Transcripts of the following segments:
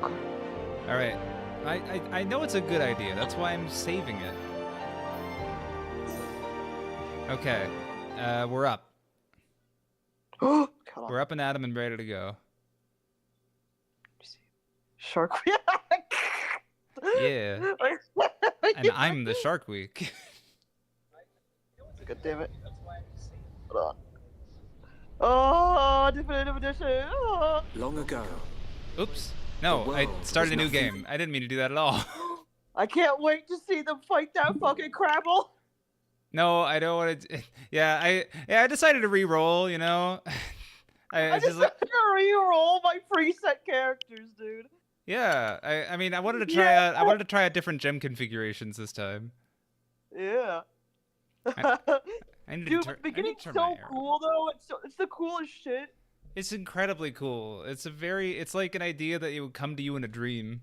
All right. I know it's a good idea. That's why I'm saving it. Okay. We're up. We're up and at 'em and ready to go. Shark. Yeah. And I'm the Shark Week. God damn it. Hold on. Oh, definitive edition. Oh. Long ago. Oops. No, I started a new nothing. game. I didn't mean to do that at all. I can't wait to see them fight that fucking Crabble. No, I don't want to. Yeah, I decided to re-roll. You know, I just like re-roll my preset characters, dude. Yeah, I mean, I wanted to try out. I wanted to try out different gem configurations this time. Yeah. I need Dude, to the beginning's so cool though. It's the coolest shit. It's incredibly cool. It's like an idea that it would come to you in a dream.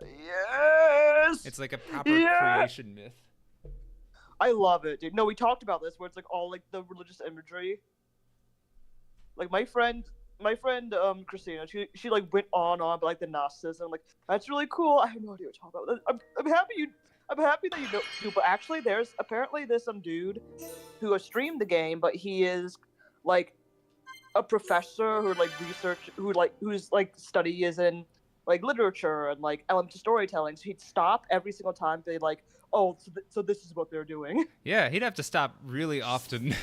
Yes. It's like a proper creation myth. I love it, dude. No, we talked about this where it's like all like the religious imagery. Like my friend Christina, she like went on about like the Gnosticism. Like that's really cool. I have no idea what you're talking about. I'm happy that you know. But actually, there's some dude who has streamed the game, but he is like a professor whose study is in like literature and like elements of storytelling. So he'd stop every single time they like, oh, so this is what they're doing. Yeah, he'd have to stop really often.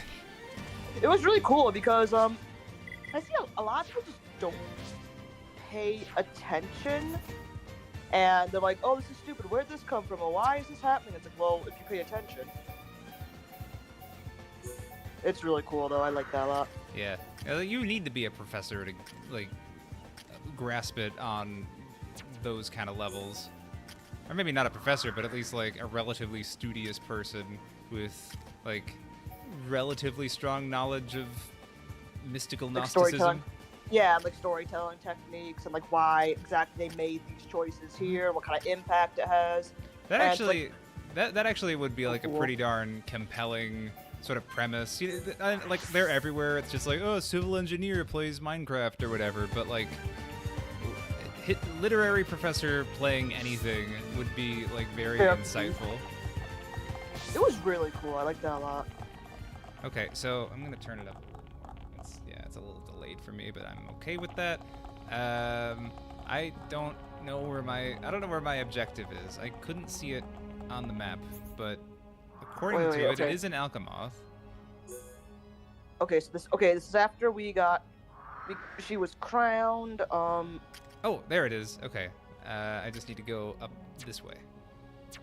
It was really cool because I see a lot of people just don't pay attention, and they're like, oh, this is stupid. Where'd this come from? Or why is this happening? It's like, well, if you pay attention. It's really cool though. I like that a lot. Yeah, you need to be a professor to like grasp it on those kind of levels, or maybe not a professor, but at least like a relatively studious person with like relatively strong knowledge of mystical Gnosticism. Yeah, like storytelling techniques and like why exactly they made these choices here, what kind of impact it has. That and actually, that actually would be like a pretty darn compelling sort of premise. Like they're everywhere. It's just like, oh, a civil engineer plays Minecraft or whatever. But like, literary professor playing anything would be like very insightful. It was really cool. I like that a lot. Okay, so I'm gonna turn it up. It's a little delayed for me, but I'm okay with that. I don't know where my objective is. I couldn't see it on the map, but according to it, it is in Alcamoth. Okay, so this is after she was crowned. Oh, there it is. Okay, I just need to go up this way.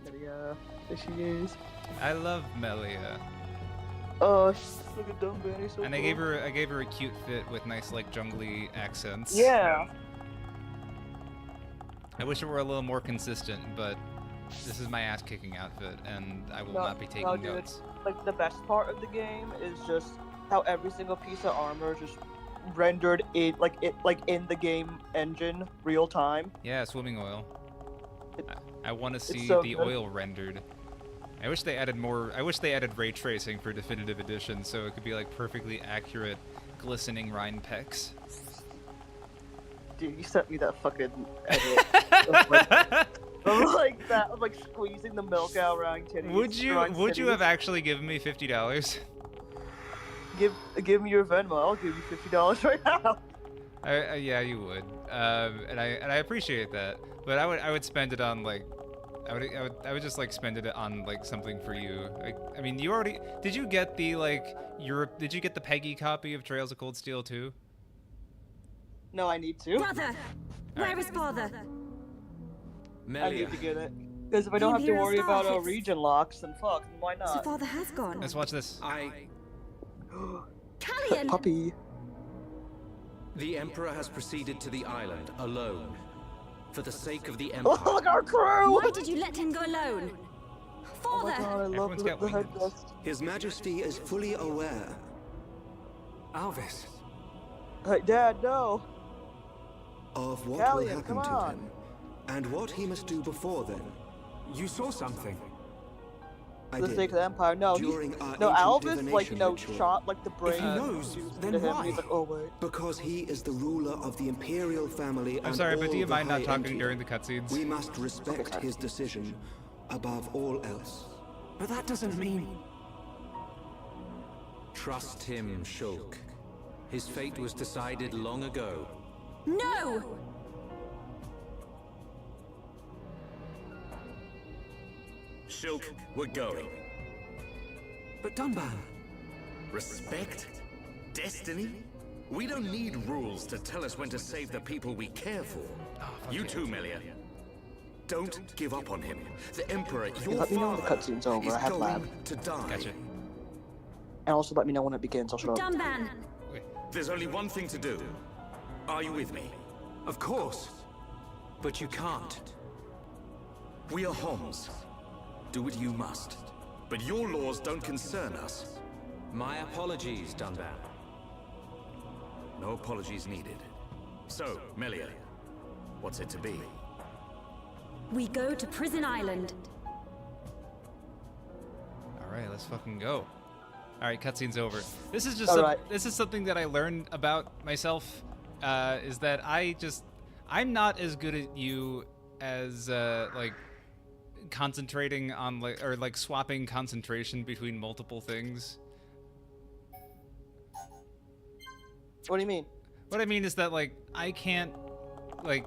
Melia, there she is. I love Melia. Oh, she's like a dumb Benny. So and I gave her a cute fit with nice like jungly accents. Yeah. I wish it were a little more consistent, but this is my ass-kicking outfit, and I will not be taking notes. Like the best part of the game is just how every single piece of armor is just rendered in in the game engine real time. Yeah, swimming oil. I want to see so the good. oil rendered. I wish they added more. I wish they added ray tracing for Definitive Edition, so it could be like perfectly accurate, glistening Rhine pecs. Dude, you sent me that fucking edit. of like squeezing the milk out around titties. Would you have actually given me $50? Give me your Venmo. I'll give you $50 right now. Yeah, you would. And I appreciate that, but I would spend it on like. I would just like spend it on like something for you. I mean, you already did you get the did you get the Peggy copy of Trails of Cold Steel 2? No, I need to. Brother, where is father? Melia. I need to get it because if I don't have to worry about region locks, then fuck, then why not? So father has gone. Let's watch this. Callian! Puppy. The Emperor has proceeded to the island alone. For the sake of the Empire. Oh, look, our crew! Why did you let him go alone? Father! Oh my God, I love the headrest. His Majesty is fully aware. Alvis. Hey, Dad, no. Of what Callian, will happen come to on. him, and what he must do before then. You saw something. For the sake of the Empire. No, During our no, ancient Albus, like, divination ritual. shot, like, the brain. he knows, then into him. why? He's like, oh, wait. Because he is the ruler of the Imperial family I'm and sorry, but all do you the mind not High talking Entia. during the cutscenes? We must respect Okay. his decision above all else. But that doesn't mean... Trust him, Shulk. His fate was decided long ago. No! Shulk, we're going. But Dunban... Respect? Destiny? We don't need rules to tell us when to save the people we care for. You too, Melia. Don't give up on him. The Emperor, your let me know when the father, cutscene's over. is I have going lab. to die. Gotcha. And also let me know when it begins. I'll shut up. Dunban! Wait. There's only one thing to do. Are you with me? Of course. But you can't. We are Homs. Do what you must. But your laws don't concern us. My apologies, Dunban. No apologies needed. So, Melia, what's it to be? We go to Prison Island. All right, let's fucking go. All right, cutscene's over. This is just All some, right. this is something that I learned about myself. Is that I'm not as good at you as like concentrating on like swapping concentration between multiple things. What do you mean? What I mean is that like I can't like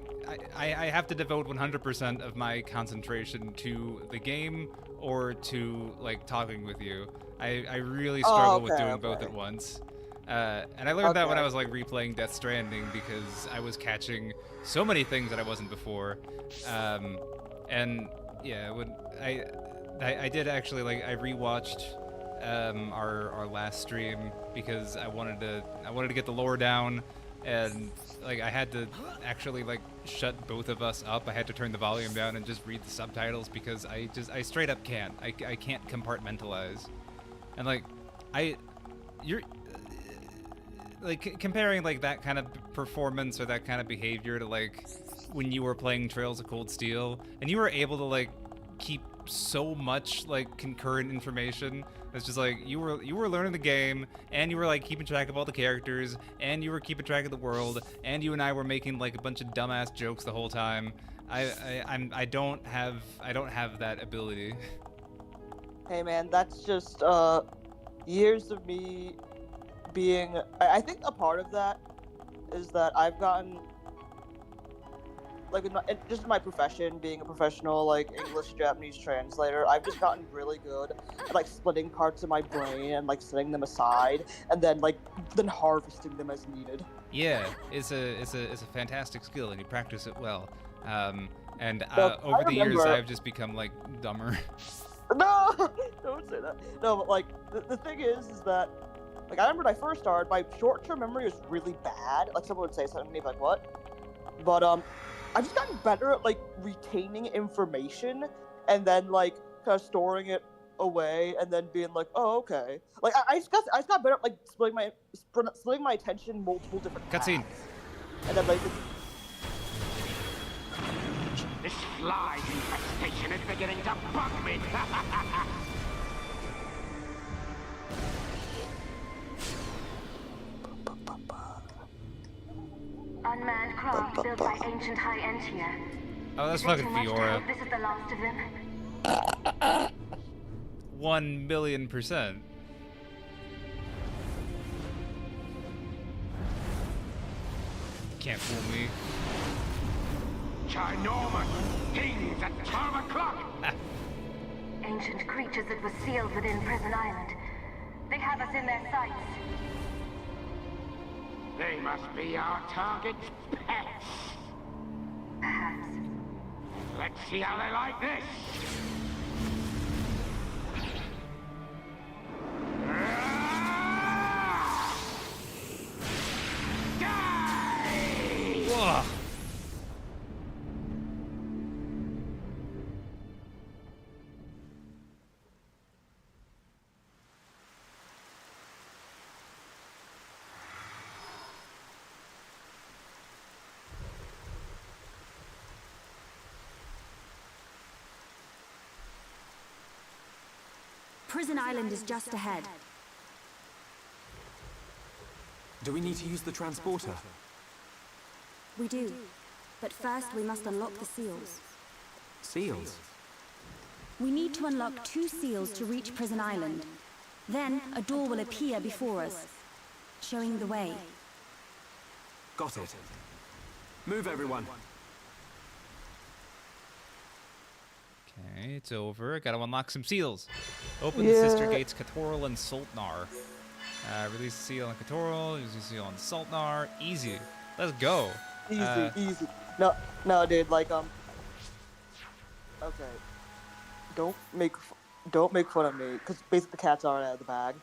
I have to devote 100% of my concentration to the game or to like talking with you. I really struggle with okay, doing both okay. at once. And I learned that when I Okay. was like replaying Death Stranding because I was catching so many things that I wasn't before. And yeah, when I did actually like I rewatched our last stream because I wanted to get the lore down, and like I had to actually like shut both of us up. I had to turn the volume down and just read the subtitles because I straight up can't. I can't compartmentalize. And like you're like comparing like that kind of performance or that kind of behavior to like when you were playing Trails of Cold Steel and you were able to like keep so much like concurrent information. It's just like you were learning the game and you were like keeping track of all the characters and you were keeping track of the world and you and I were making like a bunch of dumbass jokes the whole time. I don't have that ability. Hey man, that's just years of me being. I think a part of that is that I've gotten like just my profession, being a professional like English Japanese translator. I've just gotten really good at like splitting parts of my brain and like setting them aside and then harvesting them as needed. Yeah, it's a fantastic skill and you practice it well. And Well, I over the years remember- I've just become like dumber. No, don't say that. No, but like the thing is that like I remember when I first started, my short-term memory was really bad. Like someone would say something to me like, "What?" But I've just gotten better at like retaining information and then like kind of storing it away and then being like, "Oh, okay." Like I just got better at like splitting my attention multiple different Cutscene. paths. And then like. This fly infestation is beginning to bug me. Unmanned craft built by ancient High Entia. Oh, that's Is it fucking too much to Fiora. hope this is the last of them? 1,000,000%. Can't fool me. Ginormous things at 12 o'clock. Ancient creatures that were sealed within Prison Island. They have us in their sights. They must be our target's pets. Perhaps. Let's see how they like this. Die! Whoa. Prison Island is just ahead. Do we need to use the transporter? We do. But first, we must unlock the seals. Seals? We need to unlock 2 seals to reach Prison Island. Then, a door will appear before us, showing the way. Got it. Move, everyone. Okay, it's over. Gotta unlock some seals. Open the sister gates, Katoral and Soltnar. Release the seal on Katoral, use the seal on Soltnar. Easy. Let's go. Easy, easy. No, dude. Like, okay. Don't make fun of me, because basically the cat's already out of the bag.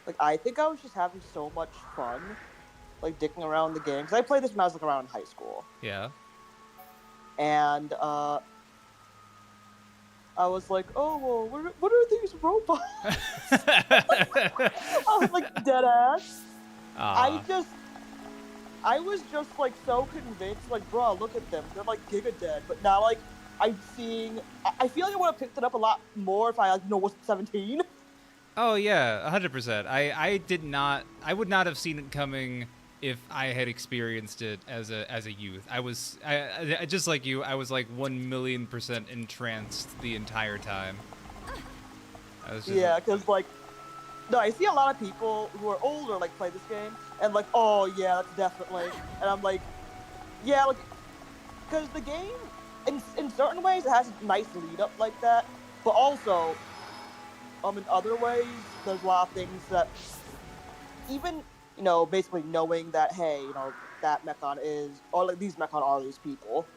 Like, I think I was just having so much fun, like, dicking around the game. Because I played this when I was, like, around in high school. Yeah. And, I was like, oh, well, what are these robots? I was like, dead ass. I was just, like, so convinced, like, bro, look at them. They're, like, Giga Dead. But now, like, I'm seeing... I feel like I would have picked it up a lot more if I, like, was 17. Oh, yeah, 100%. I would not have seen it coming if I had experienced it as a youth. I just like you, I was like 1,000,000% entranced the entire time. Yeah, because, like, no, I see a lot of people who are older, like, play this game, and, like, oh, yeah, that's definitely, and I'm like, yeah, like, because the game, in certain ways, it has a nice lead-up like that, but also, in other ways, there's a lot of things that, even, you know, basically knowing that, hey, you know, that Mechon is, or, like, these Mechon are these people,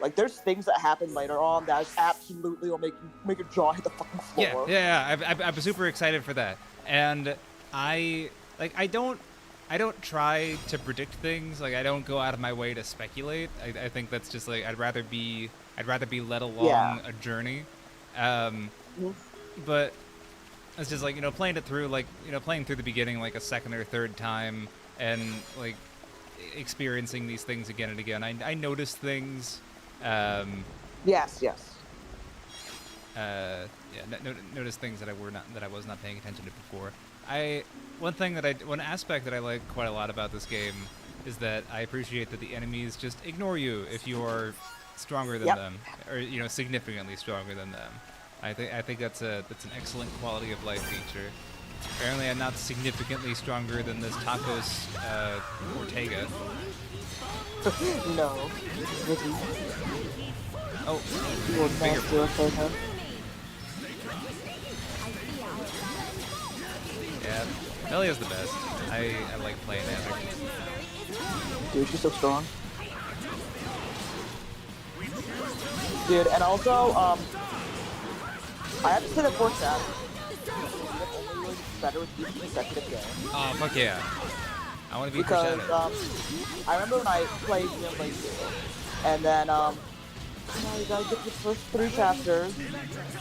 like, there's things that happen later on that is absolutely will make your jaw hit the fucking floor. Yeah. I'm super excited for that, and I don't try to predict things. Like, I don't go out of my way to speculate. I think that's just like I'd rather be led along a journey. But it's just like, you know, playing it through, like, you know, playing through the beginning like a second or third time, and like experiencing these things again and again. I noticed things. Yes. Notice things that I was not paying attention to before. One aspect that I like quite a lot about this game is that I appreciate that the enemies just ignore you if you are stronger than them, or, you know, significantly stronger than them. I think that's an excellent quality of life feature. Apparently, I'm not significantly stronger than this Tacos Ortega. No. Oh, bigger. Yeah, Melia's the best. I like playing as her. Dude, she's so strong. Dude, and also, I have to say that for that, only better with each consecutive game. Oh, fuck yeah. I want to be because, Shadow. I remember when I played Xenoblade 2, and then, you know, you gotta get the first 3 chapters.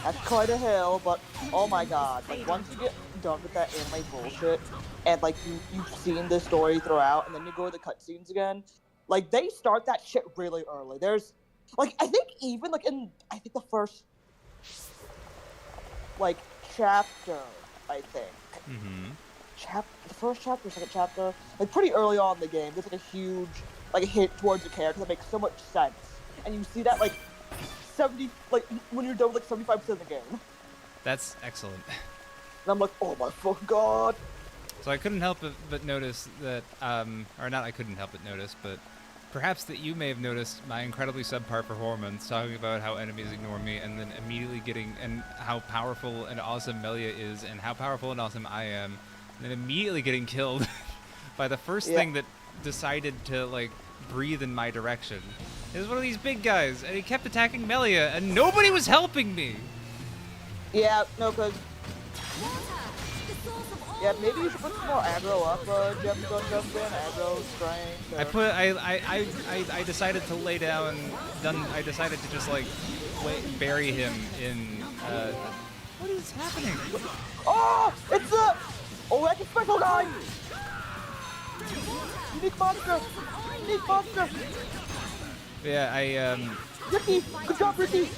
That's quite a hill, but oh my god, like, once you get done with that anime bullshit, and like you've seen the story throughout, and then you go to the cutscenes again, like, they start that shit really early. There's, like, I think even like in the first like chapter, I think. The first chapter, second chapter, like pretty early on in the game, there's like a huge like a hint towards the character that makes so much sense. And you see that, like, 70, like, when you're done with, like, 75% of the game. That's excellent. And I'm like, oh my fucking god. So I couldn't help but notice that, or not I couldn't help but notice, but perhaps that you may have noticed my incredibly subpar performance talking about how enemies ignore me, and then immediately and how powerful and awesome Melia is, and how powerful and awesome I am, and then immediately getting killed by the first thing that decided to, like, breathe in my direction. It was one of these big guys, and he kept attacking Melia, and nobody was helping me. Yeah, no, cause maybe you should put some more aggro up, Justin. Aggro, strength. Or... I decided to lay down. I decided to just like bury him in. What is happening? Oh, it's the Electric Special guy. Unique monster. Yeah, Ricky! Good job, Ricky!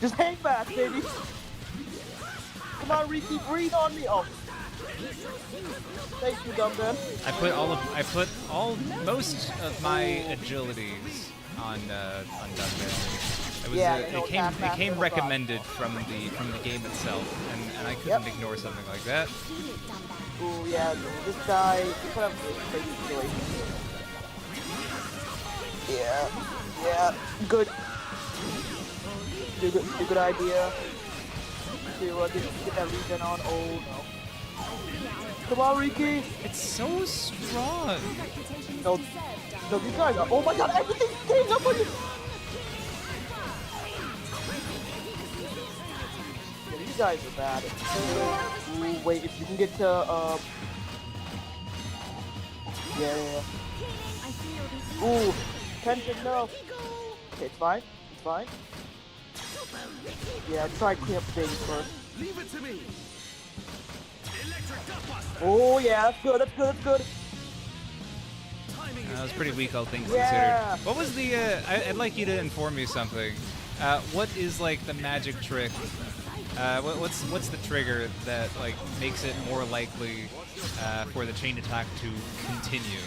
Just hang back, baby! Come on, Riki, breathe on me. Oh. Thank you, Dumbbell. I put most of my agilities on Dunban. It came recommended from the game itself, and I couldn't ignore something like that. Ooh, yeah, this guy, he put up a crazy situation. Yeah, good. Good idea. To get that regen on. Oh no. Come on, Riki. It's so strong. No, these guys are. Oh my god, everything's getting up on you. Yeah, these guys are bad. Ooh, wait, if you can get to yeah. Ooh, tension, no. Okay, it's fine. It's fine. Yeah, try clean up the babies first. Leave it to me. Oh yeah, that's good. That was pretty weak, all things Yeah. considered. What was the? I'd like you to inform me something. What is like the magic trick? What's the trigger that like makes it more likely for the chain attack to continue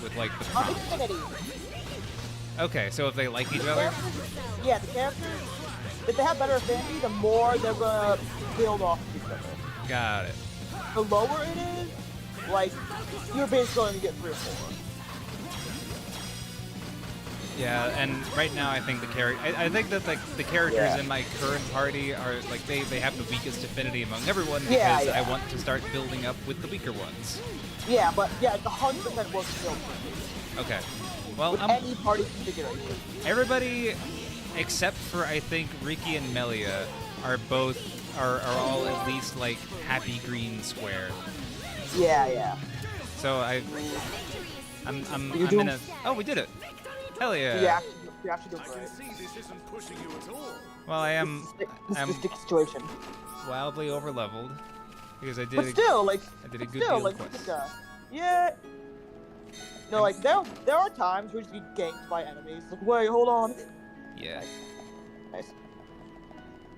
with like the prompt? Infinity. Okay, so if they like each other. Yeah, the characters. If they have better affinity, the more they're gonna build off of each other. Got it. The lower it is, like you're basically going to get 3 or 4. Yeah, and right now I think I think that like the characters in my current party are like they have the weakest affinity among everyone because I want to start building up with the weaker ones. Yeah, but yeah, it's 100% worth building. Okay. Well, with any party configuration. Everybody except for I think Riki and Melia are all at least like happy green square. Yeah. So I'm in a. Oh, we did it. Hell yeah. You actually do great. Well, I am. I'm sticky situation. Wildly overleveled because I did. But still, I did a good deal of quests. Yeah. No, like there are times where you get ganked by enemies. Like, wait, hold on. Yeah. Nice.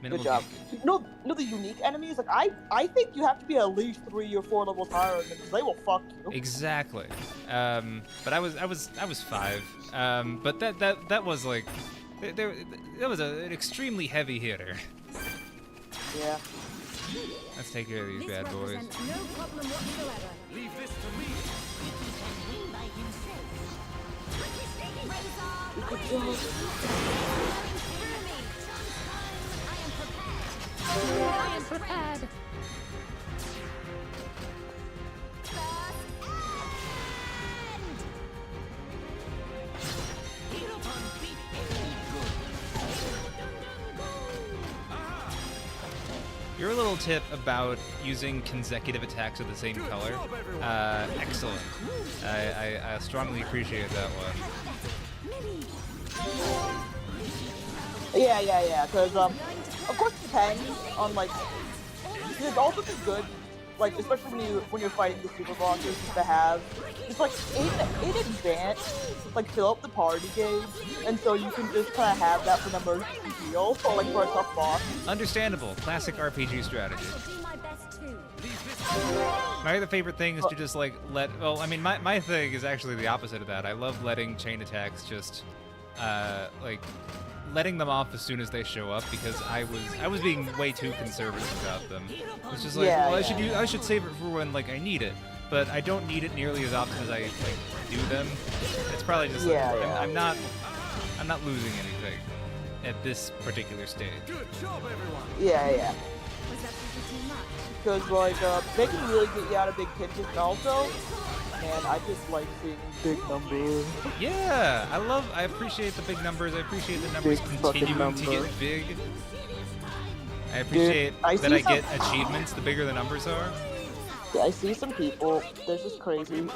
Minimal Good job. You know the unique enemies? Like I think you have to be at least 3 or 4 levels higher than them because they will fuck you. Exactly. But I was 5. But that was like that was an extremely heavy hitter. Yeah. Let's take care of these bad boys. No problem whatsoever. Leave this to me. I am prepared. Your little tip about using consecutive attacks of the same color, excellent. I strongly appreciate that one. Yeah. Because of course it depends on like. It's also just good, like especially when you're fighting the super bosses, just to have just like in advance, like fill up the party gauge, and so you can just kind of have that for an emergency heal, or like for a tough boss. Understandable, classic RPG strategy. My other favorite thing is to just like well, I mean my thing is actually the opposite of that. I love letting chain attacks just like letting them off as soon as they show up because I was being way too conservative about them. It's just like, well, I should save it for when like I need it, but I don't need it nearly as often as I like do them. It's probably just like I'm not losing anything at this particular stage. Good job, everyone. Yeah. Because like they can really get you out of big pitches, and also, man, I just like seeing big numbers. Yeah, I appreciate the big numbers. I appreciate the numbers continuing to get big. I appreciate that I get achievements the bigger the numbers are. Yeah, I see some people. There's this crazy,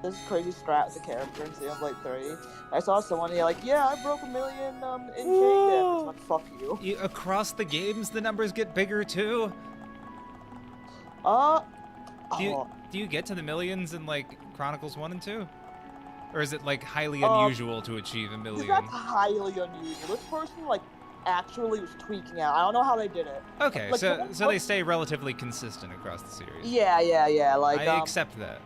this crazy strat as a character and say I'm like 3. I saw someone like, yeah, I broke 1 million in chain damage. Like, fuck you. Across the games, the numbers get bigger too. Do you get to the millions in like Chronicles 1 and 2? Or is it like highly unusual to achieve 1 million? That's highly unusual. This person like actually was tweaking out. I don't know how they did it. Okay, Like, so what- they stay relatively consistent across the series. Yeah. Like I accept that.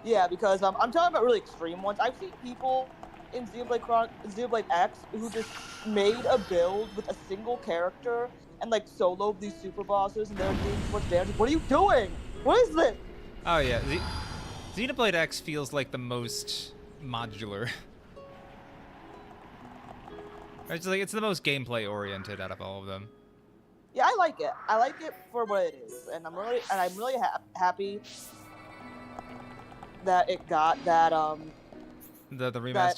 Yeah, because I'm talking about really extreme ones. I've seen people in Xenoblade X who just made a build with a single character and like soloed these super bosses, and they're doing so much damage. What are you doing? What is this? Oh yeah, Xenoblade X feels like the most modular. It's the most gameplay oriented out of all of them. Yeah, I like it. I like it for what it is, and I'm really happy that it got that The that remaster.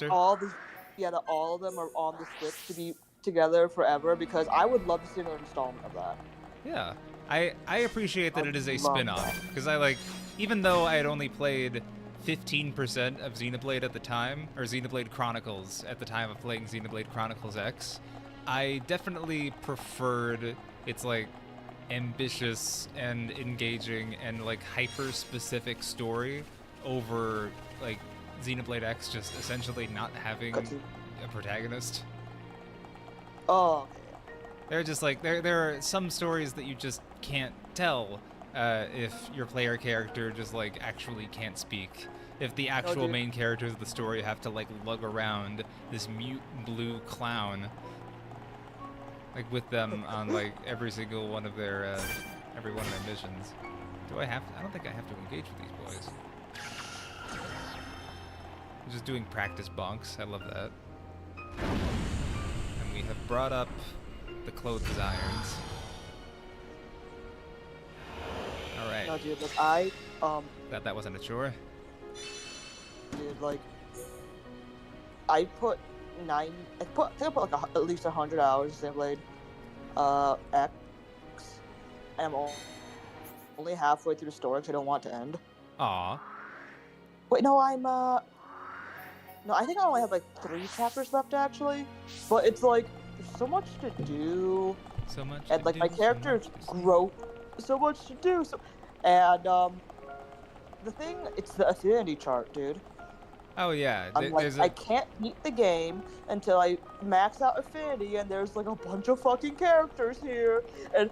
that all of them are on the Switch to be together forever, because I would love to see another installment of that. Yeah, I appreciate that it is a love spin-off, because even though I had only played 15% of Xenoblade at the time, or Xenoblade Chronicles at the time of playing Xenoblade Chronicles X, I definitely preferred its like ambitious and engaging and like hyper-specific story over like Xenoblade X just essentially not having a protagonist. Oh, They're just like there are some stories that you just can't tell if your player character just like actually can't speak. If the actual main characters of the story have to like lug around this mute blue clown, like with them on like every single one of their missions. I don't think I have to engage with these boys. I'm just doing practice bonks. I love that. And we have brought up the clothes irons. All right. no, dude, like Glad that wasn't a chore. dude, like I think I put like at least 100 hours in Xenoblade X, and I'm only halfway through the story because I don't want it to end. Aw. Wait, no, no, I think I only have like 3 chapters left actually, but it's like there's so much to do, So much. and to like do, my so characters much to grow, so much to do, and the thing, it's the affinity chart, dude. Oh yeah. I'm like, I can't beat the game until I max out affinity, and there's like a bunch of fucking characters here, and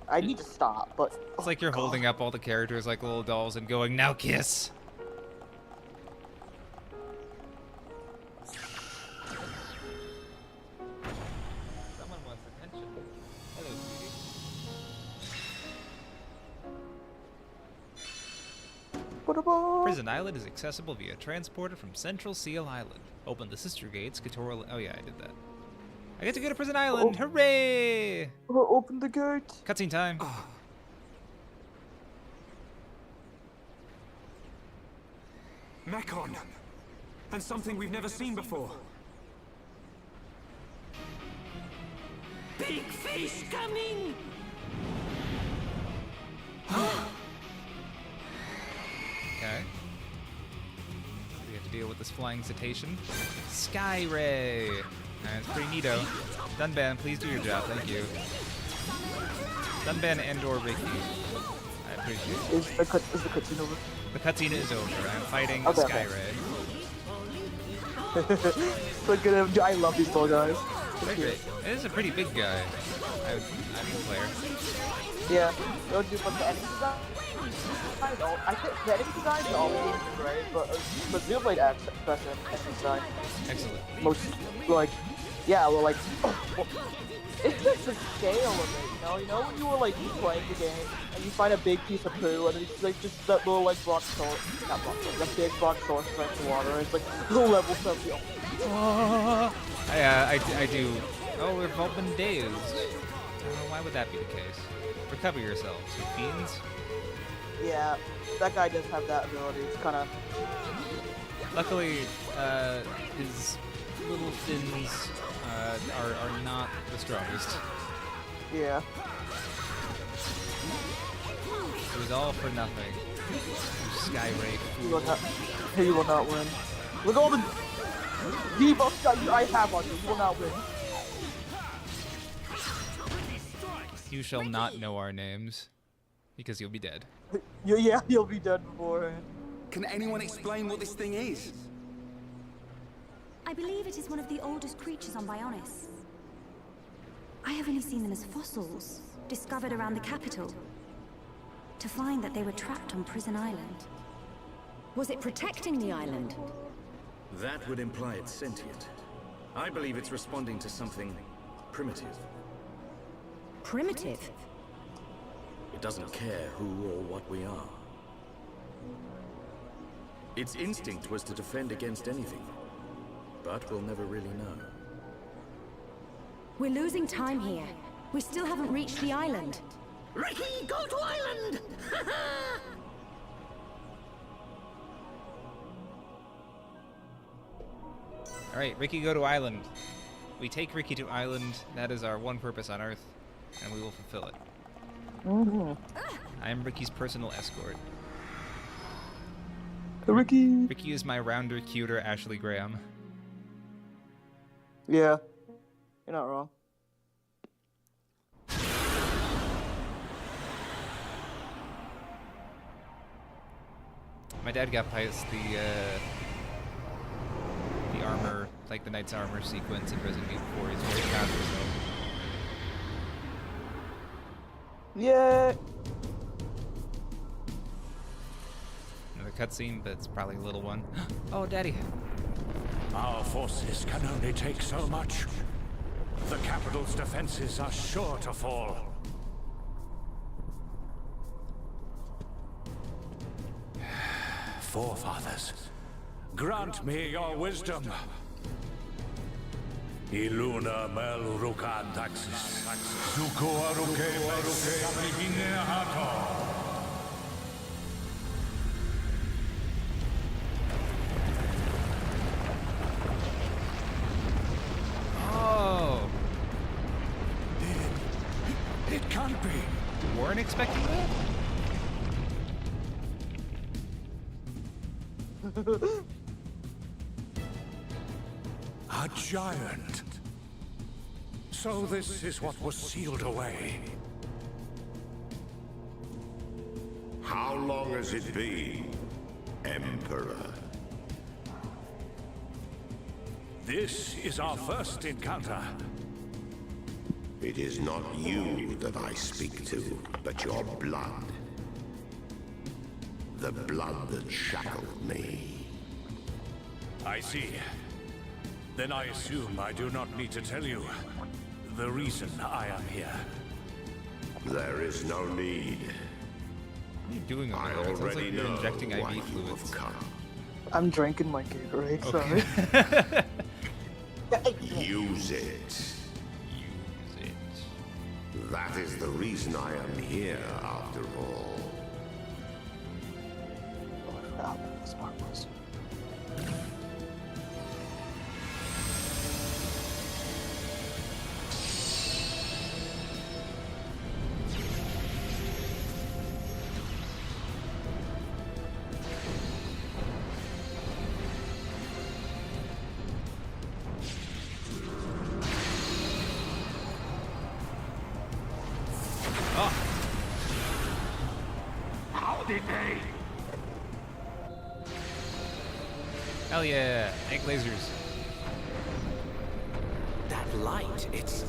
I need to stop, but It's like you're holding up all the characters like little dolls and going, now kiss. Someone wants attention. Hello, sweetie. Prison Island is accessible via transporter from Central Seal Island. Open the sister gates, Katora. Oh yeah, I did that. I get to go to Prison Island. Hooray! Open the gate. Cutscene time. Mechon! And something we've never seen before. Big fish coming! Okay. We have to deal with this flying cetacean. Sky Ray! It's pretty neato. Dunban, please do your job, thank you. Dunban and or Ricky. I appreciate it. Is the cutscene over? The cutscene is over. I'm fighting Okay, Sky okay. Ray. Look at him. I love these little guys. They're great. It is a pretty big guy. I'm a player. Yeah. They'll do but the enemy design. I think the enemy design is always great, but Xenoblade X, especially enemy design. Excellent. Most like, yeah, well, like, it's just the scale of it, you know when you were like playing the game and you find a big piece of poo and it's like just that little like not Brontosaurus, that big Brontosaurus drank the water, and it's like little level 70. I do. Oh, we've all been dazed. Why would that be the case? Recover yourselves, you fiends. Yeah, that guy does have that ability. It's kind of. Luckily, his little fins are not the strongest. Yeah. It was all for nothing. You Sky Ray. You will not win. Look at all the debuffs that I have on you. You will not win. You shall not know our names, because you'll be dead. Yeah, you'll be dead beforehand. Can anyone explain what this thing is? I believe it is one of the oldest creatures on Bionis. I have only seen them as fossils, discovered around the capital. To find that they were trapped on Prison Island. Was it protecting the island? That would imply it's sentient. I believe it's responding to something primitive. Primitive? It doesn't care who or what we are. Its instinct was to defend against anything, but we'll never really know. We're losing time here. We still haven't reached the island. Ricky, go to island! Alright, Ricky, go to island. We take Ricky to island. That is our one purpose on Earth, and we will fulfill it. I am Ricky's personal escort. Ricky. Ricky is my rounder, cuter Ashley Graham. Yeah, you're not wrong. My dad got past the armor, like the knight's armor sequence in Resident Evil 4. He's very proud of himself. Yeah. Another cutscene, but it's probably a little one. Oh, Daddy. Our forces can only take so much. The capital's defenses are sure to fall. Forefathers, grant me your wisdom. Iluna mel rukan taxis. Suko aruke paruke abigine hato. Oh. It can't be. You weren't expecting that? A giant. So this is what was sealed away. How long has it been, Emperor? This is our first encounter. It is not you that I speak to, but your blood. The blood that shackled me. I see. Then I assume I do not need to tell you the reason I am here. There is no need. What are you doing over I there? It sounds already like you're know injecting why IV you fluids. have come. I'm drinking my Gatorade, sorry. Use it. Use it. That is the reason I am here, after all. Oh, I forgot what this part was. How did they? Hell yeah, egg lasers. That light, it's...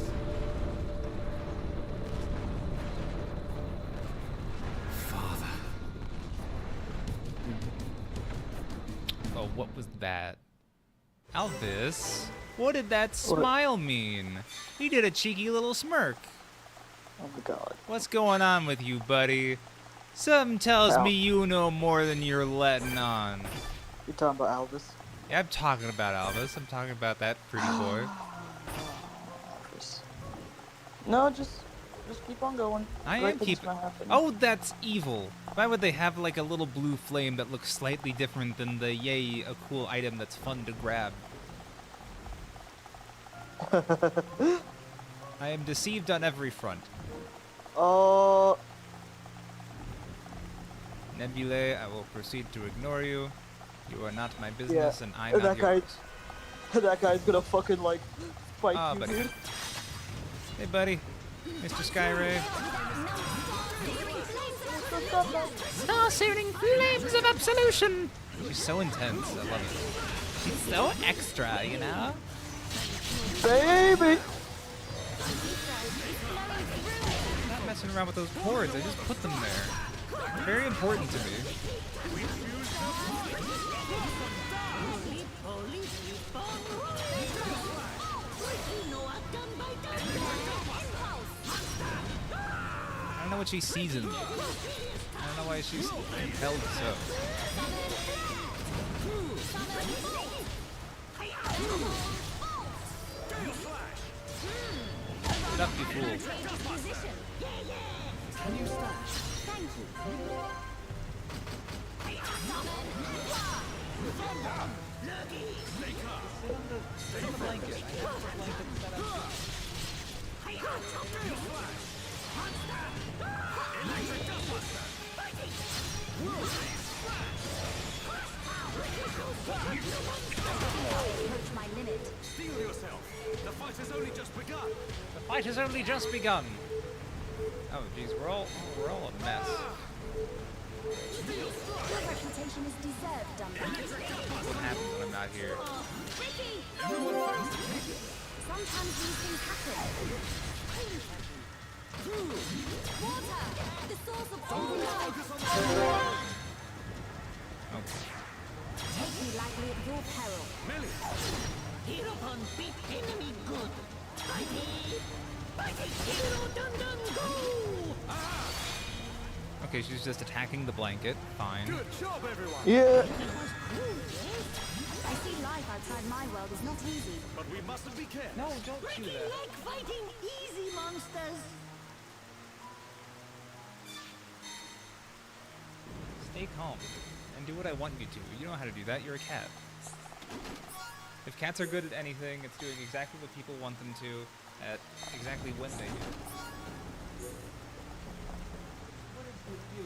Father. Oh, what was that? Alvis, what did that smile mean? He did a cheeky little smirk. Oh my god. What's going on with you, buddy? Something tells Al. me you know more than you're letting on. You talking about Elvis? Yeah, I'm talking about Alvis. I'm talking about that pretty boy. Elvis. No, just keep on going. I Great am things keeping. gonna happen. Oh, that's evil. Why would they have like a little blue flame that looks slightly different than the yay, a cool item that's fun to grab? I am deceived on every front. Nebulae, I will proceed to ignore you. You are not my business, and I'm not yours. That guy's gonna fucking like fight Ah, you, buddy. dude. Hey, buddy. Mr. Skyray. Star shooting flames of absolution! She's so intense. I love it. She's so extra, you know? Baby! I'm not messing around with those cords. I just put them there. They're very important to me. I don't know what she sees in me. I don't know why she's impelled so. Get up, you fool. Can you stop? Thank you. Sit on the blanket. I have the blanket set up. Approach my limit. Steel yourself. The fight has only just begun. The fight has only just begun. Oh, jeez, we're all a mess. Your reputation is deserved, Dumbo. What happens when I'm not here? Ricky! Sometimes these things happen. Water! The source of all life! Okay. Take me lightly at your peril. Hereupon beat enemy good. Mighty hero dun dun go! Okay, she's just attacking the blanket. Fine. Good job, everyone. Yeah. I see life outside my world is not easy. But we mustn't be careful. No, don't do that. Like fighting easy monsters. Stay calm and do what I want you to. You know how to do that. You're a cat. If cats are good at anything, it's doing exactly what people want them to at exactly when they do. What is with you?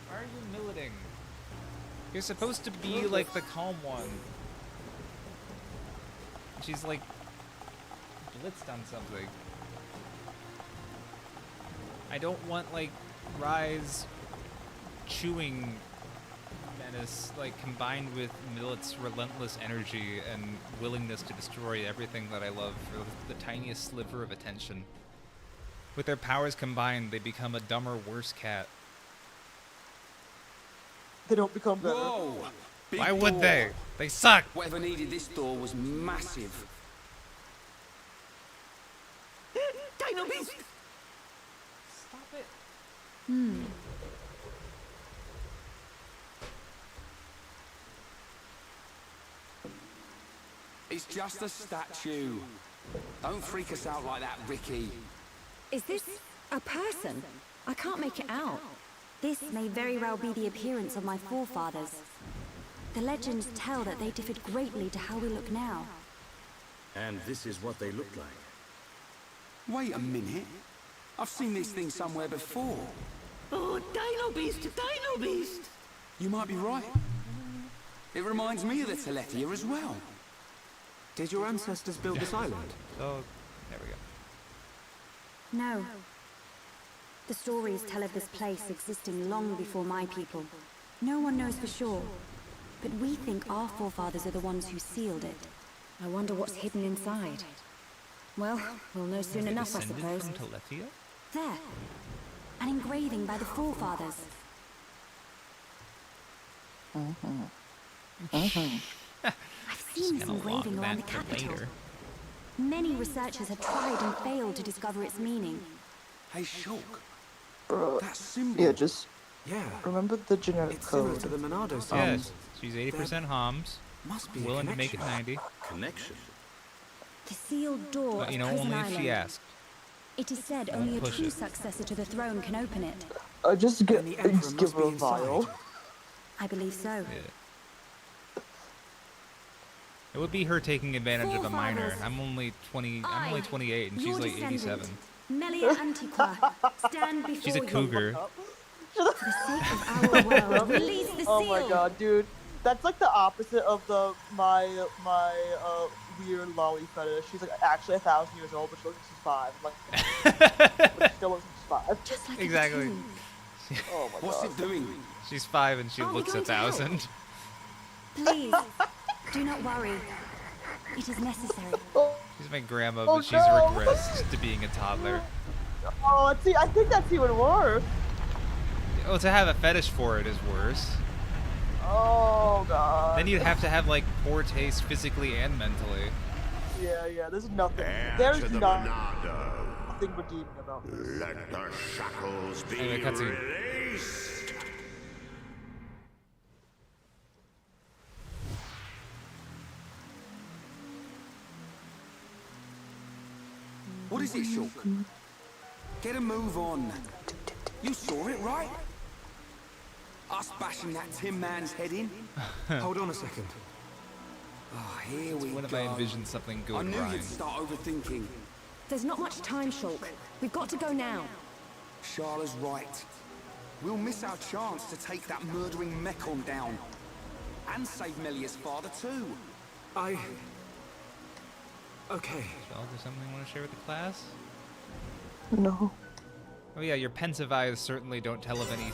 Why are you militing? You're supposed to be like the calm one. She's like blitzed on something. I don't want like Rise chewing menace like combined with Millet's relentless energy and willingness to destroy everything that I love for the tiniest sliver of attention. With their powers combined, they become a dumber, worse cat. They don't become better. Whoa! Big Why would door. they? They suck! Whatever needed this door was massive. Dino Beast! Stop it. It's just a statue. Don't freak us out like that, Ricky. Is this a person? I can't make it out. This may very well be the appearance of my forefathers. The legends tell that they differed greatly to how we look now. And this is what they look like. Wait a minute. I've seen this thing somewhere before. Oh, Dino Beast! Dino Beast! You might be right. It reminds me of the Teletia as well. Did your ancestors build this island? So, there we go. No. The stories tell of this place existing long before my people. No one knows for sure, but we think our forefathers are the ones who sealed it. I wonder what's hidden inside. Well, we'll know soon enough, I Descended suppose. from Teletia? There. An engraving by the forefathers. I've seen this Gonna log engraving around the that for capital. later. Many researchers have tried and failed to discover its meaning. Hey, Shulk. Bro. That symbol. Yeah, just Yeah. remember the genetic It's similar code. to the Monado symbol. Yes, she's 80% Homs, Must be a willing to make it connection. 90. Connection. The sealed door But of you know, Prison only if Island. she asked. It is said Don't only a push true it. successor to the throne can open it. Just And the Emperor give must her be a vial. inside. I believe so. Yeah. It would be her taking advantage of a minor. Forefathers. I'm only 20. I'm I, only 28, and your she's like descendant, 87. Melia Antiqua, stand before She's a you. cougar. For the sake of our world, release the seal. Oh my god, dude. That's like the opposite of my weird lolly fetish. She's like actually 1,000 years old, but she looks like she's 5. I'm like, but she still looks like she's 5. Just like Exactly. a tomb. Oh my What's god. it doing? She's 5 and she Are we looks going to help? 1,000. Please, do not worry. It is necessary. She's my grandma, Oh, but she's no. regressed to being a toddler. Oh, see, I think that's even worse. Oh, to have a fetish for it is worse. Oh god. Then you'd have to have like poor taste physically and mentally. Yeah, there's nothing. Enter There's the Monado. nothing redeeming about this. Let the shackles be Anyway, cutscene. released. What is it, Shulk? Get a move on. You saw it, right? Us bashing that Tin Man's head in? Hold on a second. Oh, here we When go. have I envisioned something I going knew right? you'd start overthinking. There's not much time, Shulk. We've got to go now. Sharla's right. We'll miss our chance to take that murdering Mekon down. And save Melia's father, too. Okay. Shell, is there something you want to share with the class? No. Oh yeah, your pensive eyes certainly don't tell of any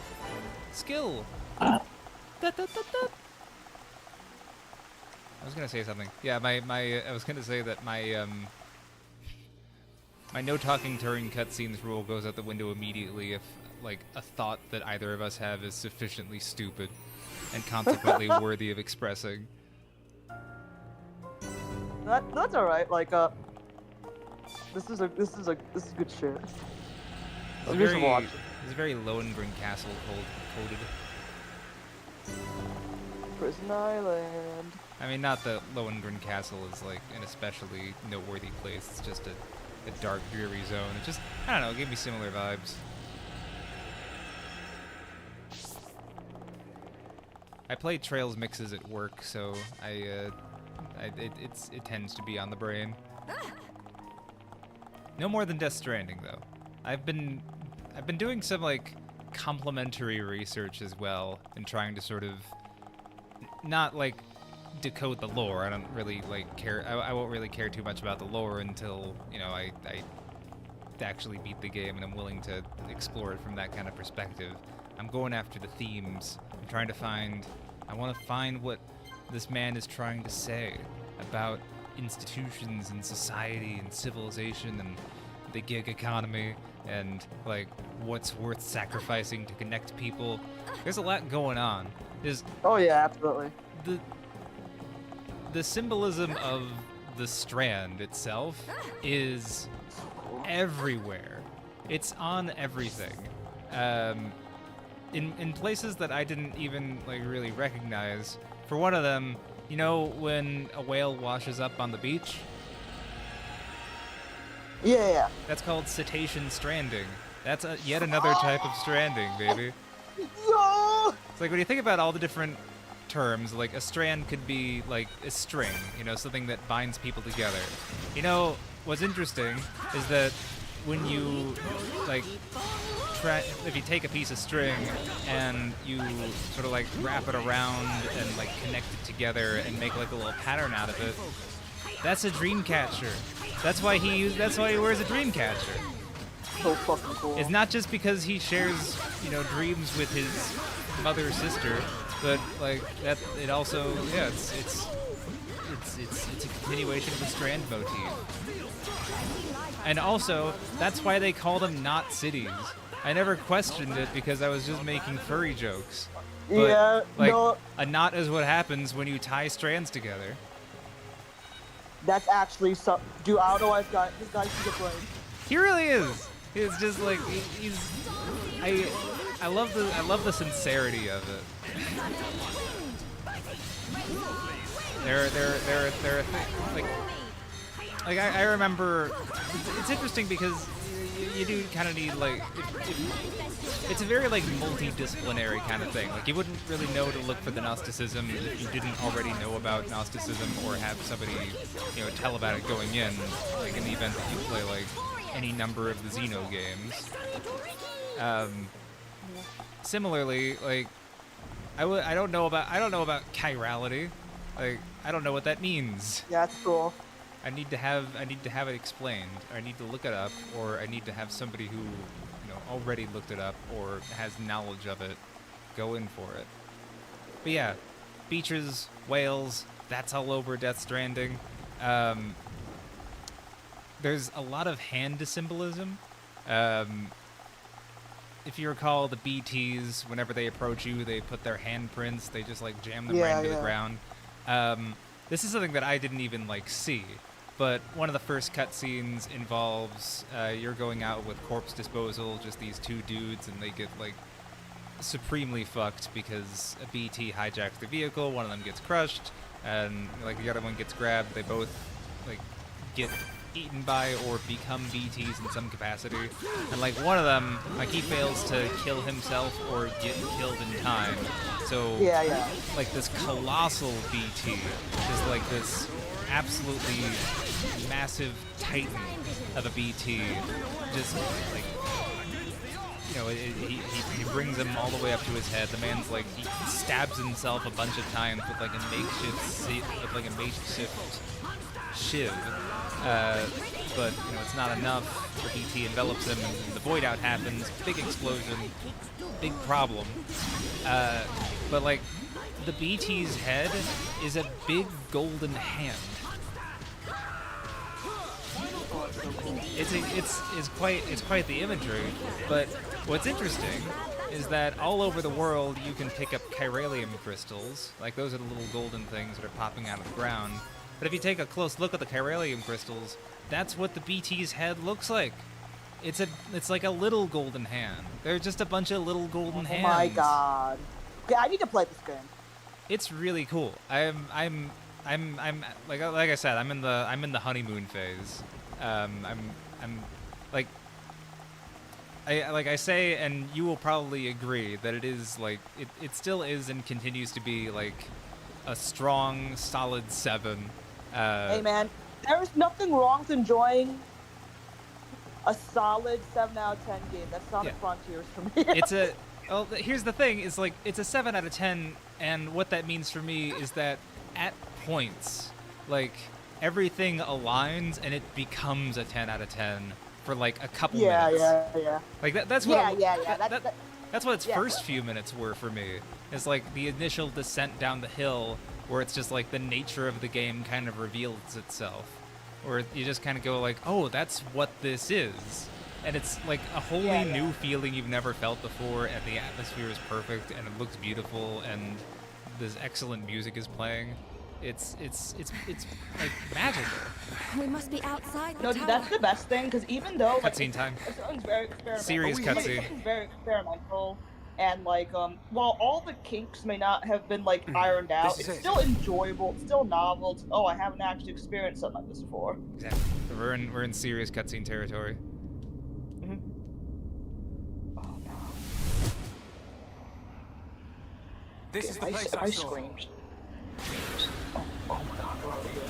skill. Da, da, da, da. I was gonna say something. Yeah, I was gonna say that my no talking during cutscenes rule goes out the window immediately if like a thought that either of us have is sufficiently stupid and consequently worthy of expressing. That's all right. Like this is good shit. It's We should watch it. It's very Lohengrin Castle coded. Prison Island. I mean, not that Lohengrin Castle is like an especially noteworthy place. It's just a dark, dreary zone. It just, I don't know, it gave me similar vibes. I play Trails mixes at work, so it tends to be on the brain. No more than Death Stranding, though. I've been doing some like complementary research as well, and trying to sort of not like decode the lore. I don't really like care. I won't really care too much about the lore until I actually beat the game and I'm willing to explore it from that kind of perspective. I'm going after the themes. I'm trying to find. I want to find what this man is trying to say about institutions and society and civilization and the gig economy and like what's worth sacrificing to connect people. There's a lot going on. Oh yeah, absolutely. The symbolism of the strand itself is everywhere. It's on everything. In places that I didn't even like really recognize. For one of them, you know when a whale washes up on the beach? Yeah. That's called cetacean stranding. That's yet another type of stranding, baby. No! It's like when you think about all the different terms, like a strand could be like a string, something that binds people together. What's interesting is that when you like if you take a piece of string and you sort of like wrap it around and like connect it together and make like a little pattern out of it, that's a dream catcher. That's why he wears a dream catcher. So fucking cool. It's not just because he shares, dreams with his mother or sister, but like that. It also, yeah, it's a continuation of the strand motif. And also, that's why they call them not cities. I never questioned it because I was just making furry jokes. But, Yeah, like, no. a knot is what happens when you tie strands together. That's actually some. Dude, I don't know why this guy should get blamed. He really is. It's just like he's. I love the sincerity of it. There are things like I remember. It's interesting because you do kind of need like it's a very like multidisciplinary kind of thing. Like you wouldn't really know to look for the Gnosticism if you didn't already know about Gnosticism or have somebody tell about it going in. Like in the event that you play like any number of the Xeno games. Similarly, like I don't know about chirality. Like I don't know what that means. Yeah, that's cool. I need to have it explained. I need to look it up, or I need to have somebody who already looked it up or has knowledge of it go in for it. But yeah, beaches, whales, that's all over Death Stranding. there's a lot of hand symbolism. If you recall, the BTs, whenever they approach you, they put their handprints. They just like jam them right into the ground. This is something that I didn't even like see. But one of the first cutscenes involves you're going out with corpse disposal, just these two dudes, and they get like supremely fucked because a BT hijacks the vehicle. One of them gets crushed, and like the other one gets grabbed. They both like get eaten by or become BTs in some capacity. And like one of them, like he fails to kill himself or get killed in time. So like this colossal BT is like this absolutely massive titan of a BT, just like, you know, he brings him all the way up to his head. The man's like, he stabs himself a bunch of times with like a makeshift shiv, but you know, it's not enough. The BT envelops him, and the void out happens. Big explosion, big problem. But like, the BT's head is a big golden hand. It's quite the imagery. But what's interesting is that all over the world you can pick up chiralium crystals. Like, those are the little golden things that are popping out of the ground. But if you take a close look at the chiralium crystals, that's what the BT's head looks like. It's like a little golden hand. They're just a bunch of little golden hands. Oh my god. Yeah, I need to play this game. It's really cool. I'm like I said, I'm in the honeymoon phase. I'm like I say, and you will probably agree that it is like it still is and continues to be like a strong, solid 7. Hey man, there is nothing wrong with enjoying a solid 7 out of 10 game. That's Sonic Frontiers for me. Well, here's the thing: is like it's a 7 out of 10, and what that means for me is that at points, like everything aligns and it becomes a 10 out of 10 for like a couple minutes. Yeah. Like that's what. That's what its Yeah. first few minutes were for me. It's like the initial descent down the hill, where it's just like the nature of the game kind of reveals itself, where you just kind of go like, oh, that's what this is. And it's like a wholly new feeling you've never felt before, and the atmosphere is perfect, and it looks beautiful, and this excellent music is playing. It's like magical. We must be outside the No, tower. dude, that's the best thing, because even though like, Cutscene time. Something's very experimental. Serious cutscene. Something's very experimental, and like while all the kinks may not have been like ironed out, it's still enjoyable. It's still novel. It's, I haven't actually experienced something like this before. Exactly. We're in serious cutscene territory. This is the place I saw. screamed. Oh my god, we're over here.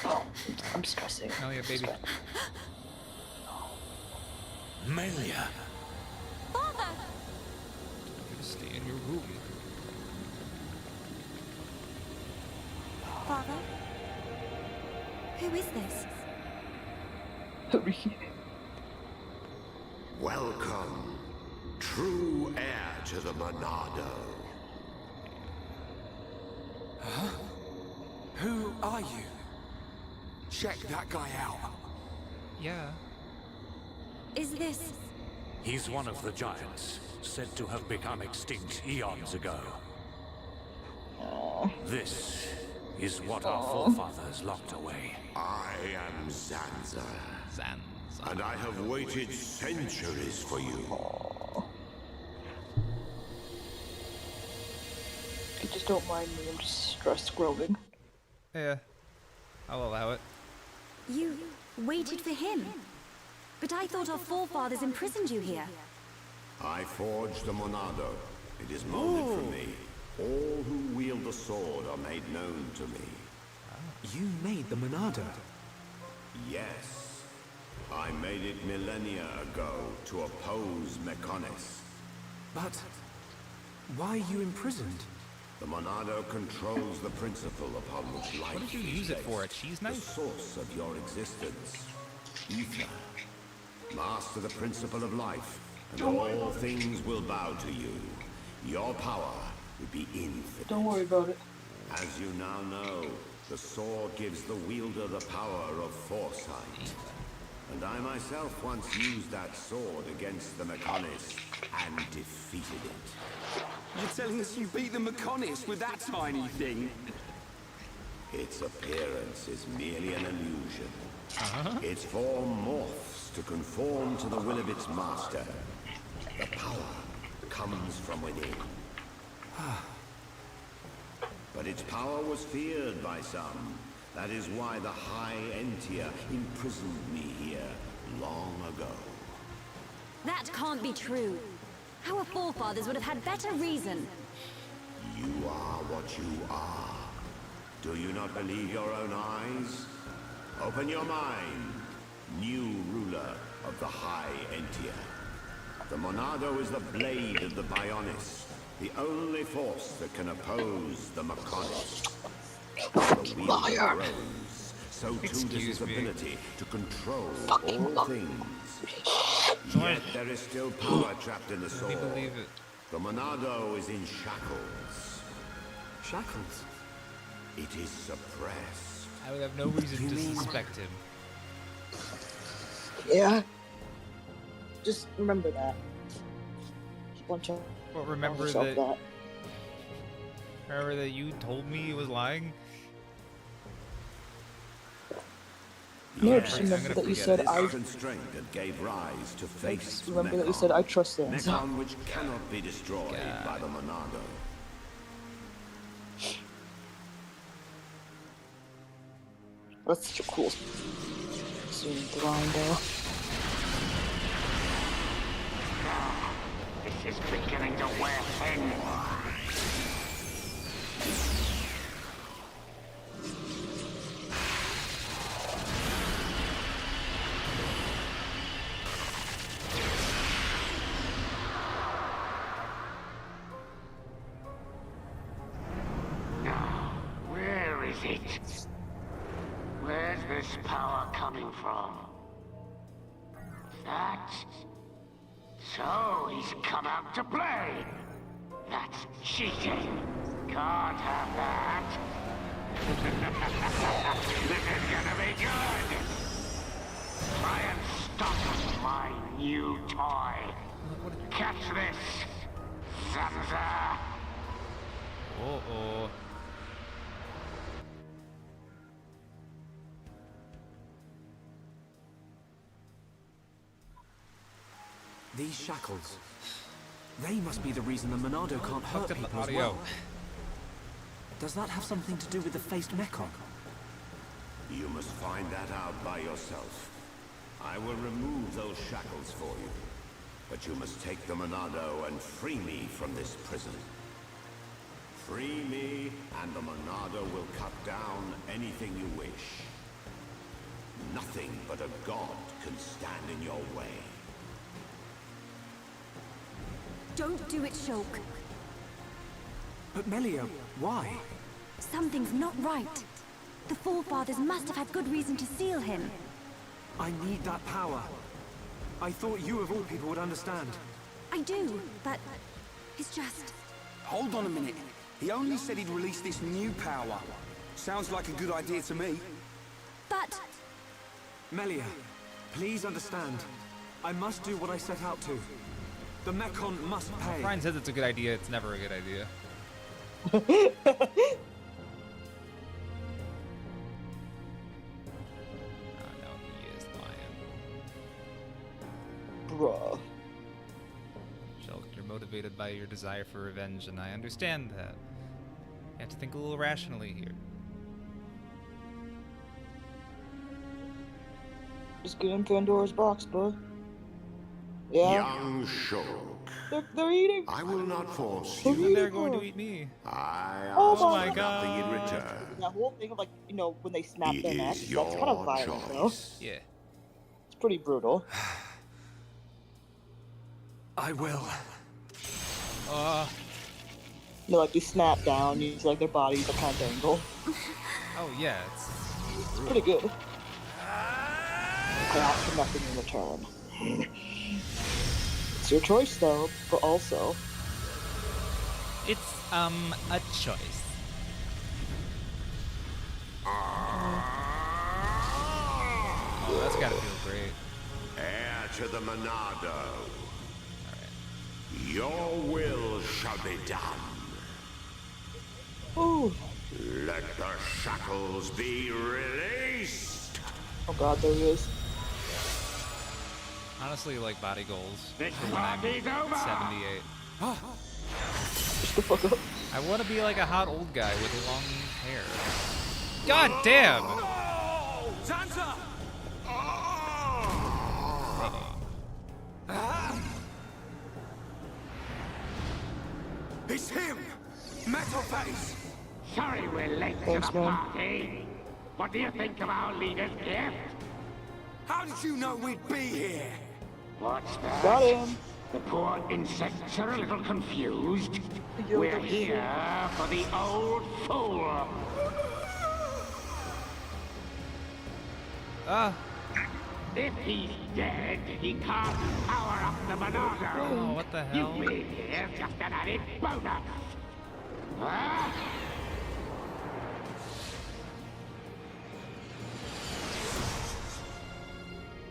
Oh, I'm stressing. Oh yeah, baby. Melia. Father! Just stay in your room. Father? Who is this? Welcome, true heir to the Monado. Huh? Who are you? Check that guy out. Yeah. Is this... He's one of the giants, said to have become extinct eons ago. This is what our forefathers locked away. I am Zanza. And I have waited centuries for you. Just don't mind me, I'm just stress scrolling. Yeah. I'll allow it. You waited for him? But I thought our forefathers imprisoned you here. I forged the Monado. It is molded from me. All who wield the sword are made known to me. You made the Monado? Yes. I made it millennia ago to oppose Mechonis. But why are you imprisoned? The Monado controls the principle upon which life What did you use it for? A cheese the knife? source of your existence. Ether. Master the principle of life, and all things will bow to you. Your power will be infinite. Don't worry about it. As you now know, the sword gives the wielder the power of foresight. And I myself once used that sword against the Mechonis and defeated it. You're telling us you beat the Mechonis with that tiny thing? Its appearance is merely an illusion. Its form morphs to conform to the will of its master. The power comes from within. But its power was feared by some. That is why the High Entia imprisoned me here long ago. That can't be true. Our forefathers would have had better reason. You are what you are. Do you not believe your own eyes? Open your mind, new ruler of the High Entia. The Monado is the blade of the Bionis, the only force that can oppose the Mechonis. The wielder grows, so too does his ability to control all things. Yet there is still power trapped in the sword. Believe it. The Monado is in shackles. Shackles? It is suppressed. I would have no reason to suspect him. Yeah. Just remember that. Keep on trying. Well, remember that you told me he was lying? No, just remember that you said I... constraint that gave rise to face. Remember that you said I trust them. Mechon which cannot be destroyed by the Monado. That's such a cool scene blind though. This is beginning to wear thin. Where is it? Where's this power coming from? That? So he's come out to play. That's cheating. Can't have that. This is gonna be good. Try and stop my new toy. Catch this, Zanza. Uh-oh. These shackles. They must be the reason the Monado can't hurt people as well. Does that have something to do with the faced Mechon? You must find that out by yourself. I will remove those shackles for you. But you must take the Monado and free me from this prison. Free me, and the Monado will cut down anything you wish. Nothing but a god can stand in your way. Don't do it, Shulk. But Melia, why? Something's not right. The forefathers must have had good reason to seal him. I need that power. I thought you of all people would understand. I do, but it's just... Hold on a minute. He only said he'd release this new power. Sounds like a good idea to me. But... Melia, please understand. I must do what I set out to. The Mechon must pay. Brian says it's a good idea, it's never a good idea. No, he is lying. Bruh. Shulk, you're motivated by your desire for revenge, and I understand that. You have to think a little rationally here. Just get in Pandora's box, bud. Yeah. Young Shulk. They're eating. I will not force you. And they're going to eat me. I Oh ask my for nothing in God. return. That whole thing of like, you know, when they snap It their is necks, that's your kind of violent though. choice. Yeah. It's pretty brutal. I will. You know, like you snap down, you see like their bodies are kind of dangle. Oh yeah, it's Pretty good. I ask for nothing in return. It's your choice though, but also... a choice. Oh, that's gotta feel great. Heir to the Monado. Your will shall be done. Ooh. Let the shackles be released. Oh god, there he is. Honestly, like body goals This for when I'm party's over. 78. Shut the fuck up. I want to be like a hot old guy with long hair. God damn! Sansa! It's him! Metal Face! Sorry we're late Thanks, to the man. party. What do you think of our leader's gift? How did you know we'd be here? What's that? Got him. The poor insects are a little confused. Yo, We're that's here for the old fool. Ah, If he's dead, he can't power up the Monado. oh, what the You hell? being here is just an added bonus. Huh?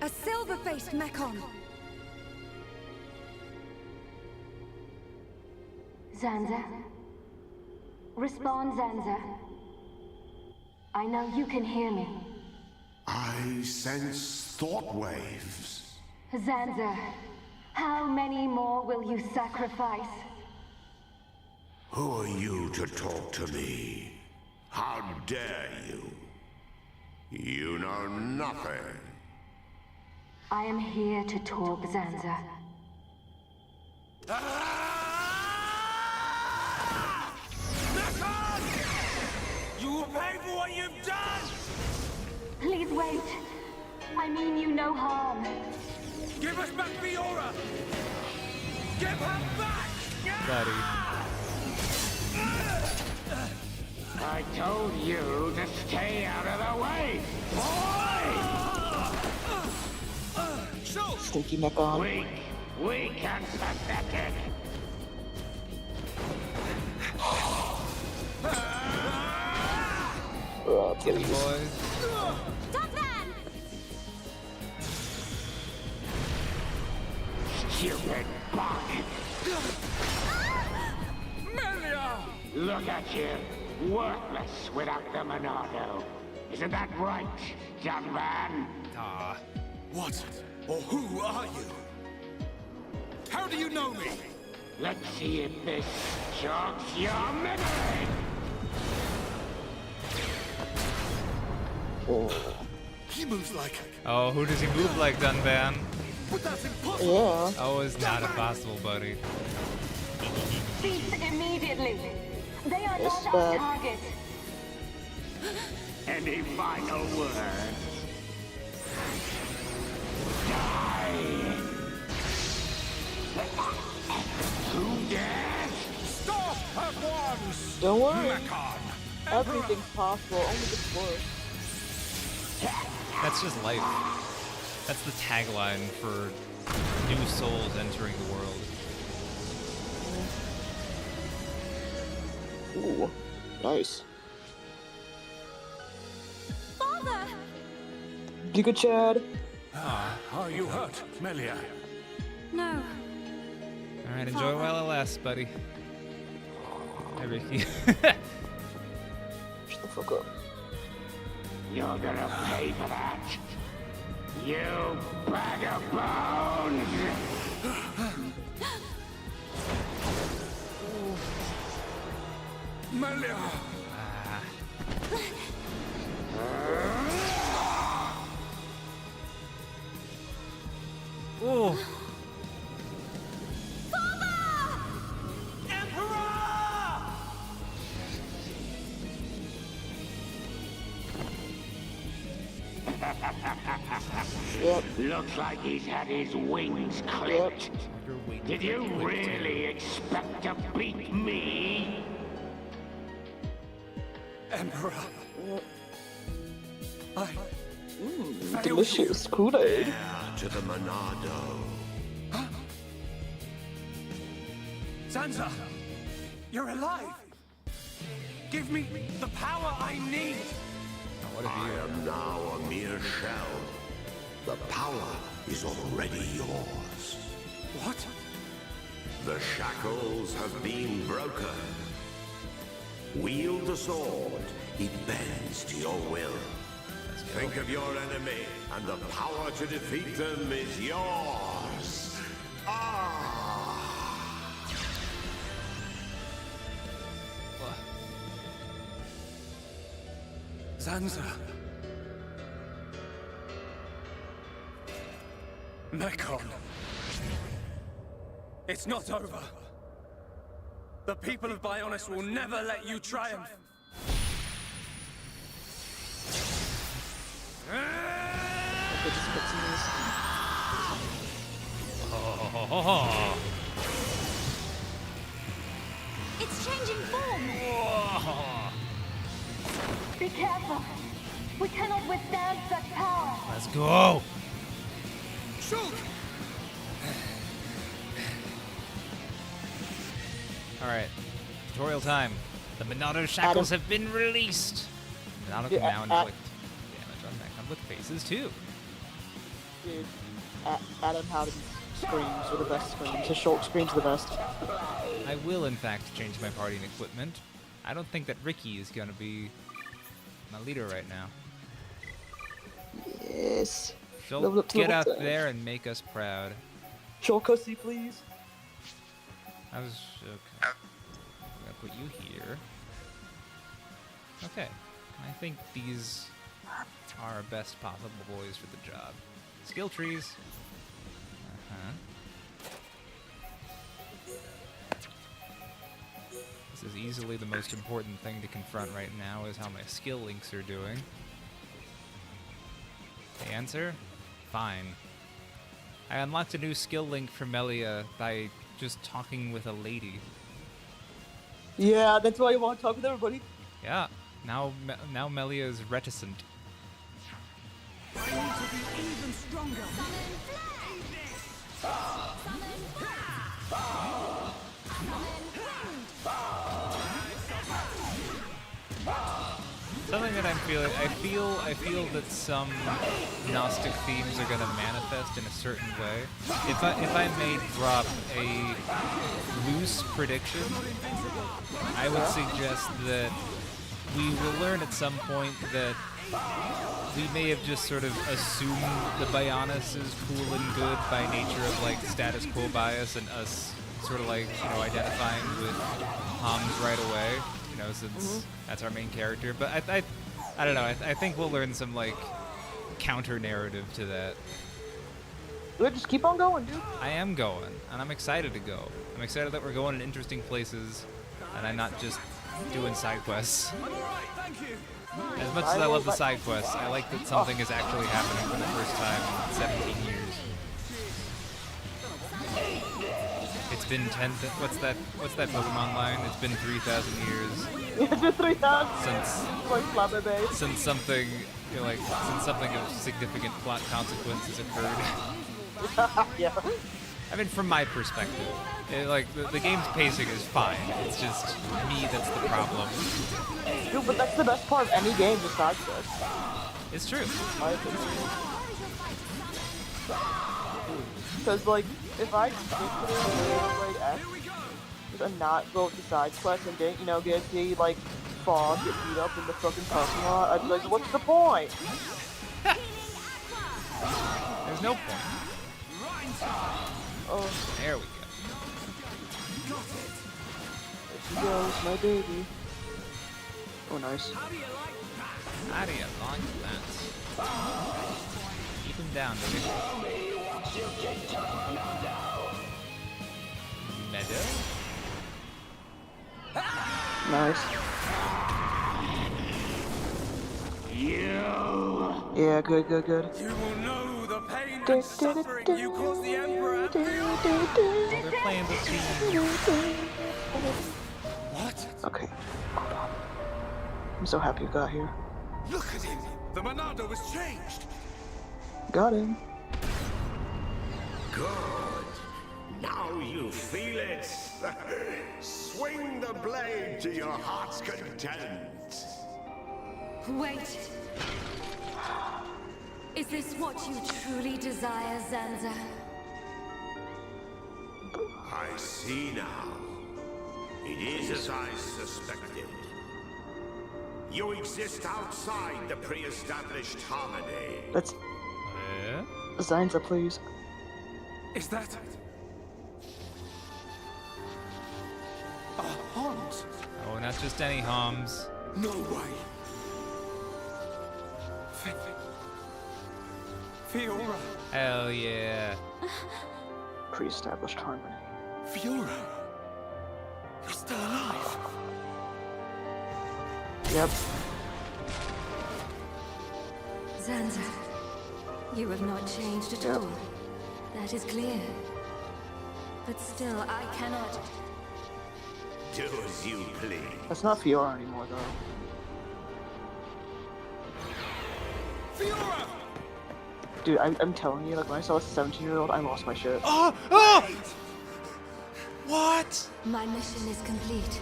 A silver-faced Mekon! Zanza? Respond, Zanza. I know you can hear me. I sense thought waves. Zanza, how many more will you sacrifice? Who are you to talk to me? How dare you? You know nothing. I am here to talk, Zanza. Mekon! You will pay for what you've done! Please wait. I mean you no harm. Give us back Fiora! Give her back! Buddy. I told you to stay out of the way, boy! Stinky neck on. Weak and pathetic. Kitty boys. Stupid bug. Melia! Look at you, worthless without the Monado. Isn't that right, young man? Ah, What or who are you? How do you know me? Let's see if this jogs your memory. He moves like... oh, who does he move like, Dunban? But that's impossible! Yeah. Oh, it's not impossible, buddy. Cease immediately. They are Yes, not our bud. target. Any final words? Die! Who dares? Stop at once! Don't worry. Mekon! Everything's possible. Only gets worse. That's just life. That's the tagline for new souls entering the world. Ooh. Nice. Father! Giga Chad. Are you hurt, Melia? No. Alright, enjoy while it lasts, buddy. Hey, Ricky. Shut the fuck up. You're gonna pay for that. You bag of bones! Melia! Ooh. Yep. Looks like he's had his wings clipped. Did you really expect to beat me? Emperor! Delicious Kool-Aid. Heir to the Monado. Sansa! You're alive! Give me the power I need! what have I you? am now a mere shell. The power is already yours. What? The shackles have been broken. Wield the sword. It bends to your will. Think of your enemy, and the power to defeat them is yours. Zanza. Mekon. It's not over. The people of Bionis will never let you triumph. It's changing form! Be careful! We cannot withstand such power! Let's go! Shulk! Alright. Tutorial time. The Monado shackles have been released. Monado can now inflict damage on Mechon with phases too. Dude, Adam Howden screams are the best screams. His short screams are the best. I will, in fact, change my party and equipment. I don't think that Ricky is going to be my leader right now. Yes. She'll get out there and make us proud. Show cussy, please. I was okay. I'm gonna put you here. Okay. I think these are our best possible boys for the job. Skill trees. This is easily the most important thing to confront right now, is how my skill links are doing. The answer? Fine. I unlocked a new skill link for Melia by just talking with a lady. Yeah, that's why you want to talk with everybody. Yeah. Now Melia is reticent. I need to be even stronger. Something that I'm feeling, I feel that some Gnostic themes are gonna manifest in a certain way. If I may drop a loose prediction, I would suggest that we will learn at some point that we may have just sort of assumed the Bionis is cool and good by nature of like status quo bias and us sort of like, you know, identifying with Homs right away. You know, since that's our main character. But I don't know. I think we'll learn some like counter narrative to that. Dude, just keep on going, dude. I am going, and I'm excited to go. I'm excited that we're going in interesting places, and I'm not just doing side quests. As much as I love the side quests, I like that something is actually happening for the first time in 17 years. It's been what's that Pokemon line? It's been 3,000 years. Yeah, just 3,000. Since like Flabébé. Since something, you know, like since something of significant plot consequences occurred. Yeah. I mean, from my perspective, like the game's pacing is fine. It's just me that's the problem. Dude, but that's the best part of any game besides this. It's true. Because, like, if I stick to the game, like, X, and not go with the side quest and didn't, you know, get like, Fog, get beat up in the fucking parking lot, I'd be like, what's the point? There's no point. Oh. There we go. There she goes, my baby. Oh, nice. How do you like that? Keep him down, baby. Meadow? Nice. Yeah, good. You will know the pain and suffering you caused the Emperor. They're playing the team. What? Okay. Hold on. I'm so happy you got here. Look at him. The Monado was changed. Got him. Good. Now you feel it. Swing the blade to your heart's content. Wait. Is this what you truly desire, Zanza? I see now. It is as I suspected. You exist outside the pre-established harmony. Let's. Zanza, please. Is that... Hans? Oh, not just any Homs. No way. Fiora. Hell yeah. Pre-established harmony. Fiora. You're still alive. Yep. Zanza, you have not changed at all. That is clear. But still, I cannot... Do as you please. That's not Fiora anymore, though. Fiora! Dude, I'm telling you, like, when I saw a 17-year-old, I lost my shit. Oh! Oh! What? My mission is complete.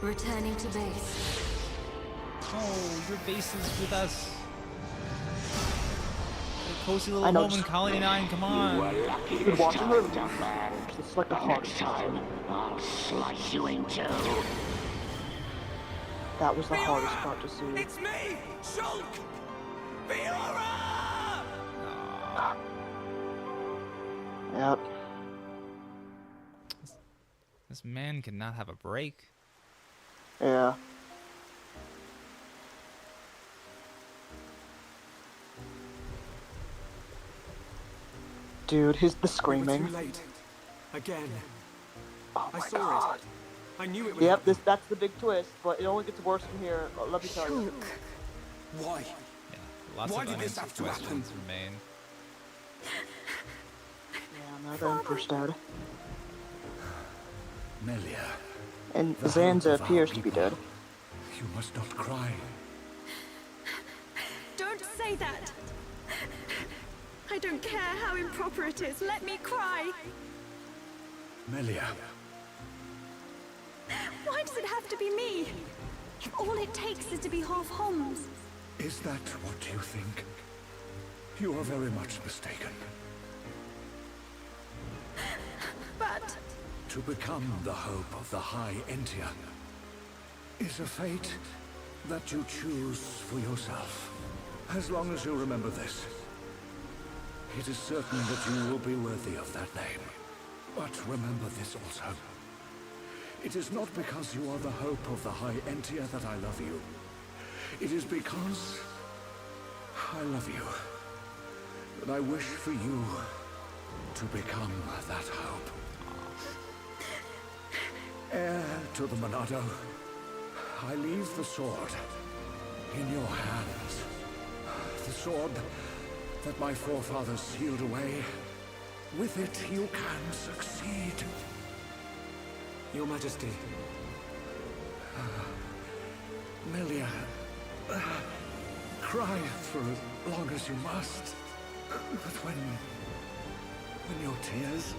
Returning to base. Oh, your base is with us. A cozy I little know, home in just- Colony 9, come on. Dude, watching her, it's like the hardest. Time, I'll slice you in two. That was the hardest part to see. It's me, Shulk! Fiora! Yep. This man cannot have a break. Yeah. Dude, the We were screaming. too late. Again. Oh I my saw god. it. I knew it would Yep, happen. that's the big twist, but it only gets worse from here. Let me tell you. Why? Yeah, lots Why of did this unanswered have to happen? questions remain. Yeah, now the Emperor's dead. Melia, And the Zanza hope of our appears to be people. dead. You must not cry. Don't say that! I don't care how improper it is. Let me cry! Melia, Why does it have to be me? All it takes is to be half Homs. is that what you think? You are very much mistaken. But To become the hope of the High Entia is a fate that you choose for yourself. As long as you remember this, it is certain that you will be worthy of that name. But remember this also. It is not because you are the hope of the High Entia that I love you. It is because I love you. And I wish for you to become that hope. Heir to the Monado, I leave the sword in your hands. The sword that my forefathers sealed away. With it, you can succeed. Your Majesty. Melia, cry for as long as you must. But when your tears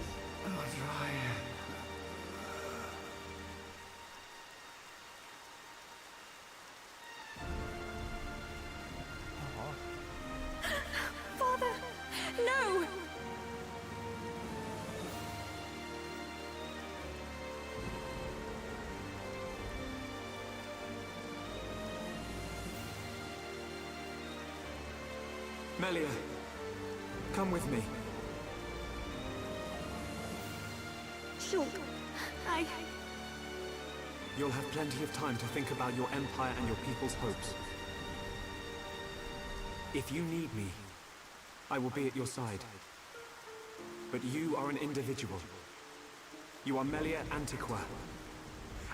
are dry... Father, no! Melia, come with me. Shulk, You'll have plenty of time to think about your empire and your people's hopes. If you need me, I will be at your side. But you are an individual. You are Melia Antiqua.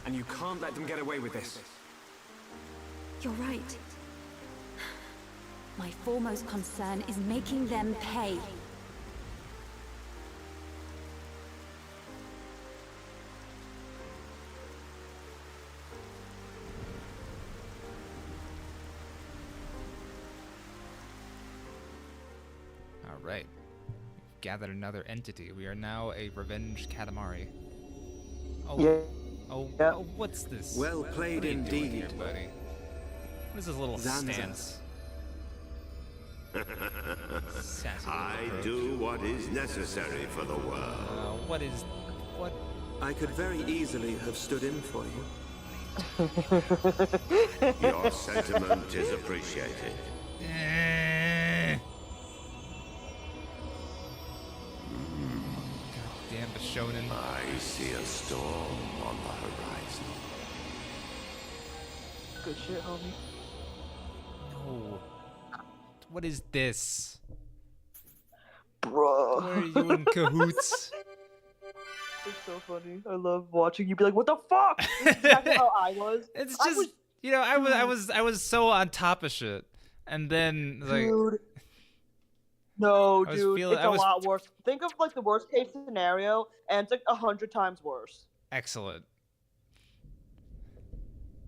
And you can't let them get away with this. You're right. My foremost concern is making them pay. All right. We've gathered another entity. We are now a revenge Katamari. Oh, Yeah. oh, Yeah. oh, what's this? Well played What are you doing indeed. here, buddy? What is this little Zanza. stance? Sassy I little do what is necessary for the world. What? I could very easily have stood in for you. Your sentiment is appreciated. Damn Bishonen. I see a storm on the horizon. Good shit, homie. No. What is this? Bruh. Why are you in cahoots? It's so funny. I love watching you be like, "What the fuck?" This is exactly how I was. It's I just was, you know, I was so on top of shit, and then like dude. No, I was dude, feeling- it's I a was- lot worse. Think of like the worst case scenario, and it's like 100 times worse. excellent.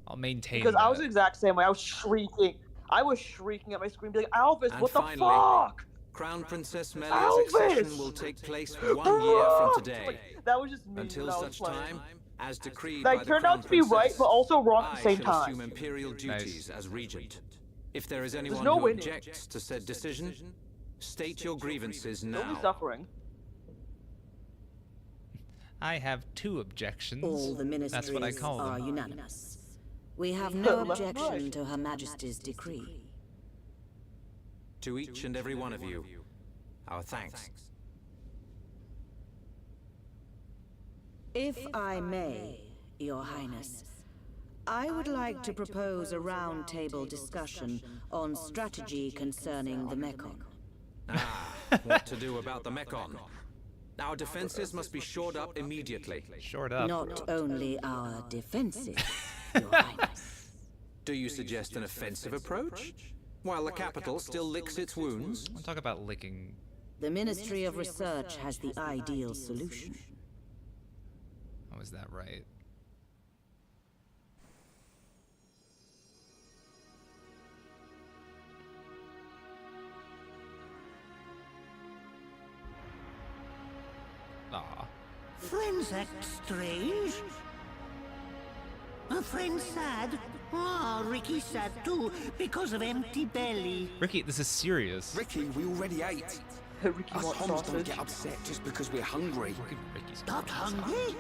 I'll maintain Because I was that. the exact same way. I was shrieking. I was shrieking at my screen, being like, "Alvis, And what the finally, fuck?" Crown Princess Melia's Alvis! accession will take place 1 year from today. Like, that was just me. Until when I was such playing. time, as decreed They by the turned Crown out to be right, Princess, but also wrong at the I same shall time. assume imperial duties as regent. If there is anyone no who winning. objects to said decision, state your grievances Only now. suffering. I have 2 objections. All the That's what I ministries call are them. unanimous. We have no Left and objection right. to Her Majesty's decree. To each and every one of you, our thanks. If I may, Your Highness, I would like to propose a round-table discussion on strategy concerning the Mekon. What to do about the Mekon? Our defenses must be shored up immediately. Shored up. Not only our defenses, Your Highness. Do you suggest an offensive approach? While the capital still licks its wounds? We'll talk about licking. The Ministry of Research has the ideal solution. Oh, is that right? Aw. Friends act strange. A friend sad? Ah, Ricky's sad too, because of empty belly. Ricky, this is serious. Ricky, we already ate. Ricky Us wants Homs don't sausage. get upset just because we're hungry. Ricky's Not hungry?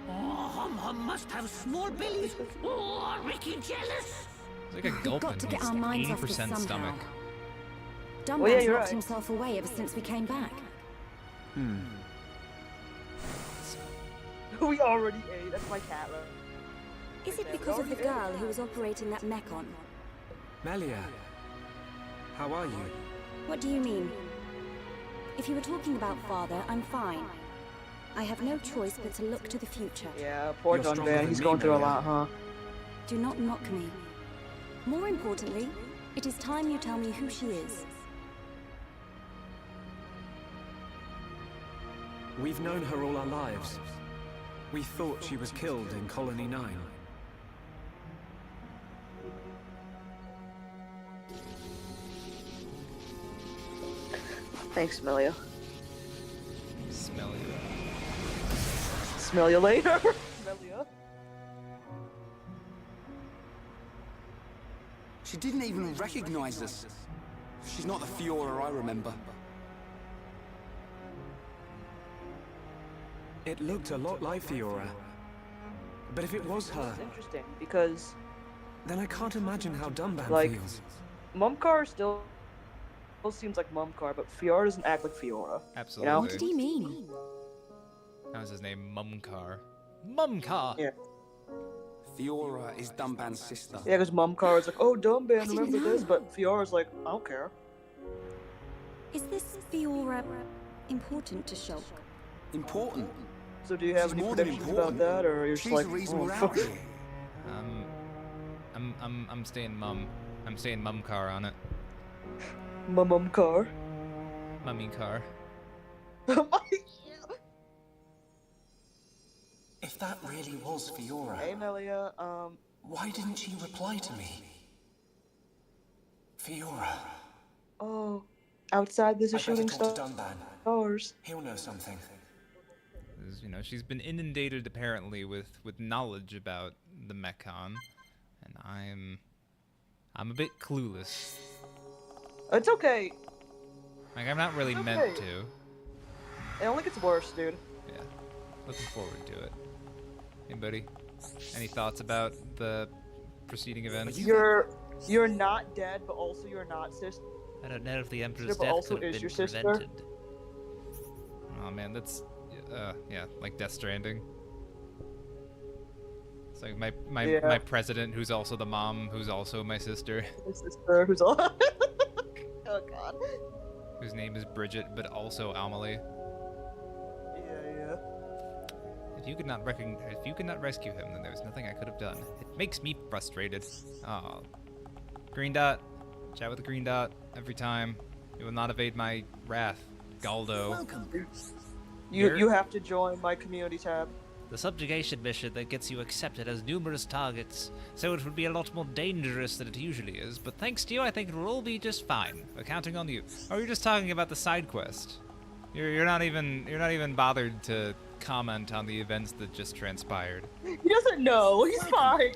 Oh, Hum must have small bellies. Oh, Ricky jealous? It's like a We've gulpin. got to get He's our minds off this 80% somehow. stomach. Dumban's Well, yeah, you're locked right. himself away ever since we came back. We already ate. That's my cat. Right? Is it because of the girl who was operating that Mekon? Melia, how are you? What do you mean? If you were talking about father, I'm fine. I have no choice but to look to the future. Yeah, poor You're stronger Dunban. than He's me, going through a Melia. lot, huh? Do not mock me. More importantly, it is time you tell me who she is. We've known her all our lives. We thought she was killed in Colony 9. Thanks, Melia. Smell you. Smell you later. Melia. She didn't even recognize us. She's not the Fiora I remember. It looked a lot like Fiora. But if it was her, It's interesting because then I can't imagine how Dunban Like- feels. Mumkar still seems like Mumkar, but Fiora doesn't act like Fiora. Absolutely. You know? What did he mean? That was his name, Mumkar. Mumkar! Yeah. Fiora is Dunban's sister. Yeah, because Mumkar is like, "Oh, Dunban, didn't remember this?" know. But Fiora's like, "I don't care." Is this Fiora important to Shulk? Important. So do you have She's any more than predictions about important. that, or you're just She's like, the reason "Oh, we're fuck out it." here. I'm staying mum. I'm staying Mumkar on it. Mumkar. Mummy car. If that really was Fiora, Hey, Melia. why didn't she reply to me? Fiora. Oh, outside there's a I'd better shooting talk to star. Dunban. Stars. He'll know something. You know, she's been inundated apparently with knowledge about the Mekon, and I'm a bit clueless. It's okay. Like, I'm not really It's meant okay. to. It only gets worse, dude. Yeah. Looking forward to it. Anybody? Any thoughts about the preceding events? You're not dead, but also you're not sister. I don't know if the Emperor's But death also could have is been your sister. prevented. Oh man, that's yeah, like Death Stranding. It's like my president, who's also the mom, who's also my sister, My sister, who's all. Oh god. whose name is Bridget, but also Amelie. Yeah. If you could not rescue him, then there's nothing I could have done. It makes me frustrated. Oh, Green Dot, chat with the Green Dot every time. You will not evade my wrath, Galdo. Welcome. You have to join my community tab. The subjugation mission that gets you accepted has numerous targets, so it would be a lot more dangerous than it usually is, but thanks to you, I think it will all be just fine. We're counting on you. Oh, you're just talking about the side quest. You're not even bothered to comment on the events that just transpired. He doesn't know. He's fine.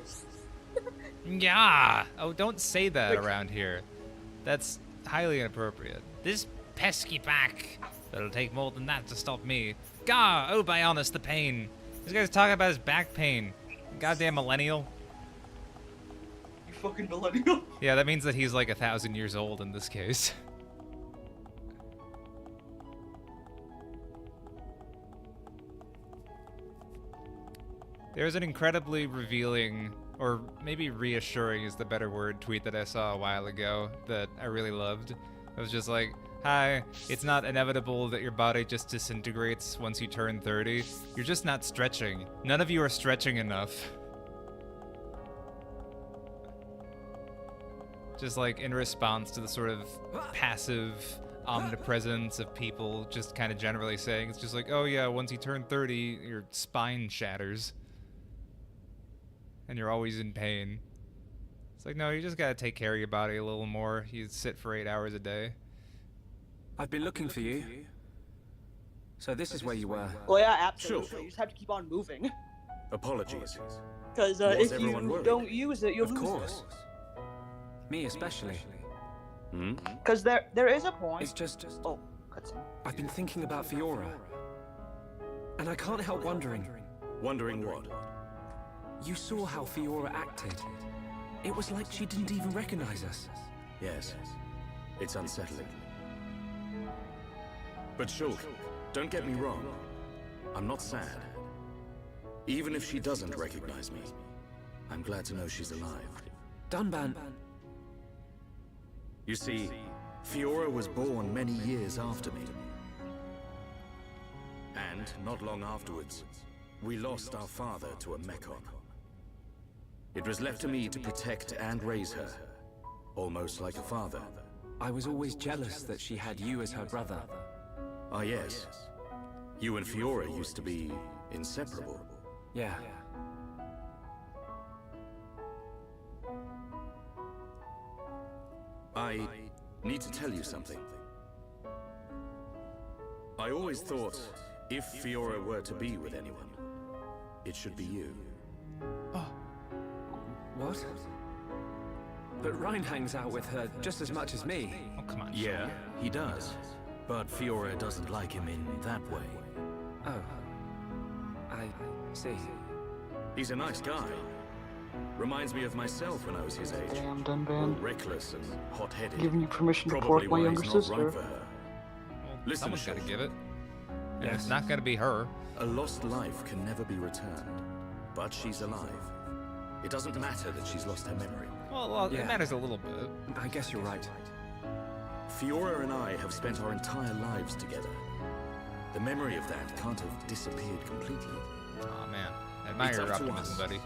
Yeah. Oh, don't say that around here. That's highly inappropriate. This pesky pack. It'll take more than that to stop me. Gah! Oh, Bionis, the pain. This guy's talking about his back pain. Goddamn millennial. You fucking millennial. Yeah, that means that he's like 1,000 years old in this case. There's an incredibly revealing, or maybe reassuring is the better word, tweet that I saw a while ago that I really loved. It was just like, hi, it's not inevitable that your body just disintegrates once you turn 30. You're just not stretching. None of you are stretching enough. Just like in response to the sort of passive omnipresence of people just kind of generally saying, it's just like, oh yeah, once you turn 30, your spine shatters. And you're always in pain. It's like, no, you just gotta take care of your body a little more. You sit for 8 hours a day. I've been looking for you. So this is where you were. Well, yeah, absolutely. Sure. You just have to keep on moving. Apologies. Because Was if everyone you worried? don't use it, you'll Of lose course. Me especially. Hmm? it. Because there is a point. It's just... Oh, cutscene. I've been thinking about Fiora. And I can't help wondering. Wondering what? You saw how Fiora acted. It was like she didn't even recognize us. Yes. It's unsettling. But Shulk, don't get me wrong. I'm not sad. Even if she doesn't recognize me, I'm glad to know she's alive. Dunban. You see, Fiora was born many years after me. And not long afterwards, we lost our father to a Mechon. It was left to me to protect and raise her, almost like a father. I was always jealous that she had you as her brother. Ah yes. You and Fiora used to be inseparable. Yeah. I need to tell you something. I always thought, if Fiora were to be with anyone, it should be you. What? But Ryan hangs out with her just as much as me. Oh, come on. Yeah, he does. But Fiora doesn't like him in that way. Oh. I see. He's a nice guy. Reminds me of myself when I was his age. Damn, All Dunban. reckless and hot-headed. Giving you permission to Probably court my why younger he's not sister. right for her. Well, Listen, someone's gotta Shulk. give it. And Yes. it's not gonna be her. A lost life can never be returned. But she's alive. It doesn't matter that she's lost her memory. Well, Yeah. it matters a little bit. I guess you're right. Fiora and I have spent our entire lives together. The memory of that can't have disappeared completely. Aw, man. I admire It's your up to optimism, us. buddy.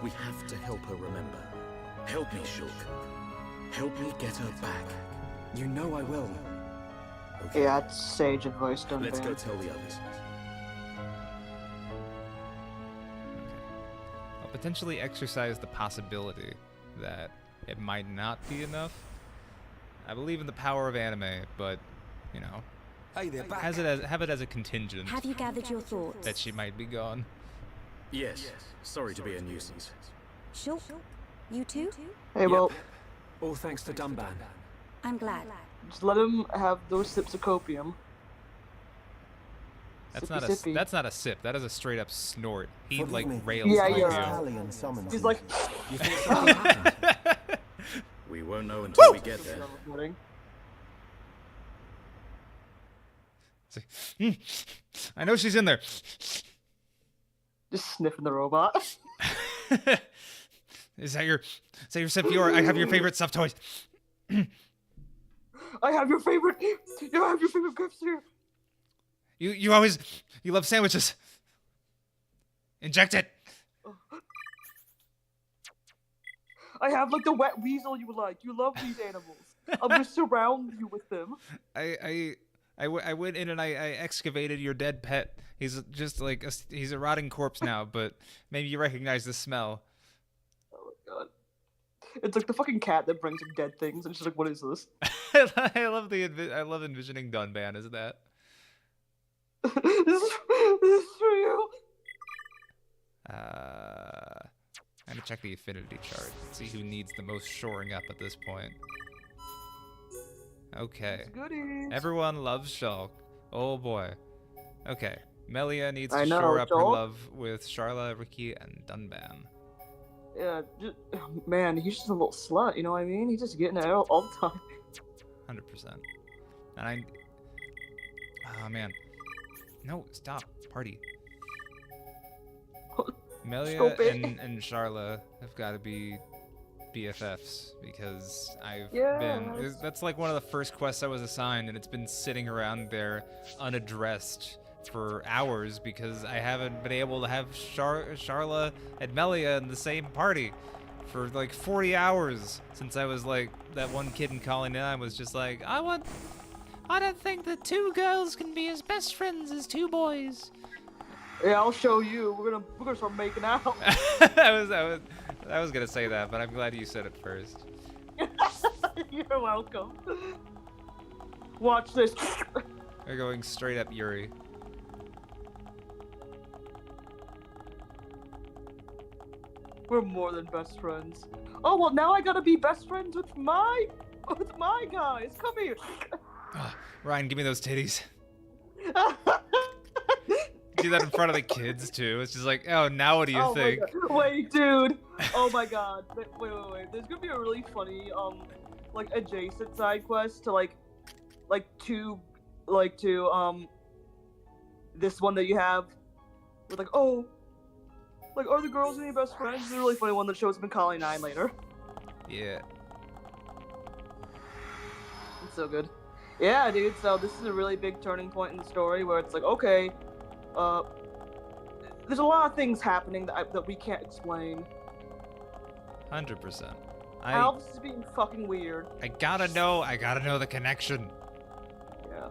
We have to help her remember. Help me, Shulk. Help me get her back. You know I will. Okay. Yeah, that's sage advice, Dunban. Let's go tell the others. I'll potentially exercise the possibility that it might not be enough. I believe in the power of anime, but, you know, Hey, they're back. have it as a contingent Have you gathered your thoughts? that she might be gone. Yes. Sorry to be a nuisance. Sure. You too? Hey, well, All thanks to Dunban. I'm glad. Just let him have those sips of copium. That's not a sip. That is a straight up snort. He Forgive like me. rails Yeah, Tokyo. He's like. You think something happened? We won't know until we get there. I know she's in there. Just sniffing the robot. Is that your sip, Fiora? I have your favorite stuffed toys. I have your favorite. You have your favorite gifts here. You love sandwiches. Inject it. I have like the wet weasel you like. You love these animals. I'm gonna surround you with them. I went in and I excavated your dead pet. He's just like he's a rotting corpse now, but maybe you recognize the smell. Oh my god. It's like the fucking cat that brings like dead things, and she's like, "What is this?" I love envisioning Dunban as that. This is for you. I'm gonna check the affinity chart. See who needs the most shoring up at this point. Okay. Everyone loves Shulk. Oh boy. Okay. Melia needs to shore up her love with Sharla, Ricky, and Dunban. Yeah, man, he's just a little slut, you know what I mean? He's just getting it out all the time. 100%. And oh man. No, stop. Party. Melia and Sharla have got to be BFFs because that's like one of the first quests I was assigned, and it's been sitting around there unaddressed for hours because I haven't been able to have Sharla and Melia in the same party for like 40 hours since I was like that one kid in Calling 9 was just like, I don't think that two girls can be as best friends as two boys. Yeah, I'll show you. We're gonna start making out. I was gonna say that, but I'm glad you said it first. You're welcome. Watch this. They're going straight up Yuri. We're more than best friends. Oh well, now I gotta be best friends with my guys. Come here. Oh, Ryan, give me those titties. Do that in front of the kids too. It's just like, oh, now what do you think? Wait, dude. Oh my god. Wait. There's gonna be a really funny like adjacent side quest to this one that you have with are the girls any best friends? It's a really funny one that shows up in Calling 9 later. Yeah. It's so good. Yeah, dude. So this is a really big turning point in the story where it's like, okay, there's a lot of things happening that we can't explain. 100%. Alvis is being fucking weird. I gotta know the connection. Yeah.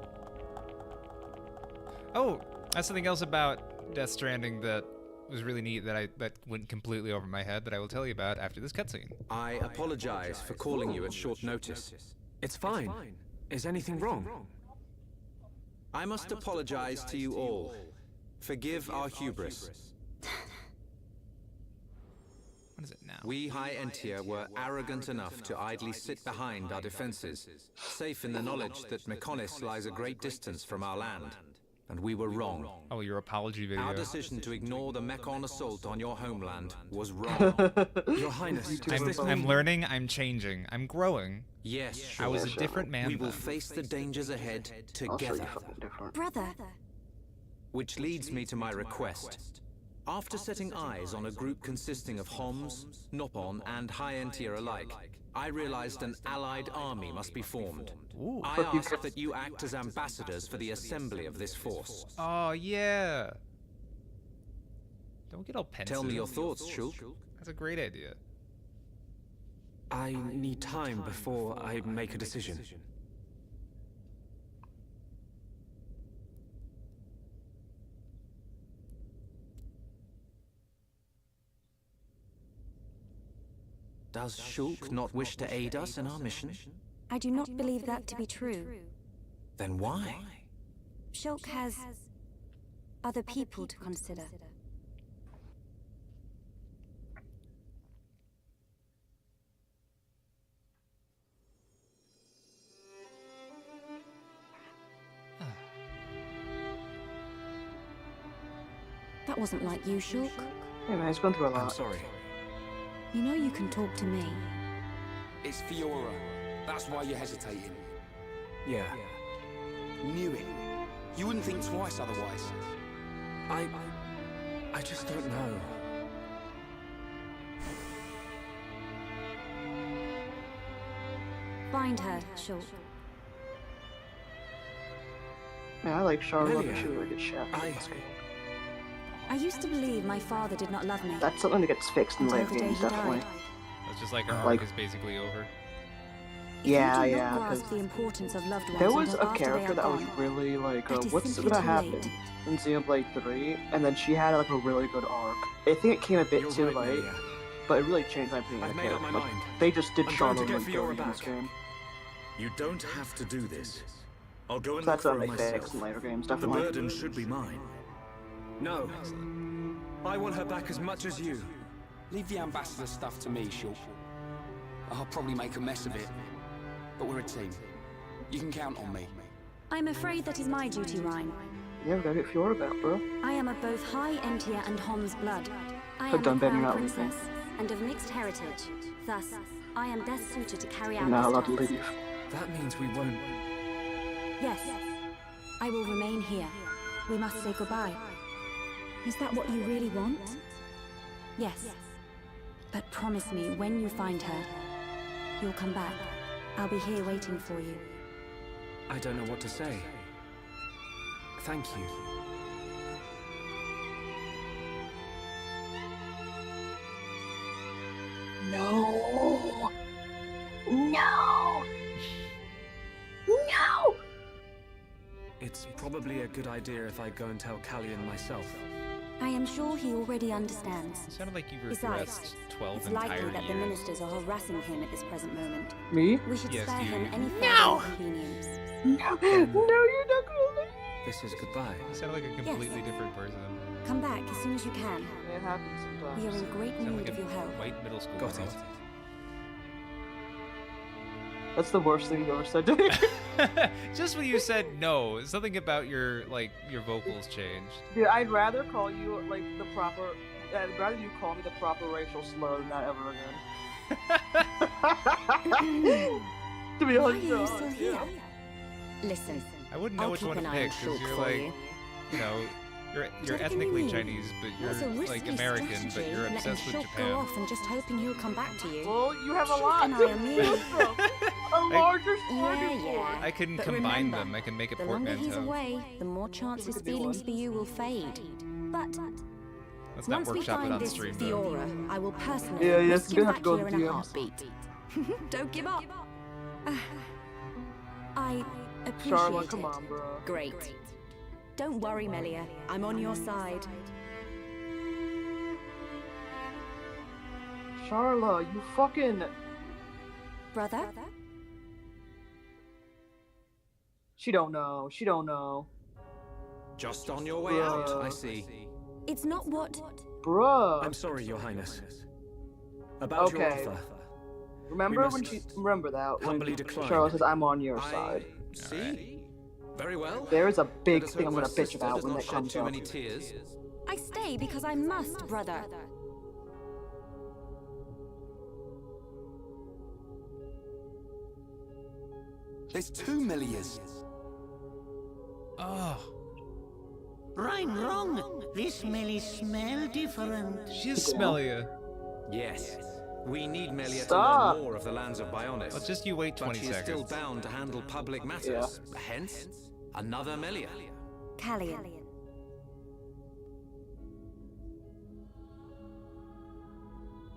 Oh, that's something else about Death Stranding that was really neat that went completely over my head that I will tell you about after this cutscene. I apologize for calling you at short notice. It's fine. Is anything wrong? I must apologize to you all. Forgive our hubris. What is it now? We High Entia were arrogant enough to idly sit behind our defenses, safe in the knowledge that Mechonis lies a great distance from our land. And we were wrong. Oh, your apology video. Our decision to ignore the Mechon assault on your homeland was wrong. Your Highness, I'm learning, I'm changing, I'm growing. Yes, sure. I was a different man. We will face the dangers ahead together. Brother. Which leads me to my request. After setting eyes on a group consisting of Homs, Nopon, and High Entia alike, I realized an allied army must be formed. Ooh. I ask that you act as ambassadors for the assembly of this force. Oh, yeah. Don't get all pensive. Tell me your thoughts, Shulk. That's a great idea. I need time before I make a decision. Does Shulk not wish to aid us in our mission? I do not believe that to be true. Then why? Shulk has other people to consider. That wasn't like you, Shulk. Hey man, he's gone through a lot. I'm sorry. You know you can talk to me. It's Fiora. That's why you're hesitating. Yeah. Knew it. You wouldn't think twice otherwise. I just don't know. Find her, Shulk. Yeah, I like Charlotte. Melia, She was a really good chef. I used to believe my father did not love me. That's something that gets fixed in Until later the day games, he definitely. died. It's just like our Like- arc is basically over. Yeah, You do not yeah. grasp Because the importance of loved ones there was until a after they character are that was gone. really like, That is what's simply gonna too happen late. in Xenoblade 3, and then she had like a really good arc. I think it came a bit You're too right, late, Melia. but it really changed my opinion. I've of made up her. my Like, mind. they just did I'm going to Charlotte get and Fiora Cody in this back. game. You don't have to do this. I'll go and So look that's for what her they myself. fixed in later games, The definitely. burden should be mine. No. I want her back as much as you. Leave the ambassador stuff to me, Shulk. I'll probably make a mess of it. But we're a team. You can count on me. I'm afraid that is my duty, Ryan. Yeah, we gotta get Fiora back, bro. I am of both High Entia and Hom's blood. I But am the don't bet me crown not leaving. princess and of mixed heritage. Thus, I am best suited to carry out I'm not this allowed to task. leave. That means we won't. Yes, I will remain here. We must say goodbye. Is that what you really want? Yes. But promise me, when you find her, you'll come back. I'll be here waiting for you. I don't know what to say. Thank you. No! No! No! It's probably a good idea if I go and tell Callion myself. I am sure he already understands. It sounded like you Besides, regressed 12 it's entire likely that the years. ministers are harassing him at this present moment. Me? We should Yes, spare you. him any further No! inconvenience. No, you're not gonna leave. This is goodbye. You sounded like a completely different person. Come back as soon as you can. It happens sometimes. We are in great You sound need like of your help. a white middle school. Got it. That's the worst thing you ever said to me. Just when you said no, something about your vocals changed. Dude, I'd rather call you like the proper. I'd rather you call me the proper racial slur than that ever again. To be Why are honest, you still here? Listen, I wouldn't know I'll which keep one an to eye on pick because Shulk you're for like, you. you know, you're What can ethnically you mean? Chinese, but That's a you're like risky American, but strategy, you're letting obsessed with Shulk go Japan. off and just hoping he'll come back to you. Well, you have a Shulk lot. and I are merely... A larger yeah, yeah. I can But combine remember, them. I can make a the longer he's portmanteau. away, the more chance his could be feelings one. for you will fade. But Let's not once we workshop it find on this stream, though. Fiora, I will personally Yeah, yes, whisk you him have back to go here to in a DMs. heartbeat. Don't give up. I appreciate Charlotte, come it. on, bro. Great. Don't worry, Melia. I'm on your side. Charlotte, you fucking. Brother? She don't know. She don't know. Just on your way out, I see. It's not what... Bruh. I'm sorry, Your Highness. About your Okay. offer. Remember We when must she. Remember that. When humbly decline. Charlotte says, I'm on your side. See? Very well. There is a big Let us thing I'm hope gonna my bitch sister about does when not it shed comes too up. many tears. I stay because I must, brother. There's 2 Melias. Oh, Right, wrong. This Melia smell different. she's smellier. Yes. We need Melia to Stop. learn more of the lands of Bionis. Well, just you wait but 20 she is still seconds. bound to handle public matters. Hence, another Melia. Callian.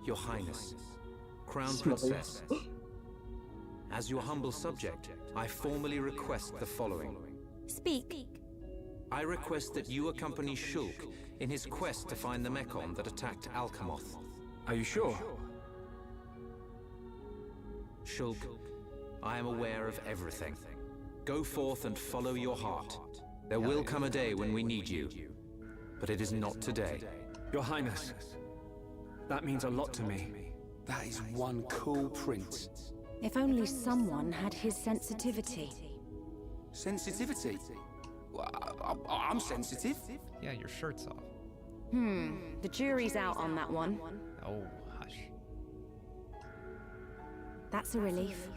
Your Highness, Crown Smelly. Princess. As your humble subject, I formally request the following. Speak. I request that you accompany Shulk in his quest to find the Mekon that attacked Alcamoth. Are you sure? Shulk, I am aware of everything. Go forth and follow your heart. There will come a day when we need you, but it is not today. Your Highness. That means a lot to me. That is one cool prince. If only someone had his sensitivity. Sensitivity? Well, I'm sensitive. Yeah, your shirt's off. The jury's out on that one. Oh, hush. That's a relief.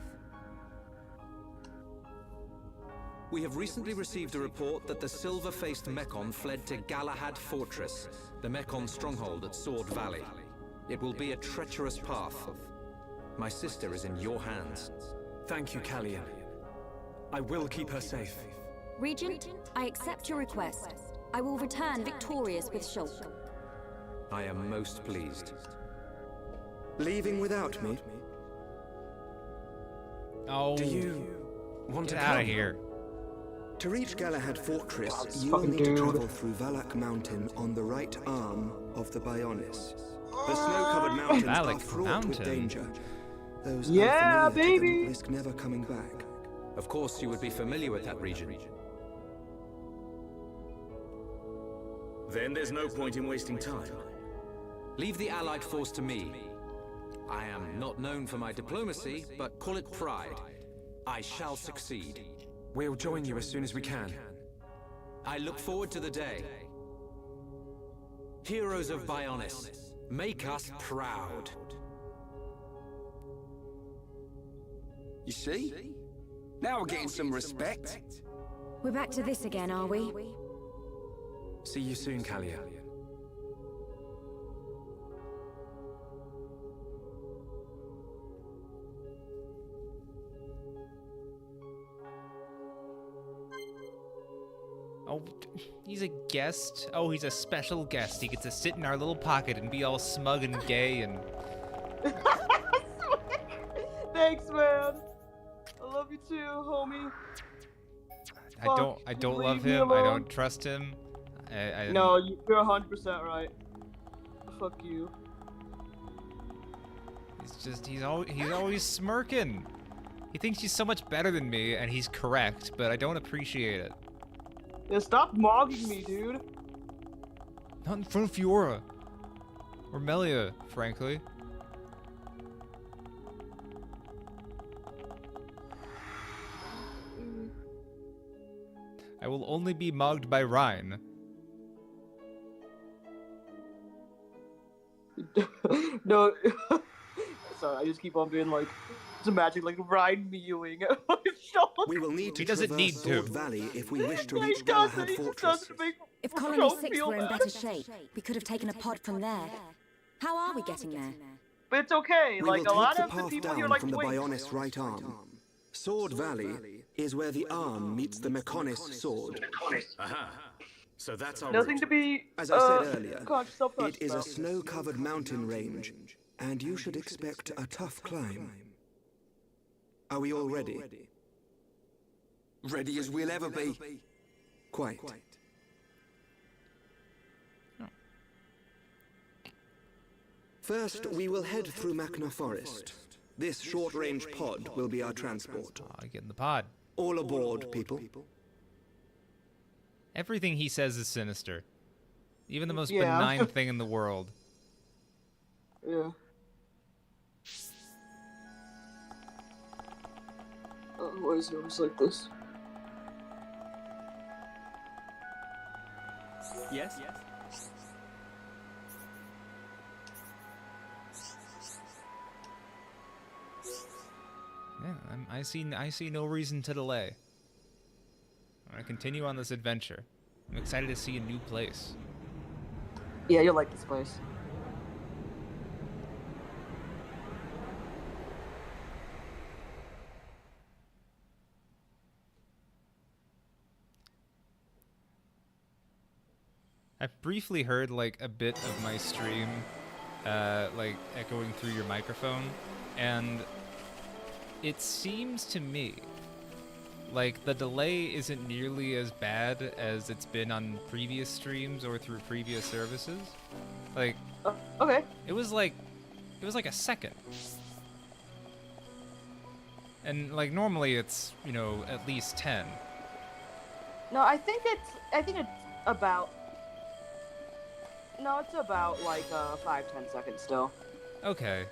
We have recently received a report that the silver-faced Mekon fled to Galahad Fortress, the Mekon stronghold at Sword Valley. It will be a treacherous path. My sister is in your hands. Thank you, Callian. I will keep her safe. Regent, I accept your request. I will return victorious with Shulk. I am most pleased. Leaving without me? Oh. Do you want to Get come? out of here. To reach Galahad Fortress, you will need to travel through Valak Mountain on the right arm of the Bionis. The snow-covered mountains are Valak fraught with Mountain. danger. Those Yeah, unfamiliar to them baby! risk never coming back. Of course, you would be familiar with that region. Then there's no point in wasting time. Leave the Allied force to me. I am not known for my diplomacy, but call it pride. I shall succeed. We'll join you as soon as we can. I look forward to the day. Heroes of Bionis, make us proud. You see? Now we're getting some respect. We're back to this again, are we? See you soon, Callia. Oh, he's a guest? Oh, he's a special guest. He gets to sit in our little pocket and be all smug and gay and... Thanks, man. I love you too, homie. I don't love leave me him. I alone. don't trust him. I No, you're 100% right. Fuck you. he's always smirking. He thinks he's so much better than me, and he's correct, but I don't appreciate it. Yeah, stop mogging me, dude. Not in front of Fiora. Or Melia, frankly. I will only be mugged by Rhine. No. Sorry, I just keep on being like, it's magic, like Ryan mewing. We will need to He doesn't traverse need to. Sword Valley if we wish to Yeah, he reach does, Galahad he just Fortress. does to make If Shulk Colony 6 feel were in bad. better shape, we could have taken a pod from there. How are we getting there? But it's okay, We like will a lot take of the the path people down here like from the wait. Bionis right arm. Sword Valley is where the arm meets the Mekonis sword. Aha. So that's our Nothing route. to be As I said earlier, conscious of it is a about. snow-covered mountain range, and you should expect a tough climb. Are we all ready? Ready as we'll ever be. Quite. First, we will head through Machna Forest. This short-range pod will be our transport. I get in the pod. All aboard, people. Everything he says is sinister. Even the most Yeah. benign thing in the world. Yeah. Why is it always like this? Yes? Yeah, I see no reason to delay. I'm gonna continue on this adventure. I'm excited to see a new place. Yeah, you'll like this place. I briefly heard like a bit of my stream, like echoing through your microphone, and it seems to me like the delay isn't nearly as bad as it's been on previous streams or through previous services. Like, Okay. it was like a second. And like normally it's, you know, at least 10. No, I think it's about. No, it's about like 5-10 seconds still. Okay.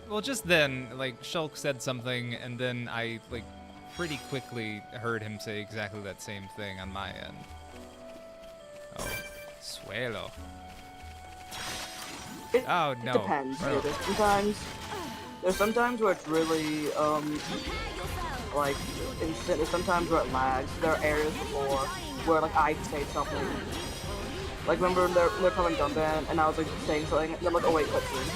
Well, just then, like, Shulk said something, and then I, like, pretty quickly heard him say exactly that same thing on my end. Oh, suelo. Oh no. It depends. Oh. There's sometimes where it's really like instant. There's sometimes where it lags. There are areas before where like I say something. Like remember they're coming Dunban and I was like saying something and then like, oh wait, cutscene.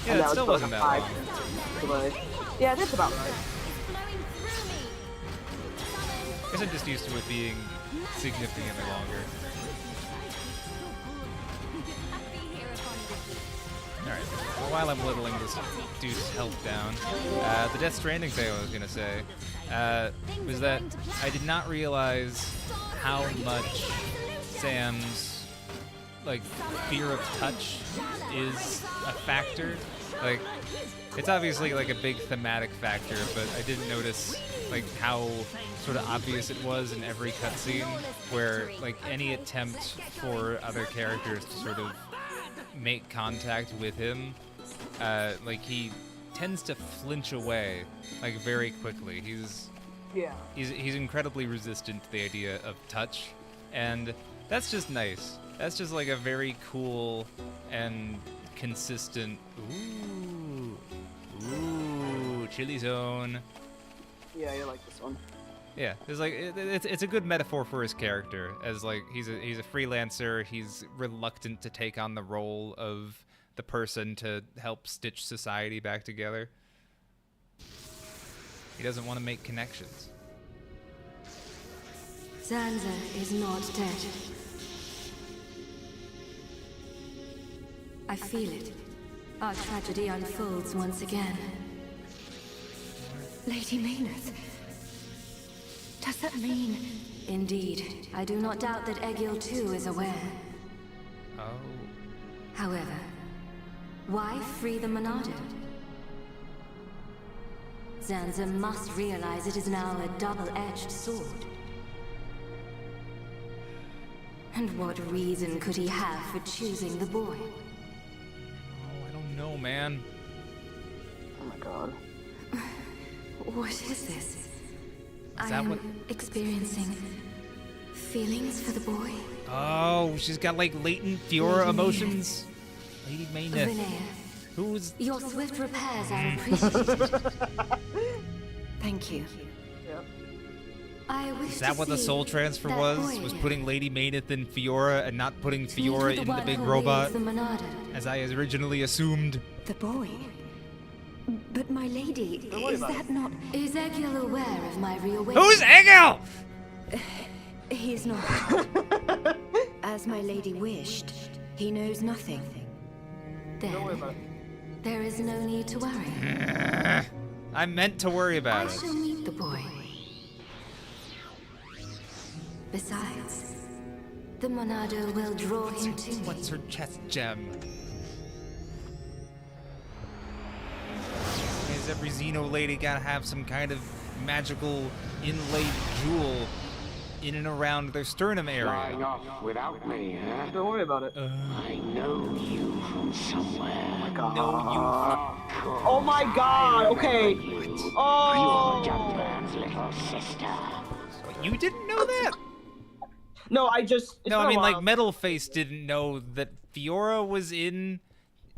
Yeah, And it still wasn't that long. Delay. Yeah, that's about right. I guess I'm just used to it being significantly longer. Alright, well, while I'm whittling this dude's health down, the Death Stranding thing I was gonna say was that I did not realize how much Sam's like fear of touch is a factor. Like, it's obviously like a big thematic factor, but I didn't notice like how sort of obvious it was in every cutscene, where like any attempt for other characters to sort of make contact with him, like he tends to flinch away like very quickly. He's incredibly resistant to the idea of touch, and that's just nice. That's just like a very cool and consistent. Ooh, Chili Zone. Yeah, you like this one. Yeah, it's like it's a good metaphor for his character, as like he's a freelancer. He's reluctant to take on the role of the person to help stitch society back together. He doesn't want to make connections. Zanza is not dead. I feel it. Our tragedy unfolds once again. Lady Maynard. Does that mean... Indeed. I do not doubt that Egil too is aware. Oh. However, why free the Monado? Zanza must realize it is now a double-edged sword. And what reason could he have for choosing the boy? Oh, I don't know, man. Oh my god. What is this? I am experiencing feelings for the boy. Oh, she's got like latent Fiora emotions. Lady Maynard. Vinaya, Who's... your swift repairs are appreciated. Thank you. Yep. I wish Is that what the soul transfer was putting Lady Maynard in Fiora and not putting Fiora in the big robot, as I originally assumed? The boy? But my lady, is that not... Is Egil aware of my reawakening? Who's Egil? He's not. As my lady wished, he knows nothing. Then, there is no need to worry. I meant to worry about I it. shall meet the boy. Besides, the Monado will draw him to me. What's her chest gem? Is every Xeno lady gotta have some kind of magical inlaid jewel in and around their sternum area? Flying off without me, huh? Don't worry about it. I know you from somewhere. Oh my god. Oh my god, okay. Oh. You're Dunban's little sister. You didn't know that? No, I just... No, I mean, like, Metal Face didn't know that Fiora was in...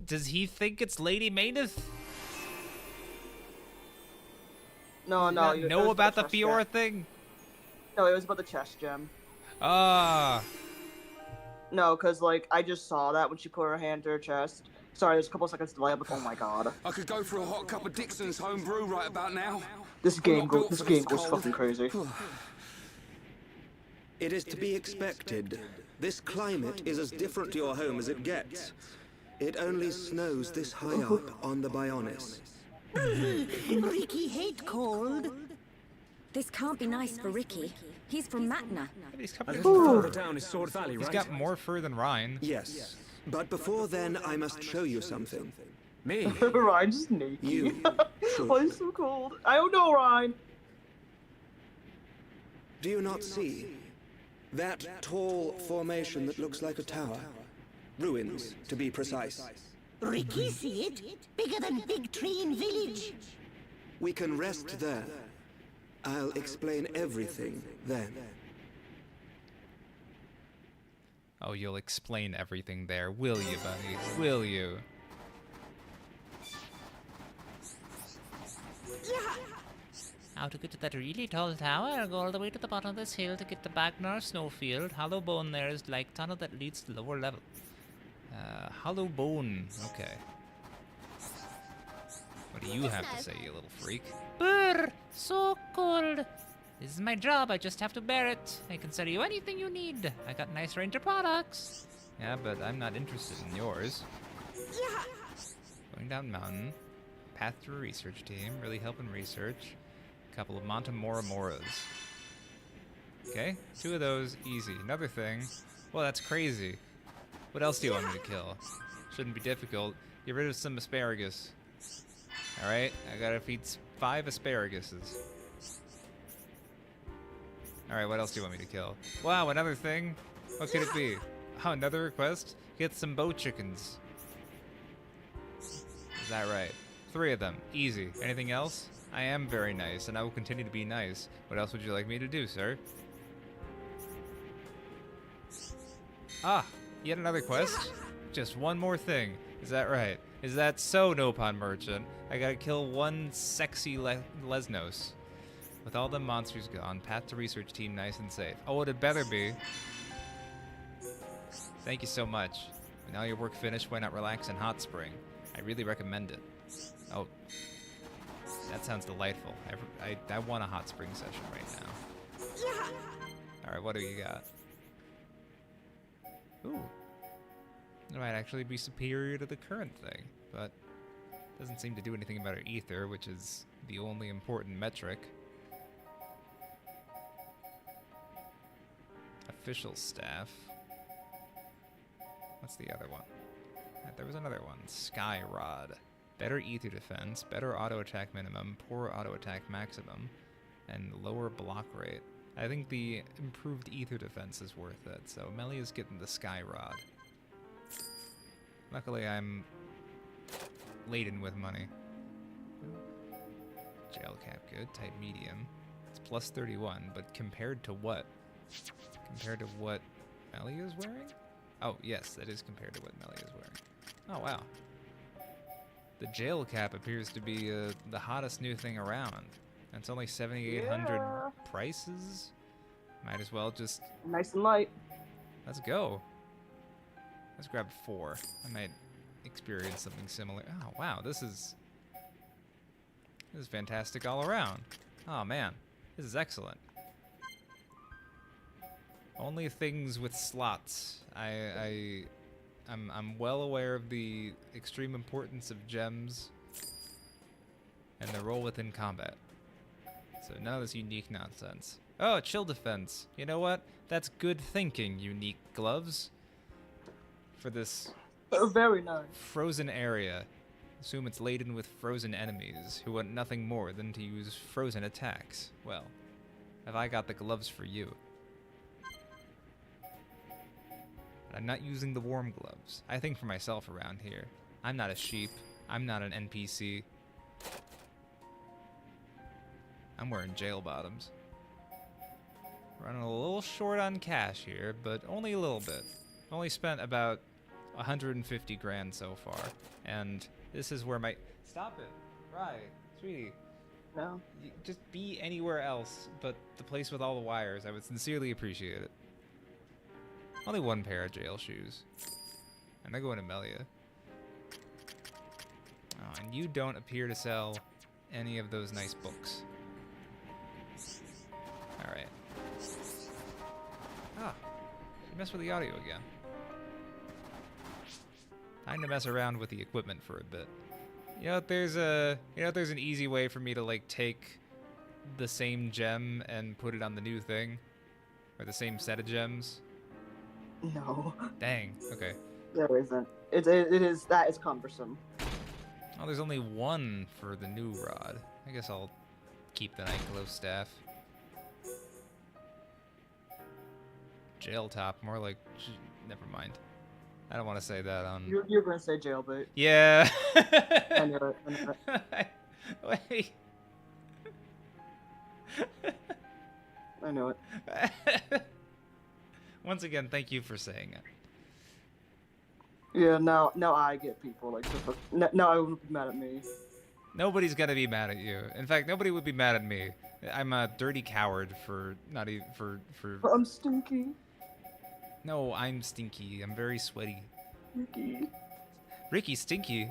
Does he think it's Lady Maynard? No, no. You know about the Fiora thing? No, it was about the chest gem. Ah. No, because, like, I just saw that when she put her hand to her chest. Sorry, there's a couple seconds delay, but oh my god. I could go for a hot cup of Dixon's home brew right about now. This game goes fucking crazy. It is to be expected. This climate is as different to your home as it gets. It only snows this high up on the Bionis. Ricky hate cold. This can't be nice for Ricky. He's from Matna. He's A little further down is Sword Valley, right? He's got more fur than Ryan. Yes. But before then, I must show you something. Me? Ryan's just naked. You. Why is it so cold? I don't know, Ryan. Do you not see? That tall formation that looks like a tower. Ruins, to be precise. Ricky see it? Bigger than Big Tree in Village. We can rest there. I'll explain everything then. Oh, you'll explain everything there, will you, buddy? Will you? How to get to that really tall tower? I'll go all the way to the bottom of this hill to get to Bagnar Snowfield. Hollow Bone there is like tunnel that leads to lower level. Hollow Bone. Okay. What do you have to say, you little freak? Brr! So cold! This is my job, I just have to bear it. I can sell you anything you need. I got nice range of products. Yeah, but I'm not interested in yours. Going down mountain. Path to a research team. Really helping research. A couple of Montemora Moras. Okay, 2 of those, easy. Another thing. Well, that's crazy. What else do you want me to kill? Shouldn't be difficult. Get rid of some asparagus. Alright, I gotta feed 5 asparaguses. Alright, what else do you want me to kill? Wow, another thing? What could it be? Oh, another request? Get some bow chickens. Is that right? 3 of them. Easy. Anything else? I am very nice, and I will continue to be nice. What else would you like me to do, sir? Ah, yet another quest? Just one more thing. Is that right? Is that so, Nopon Merchant? I gotta kill 1 sexy Lesnos. With all the monsters gone, path to research team nice and safe. Oh, it better be. Thank you so much. Now your work finished, why not relax in Hot Spring? I really recommend it. Oh, that sounds delightful. I want a hot spring session right now. Alright, what do you got? Ooh. It might actually be superior to the current thing, but doesn't seem to do anything about our ether, which is the only important metric. Official staff. What's the other one? There was another one. Sky Rod. Better ether defense, better auto attack minimum, poor auto attack maximum, and lower block rate. I think the improved ether defense is worth it, so Melia's getting the Sky Rod. Luckily, I'm laden with money. Jail cap, good. Type medium. It's plus 31, but compared to what? Compared to what Melia's wearing? Oh, yes, that is compared to what Melia's wearing. Oh, wow. The jail cap appears to be the hottest new thing around. And it's only 7,800 prices? Might as well just... Nice and light. Let's go. Let's grab 4. I might experience something similar. Oh, wow, this is fantastic all around. Oh, man, this is excellent. Only things with slots. I'm well aware of the extreme importance of gems and their role within combat. So none of this unique nonsense. Oh, chill defense. You know what? That's good thinking, unique gloves. For this very nice frozen area. Assume it's laden with frozen enemies who want nothing more than to use frozen attacks. Well, have I got the gloves for you? But I'm not using the warm gloves. I think for myself around here. I'm not a sheep. I'm not an NPC. I'm wearing jail bottoms. Running a little short on cash here, but only a little bit. Only spent about 150 grand so far. And this is where my... Stop it. Right. Sweetie. No. Just be anywhere else but the place with all the wires. I would sincerely appreciate it. Only 1 pair of jail shoes. And they're going to Melia. Oh, and you don't appear to sell any of those nice books. Alright. Ah, you messed with the audio again. Time to mess around with the equipment for a bit. You know, there's an easy way for me to like take the same gem and put it on the new thing, or the same set of gems. No. Dang. Okay. There isn't. That is cumbersome. Oh, there's only 1 for the new rod. I guess I'll keep the Nightglow staff. Jail top, more like... Never mind. I don't want to say that on... You're going to say jailbait. Yeah. I knew it. I knew it. Wait. I knew it. Once again, thank you for saying it. Yeah, now I get people like now everyone would be mad at me. Nobody's gonna be mad at you. In fact, nobody would be mad at me. I'm a dirty coward for not even for. But I'm stinky. No, I'm stinky. I'm very sweaty. Ricky Stinky.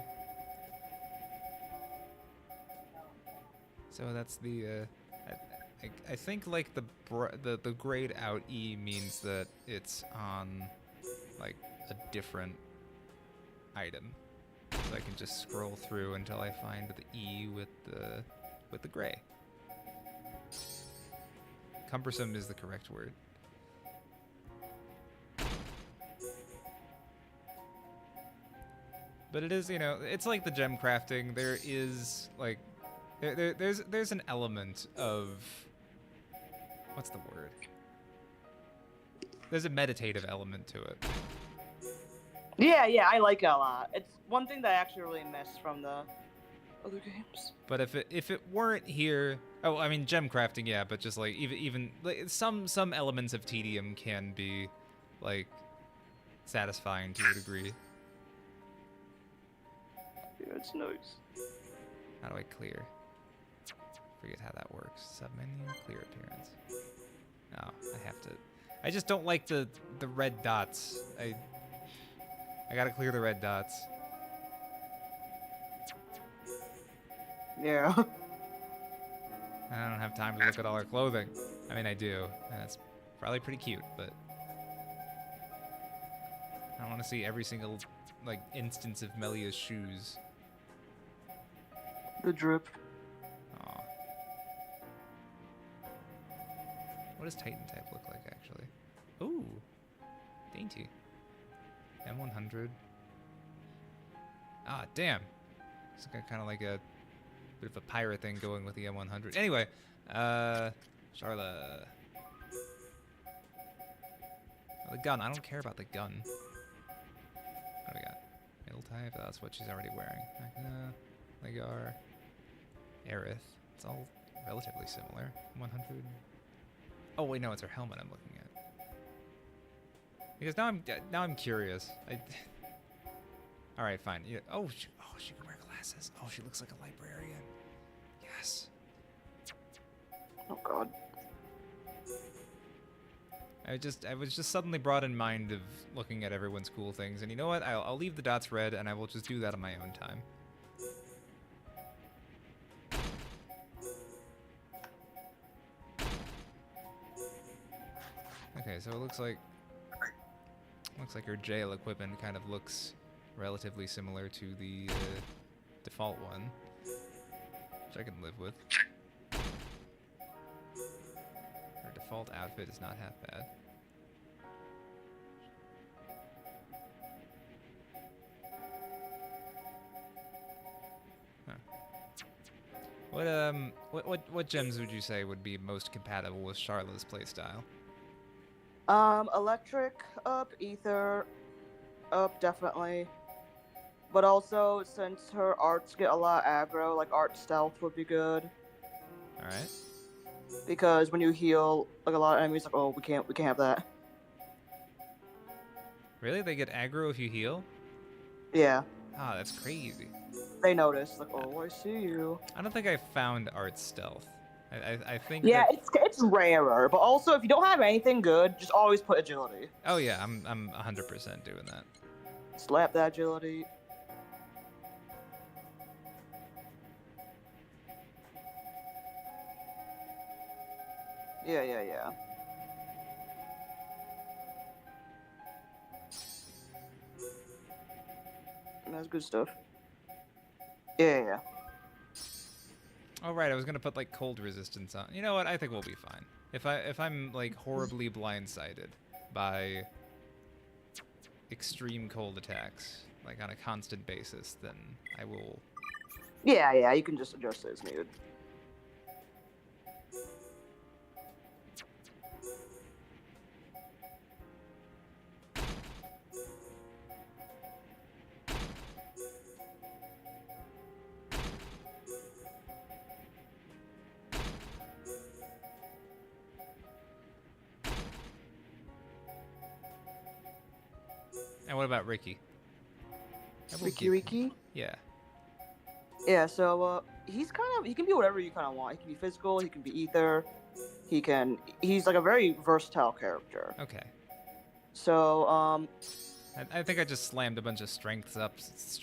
So that's the. I think like the grayed out E means that it's on like a different item. So I can just scroll through until I find the E with the gray. Cumbersome is the correct word. But it is, you know, it's like the gem crafting. There is like there's an element of what's the word? There's a meditative element to it. Yeah, I like it a lot. It's one thing that I actually really miss from the other games. But if it weren't here, oh, I mean gem crafting, yeah, but just like even like, some elements of tedium can be like satisfying to a degree. Yeah, it's nice. How do I clear? Forget how that works. Submenu, clear appearance. No, I have to. I just don't like the red dots. I gotta clear the red dots. Yeah. I don't have time to look at all her clothing. I mean, I do, and it's probably pretty cute, but I don't want to see every single like instance of Melia's shoes. The drip. Aw. What does Titan type look like, actually? Ooh, dainty. M100. Ah, damn. It's kind of like a bit of a pirate thing going with the M100. Anyway, Charla. Oh, the gun. I don't care about the gun. What do we got? Middle type. That's what she's already wearing. Magna, Legar, Aerith. It's all relatively similar. 100. Oh wait, no, it's her helmet I'm looking at. Because now I'm curious. All right, fine. Yeah. Oh, she can wear glasses. Oh, she looks like a librarian. Yes. Oh God. I was just suddenly brought in mind of looking at everyone's cool things, and you know what? I'll leave the dots red, and I will just do that on my own time. Okay, so it looks like her jail equipment kind of looks relatively similar to the default one, which I can live with. Her default outfit is not half bad. Huh. What gems would you say would be most compatible with Charla's playstyle? Electric up, ether up, definitely. But also, since her arts get a lot aggro, like art stealth would be good. All right. Because when you heal, like a lot of enemies, like, oh, we can't have that. Really? They get aggro if you heal? Yeah. Ah, that's crazy. They notice, like, oh, I see you. I don't think I found art stealth. I think. Yeah, that... it's rarer, but also if you don't have anything good, just always put agility. Oh yeah, I'm 100% doing that. Slap that agility. Yeah. That's good stuff. Yeah. Oh right, I was gonna put like cold resistance on. You know what? I think we'll be fine. If I'm like horribly blindsided by extreme cold attacks, like on a constant basis, then I will. Yeah. You can just adjust it as needed. And what about Ricky? Riki. Yeah. Yeah, so he can be whatever you kind of want. He can be physical, he can be ether, he's like a very versatile character. Okay. So I think I just slammed a bunch of strength ups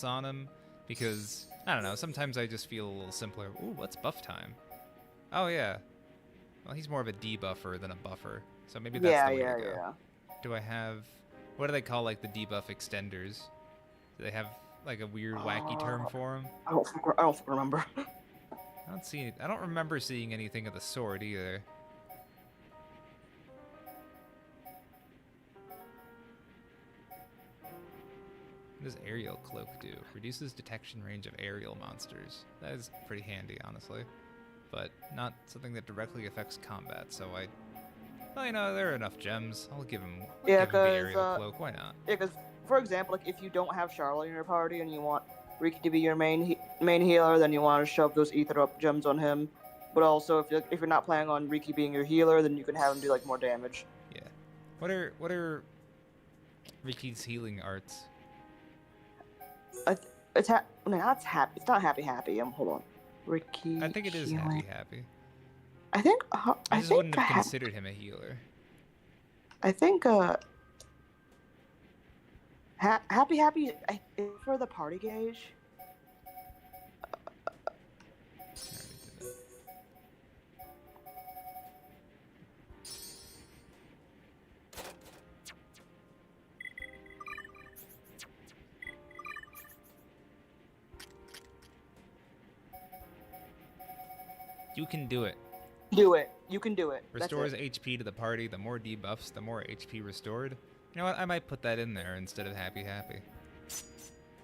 on him because I don't know. Sometimes I just feel a little simpler. Ooh, what's buff time? Oh yeah. Well, he's more of a debuffer than a buffer, so maybe that's the way to go. Yeah. Do I have? What do they call like the debuff extenders? Do they have like a weird, wacky term for them? I don't remember. I don't remember seeing anything of the sort either. What does Aerial Cloak do? Reduces detection range of aerial monsters. That is pretty handy, honestly. But not something that directly affects combat, so well, you know, there are enough gems. I'll give him the Aerial Cloak. Why not? Yeah, because, for example, like, if you don't have Charlotte in your party and you want Riki to be your main healer, then you want to shove those ether up gems on him. But also, if you're not planning on Riki being your healer, then you can have him do, like, more damage. Yeah. What are Riki's healing arts? It's not happy. Hold on. Riki. I think it is happy. I think. I just wouldn't have considered him a healer. I think. Happy. For the party gauge. You can do it. Do it. You can do it. Restores HP to the party. The more debuffs, the more HP restored. You know what? I might put that in there instead of happy.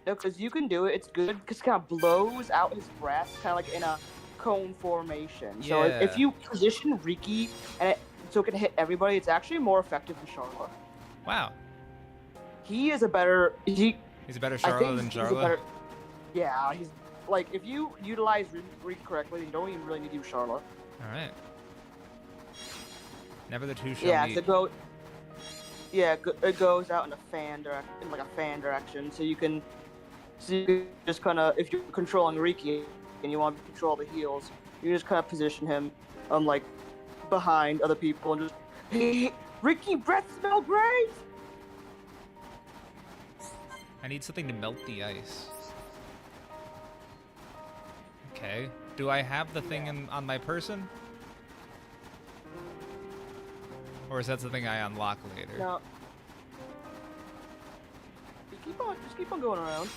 No, because you can do it. It's good because it kind of blows out his breath, kind of like in a cone formation. So if you position Riki so it can hit everybody, it's actually more effective than Charlotte. Wow. He's a better Charlotte than Charlotte? Yeah, he's like, if you utilize Riki correctly, you don't even really need to use Charlotte. Alright. Never the two shall meet. It goes out in a fan direction, so you can just kind of, if you're controlling Riki and you want to control the heals, you just kind of position him like behind other people and just, hey, Riki, breath smell great. I need something to melt the ice. Okay. Do I have the thing on my person? Or is that something I unlock later? No. Just keep on going around.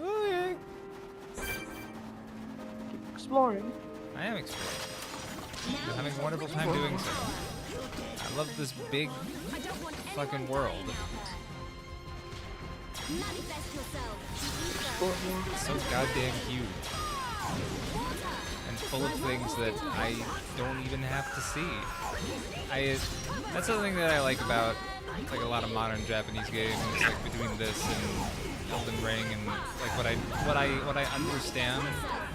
Okay. Keep exploring. I am exploring. I'm having a wonderful time doing so. I love this big fucking world. It's so goddamn huge. And full of things that I don't even have to see. That's something that I like about like a lot of modern Japanese games, like between this and Elden Ring, and like what I understand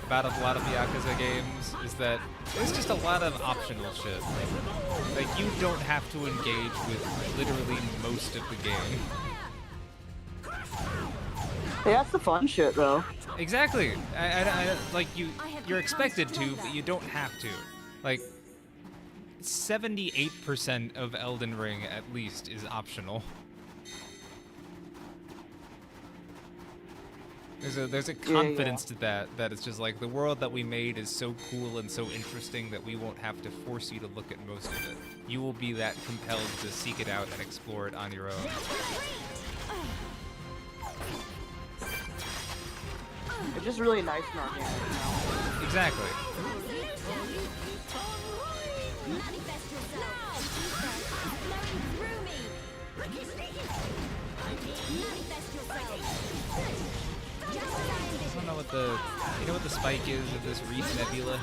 about a lot of Yakuza games is that there's just a lot of optional shit. Like you don't have to engage with literally most of the game. Yeah, that's the fun shit, though. Exactly. I like you're expected to, but you don't have to. Like 78% of Elden Ring, at least, is optional. There's a confidence to that it's just like the world that we made is so cool and so interesting that we won't have to force you to look at most of it. You will be that compelled to seek it out and explore it on your own. It's just really nice and organic. Exactly. I don't know what you know what the spike is of this Reef Nebula?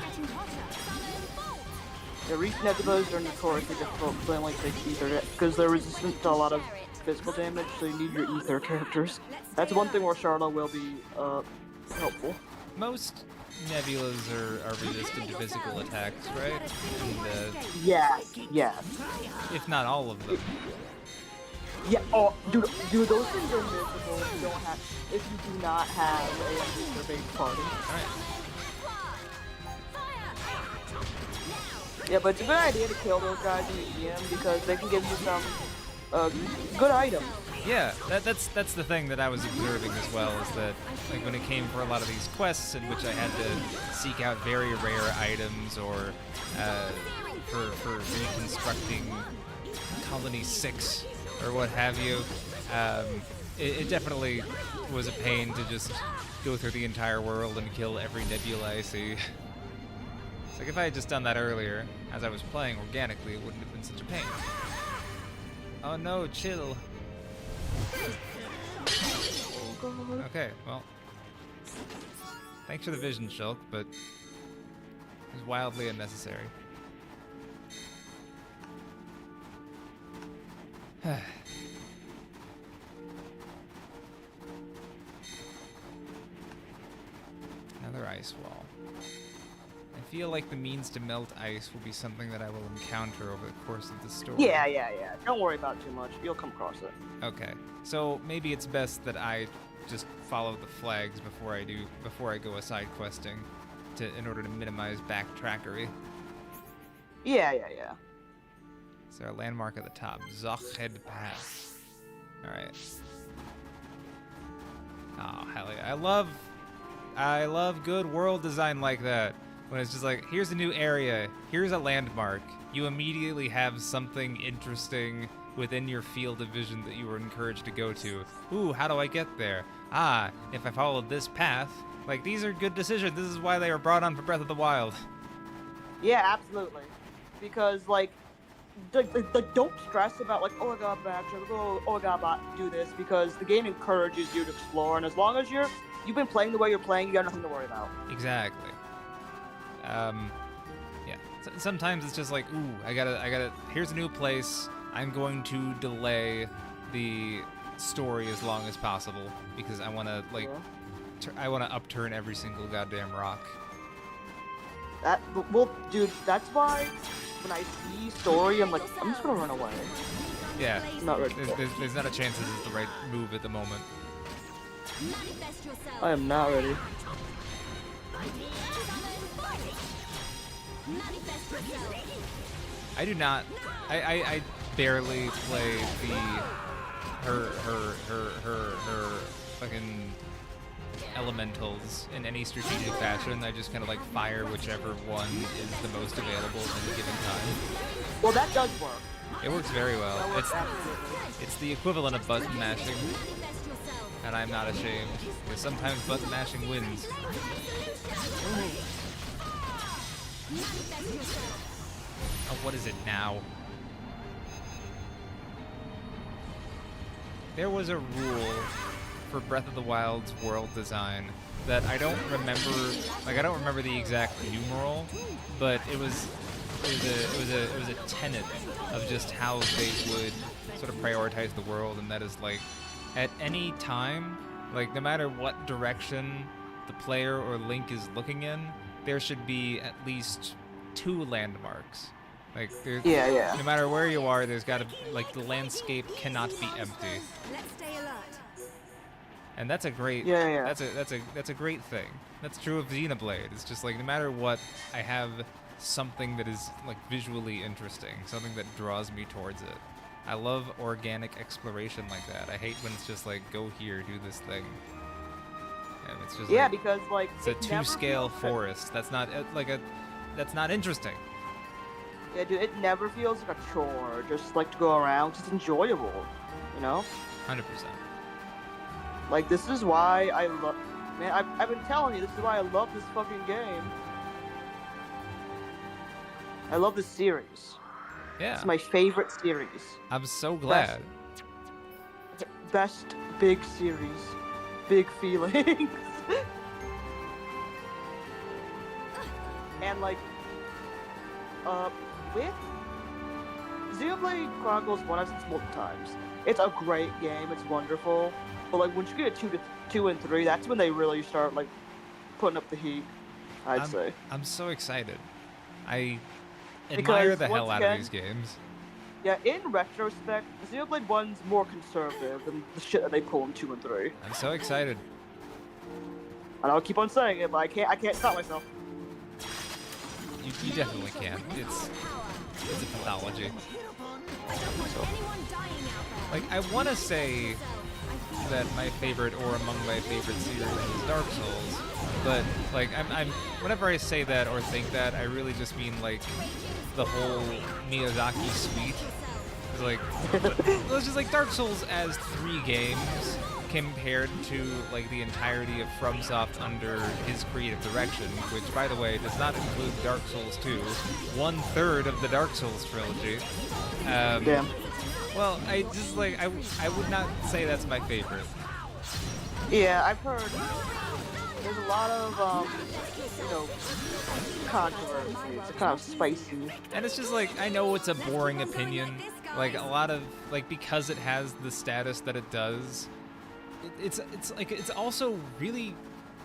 The Reef Nebulas are notoriously difficult because they only take ether, because they're resistant to a lot of physical damage, so you need your ether characters. That's one thing where Charlotte will be helpful. Most nebulas are resistant to physical attacks, right? And, yeah. if not all of them. Yeah. Oh, dude, those things are miserable if you don't have, if you do not have a booster-based party. Yeah, but it's a good idea to kill those guys in the EM because they can give you some good items. Yeah, that's the thing that I was observing as well, is that like when it came for a lot of these quests in which I had to seek out very rare items or for reconstructing Colony 6 or what have you, it definitely was a pain to just go through the entire world and kill every nebula I see. It's like if I had just done that earlier, as I was playing organically, it wouldn't have been such a pain. Oh no, chill. Okay, well, thanks for the vision, Shulk, but it was wildly unnecessary. Another ice wall. I feel like the means to melt ice will be something that I will encounter over the course of the story. Yeah. Don't worry about it too much. You'll come across it. Okay, so maybe it's best that I just follow the flags before I go aside questing, in order to minimize backtrackery. Yeah. Is there a landmark at the top? Zochhead Pass. All right. Oh hell yeah! I love good world design like that. When it's just like, here's a new area, here's a landmark. You immediately have something interesting within your field of vision that you were encouraged to go to. Ooh, how do I get there? Ah, if I followed this path. Like, these are good decisions. This is why they were brought on for Breath of the Wild. Yeah, absolutely. Because, like, don't stress about, like, oh, I gotta backtrack, oh, I gotta do this, because the game encourages you to explore, and as long as you've been playing the way you're playing, you got nothing to worry about. Exactly. Yeah. Sometimes it's just like, ooh, I gotta. Here's a new place. I'm going to delay the story as long as possible because I want to I want to upturn every single goddamn rock. Well, dude, that's why when I see story, I'm like, I'm just gonna run away. Yeah. Not ready. There's not a chance this is the right move at the moment. I am not ready. I do not. I barely play her fucking elementals in any strategic fashion. I just kind of like fire whichever one is the most available at any given time. Well, that does work. It works very well. It's the equivalent of button mashing, and I'm not ashamed because sometimes button mashing wins. Oh, what is it now? There was a rule for Breath of the Wild's world design that I don't remember. Like, I don't remember the exact numeral, but it was a tenet of just how they would sort of prioritize the world, and that is like, at any time, like no matter what direction the player or Link is looking in, there should be at least 2 landmarks. Like, yeah. No matter where you are, there's got to, like, the landscape cannot be empty. Let's stay alert. And that's a great. Yeah. That's a great thing. That's true of Xenoblade. It's just like no matter what, I have something that is like visually interesting, something that draws me towards it. I love organic exploration like that. I hate when it's just like, go here, do this thing. And it's just because like it's a 2-scale forest. That's not that's not interesting. Yeah, dude, it never feels like a chore. Just like to go around, it's enjoyable, you know. 100%. Like, this is why I love. Man, I've been telling you, this is why I love this fucking game. I love this series. Yeah. It's my favorite series. I'm so glad. Best big series. Big feelings. And, like, with Xenoblade Chronicles 1, I've seen this multiple times. It's a great game, it's wonderful. But, like, once you get to 2 and 3, that's when they really start, like, putting up the heat, I'd say. I'm so excited. I admire the hell out of these games. Yeah, in retrospect, the Xenoblade 1's more conservative than the shit that they pull in 2 and 3. I'm so excited. And I'll keep on saying it, but I can't stop myself. You definitely can. It's a pathology. Like, I want to say that my favorite or among my favorite series is Dark Souls, but like I'm whenever I say that or think that, I really just mean like the whole Miyazaki suite. Like, it's just like Dark Souls as 3 games compared to like the entirety of FromSoft under his creative direction, which by the way does not include Dark Souls 2, 1/3 of the Dark Souls trilogy. Damn. Well, I just like I would not say that's my favorite. Yeah, I've heard there's a lot of controversy. It's kind of spicy. And it's just like, I know it's a boring opinion. Like a lot of like, because it has the status that it does, it's like it's also really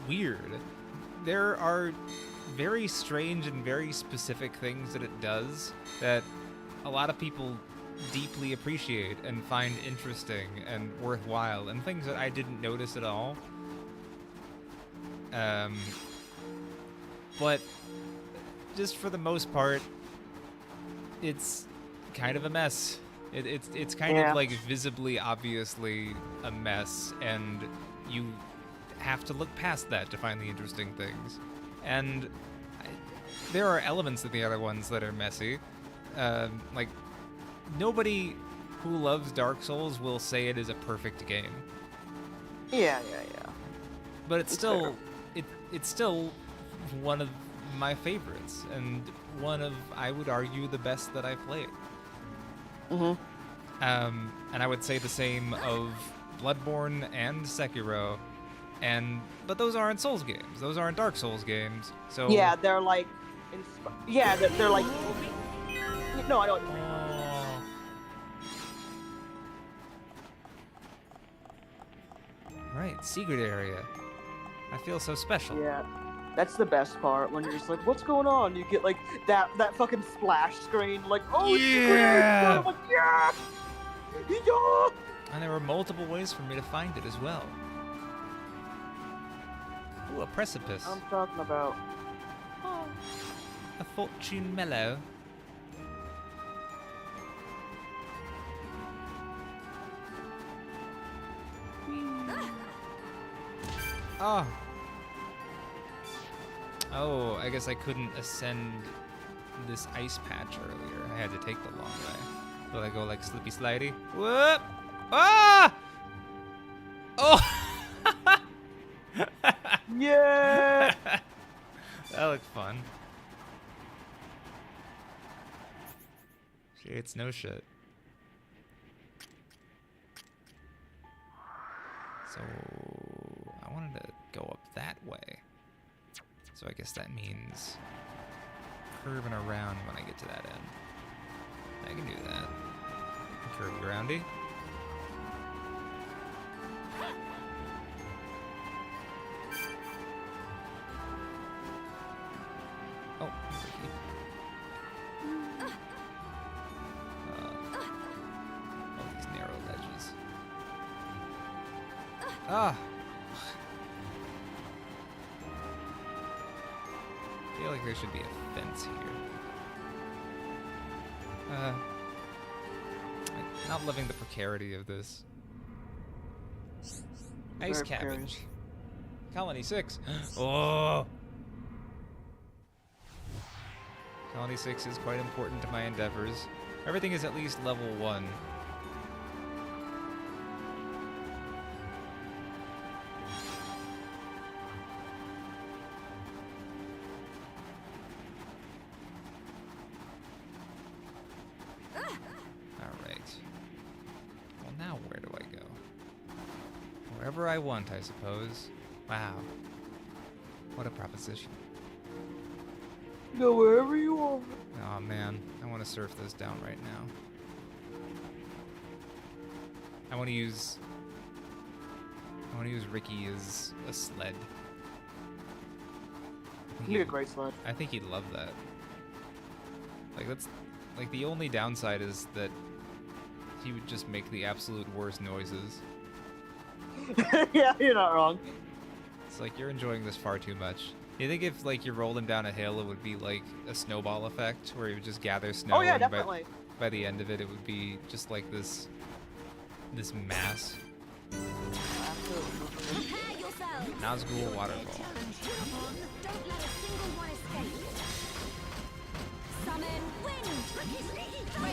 weird. There are very strange and very specific things that it does that a lot of people deeply appreciate and find interesting and worthwhile, and things that I didn't notice at all. But just for the most part, it's kind of a mess. It's kind of like visibly, obviously a mess, and you have to look past that to find the interesting things. And there are elements of the other ones that are messy. Like, nobody who loves Dark Souls will say it is a perfect game. Yeah. But it's still it's still one of my favorites, and one of, I would argue, the best that I've played. Mm-hmm. And I would say the same of Bloodborne and Sekiro, but those aren't Souls games. Those aren't Dark Souls games. So yeah, they're like, they're like. No, I don't. Right, secret area. I feel so special. Yeah, that's the best part, when you're just like, what's going on? You get like that fucking splash screen, like, oh, yeah! I'm like, yeah! Yeah! And there were multiple ways for me to find it as well. Ooh, a precipice. I'm talking about. Oh, a fortune mellow. Oh. Oh, I guess I couldn't ascend this ice patch earlier. I had to take the long way. Will I go like slippy slidey? Whoop! Ah! Oh! Yeah! That looked fun. Shit, it's no shit. So I wanted to go up that way. So I guess that means curving around when I get to that end. I can do that. Curve aroundy. Oh, Ricky. All these narrow ledges. Ah! I feel like there should be a fence here. I'm not loving the precarity of this. Ice Very cabbage. precarious. Colony 6. Oh! Colony 6 is quite important to my endeavors. Everything is at least level 1. Alright. Well, now where do I go? Wherever I want, I suppose. Wow. What a proposition. Go wherever you want. Oh man, I want to surf this down right now. I want to use Ricky as a sled. He'd be a great sled. I think he'd love that. Like, Like, the only downside is that he would just make the absolute worst noises. Yeah, you're not wrong. It's like, you're enjoying this far too much. You think if, like, you're rolling down a hill, it would be like a snowball effect, where you would just gather snow, Oh yeah, and definitely. by the end of it, it would be just like this mass. Prepare yourselves. Nazgul waterfall. Don't let a single one escape. Summon wind. My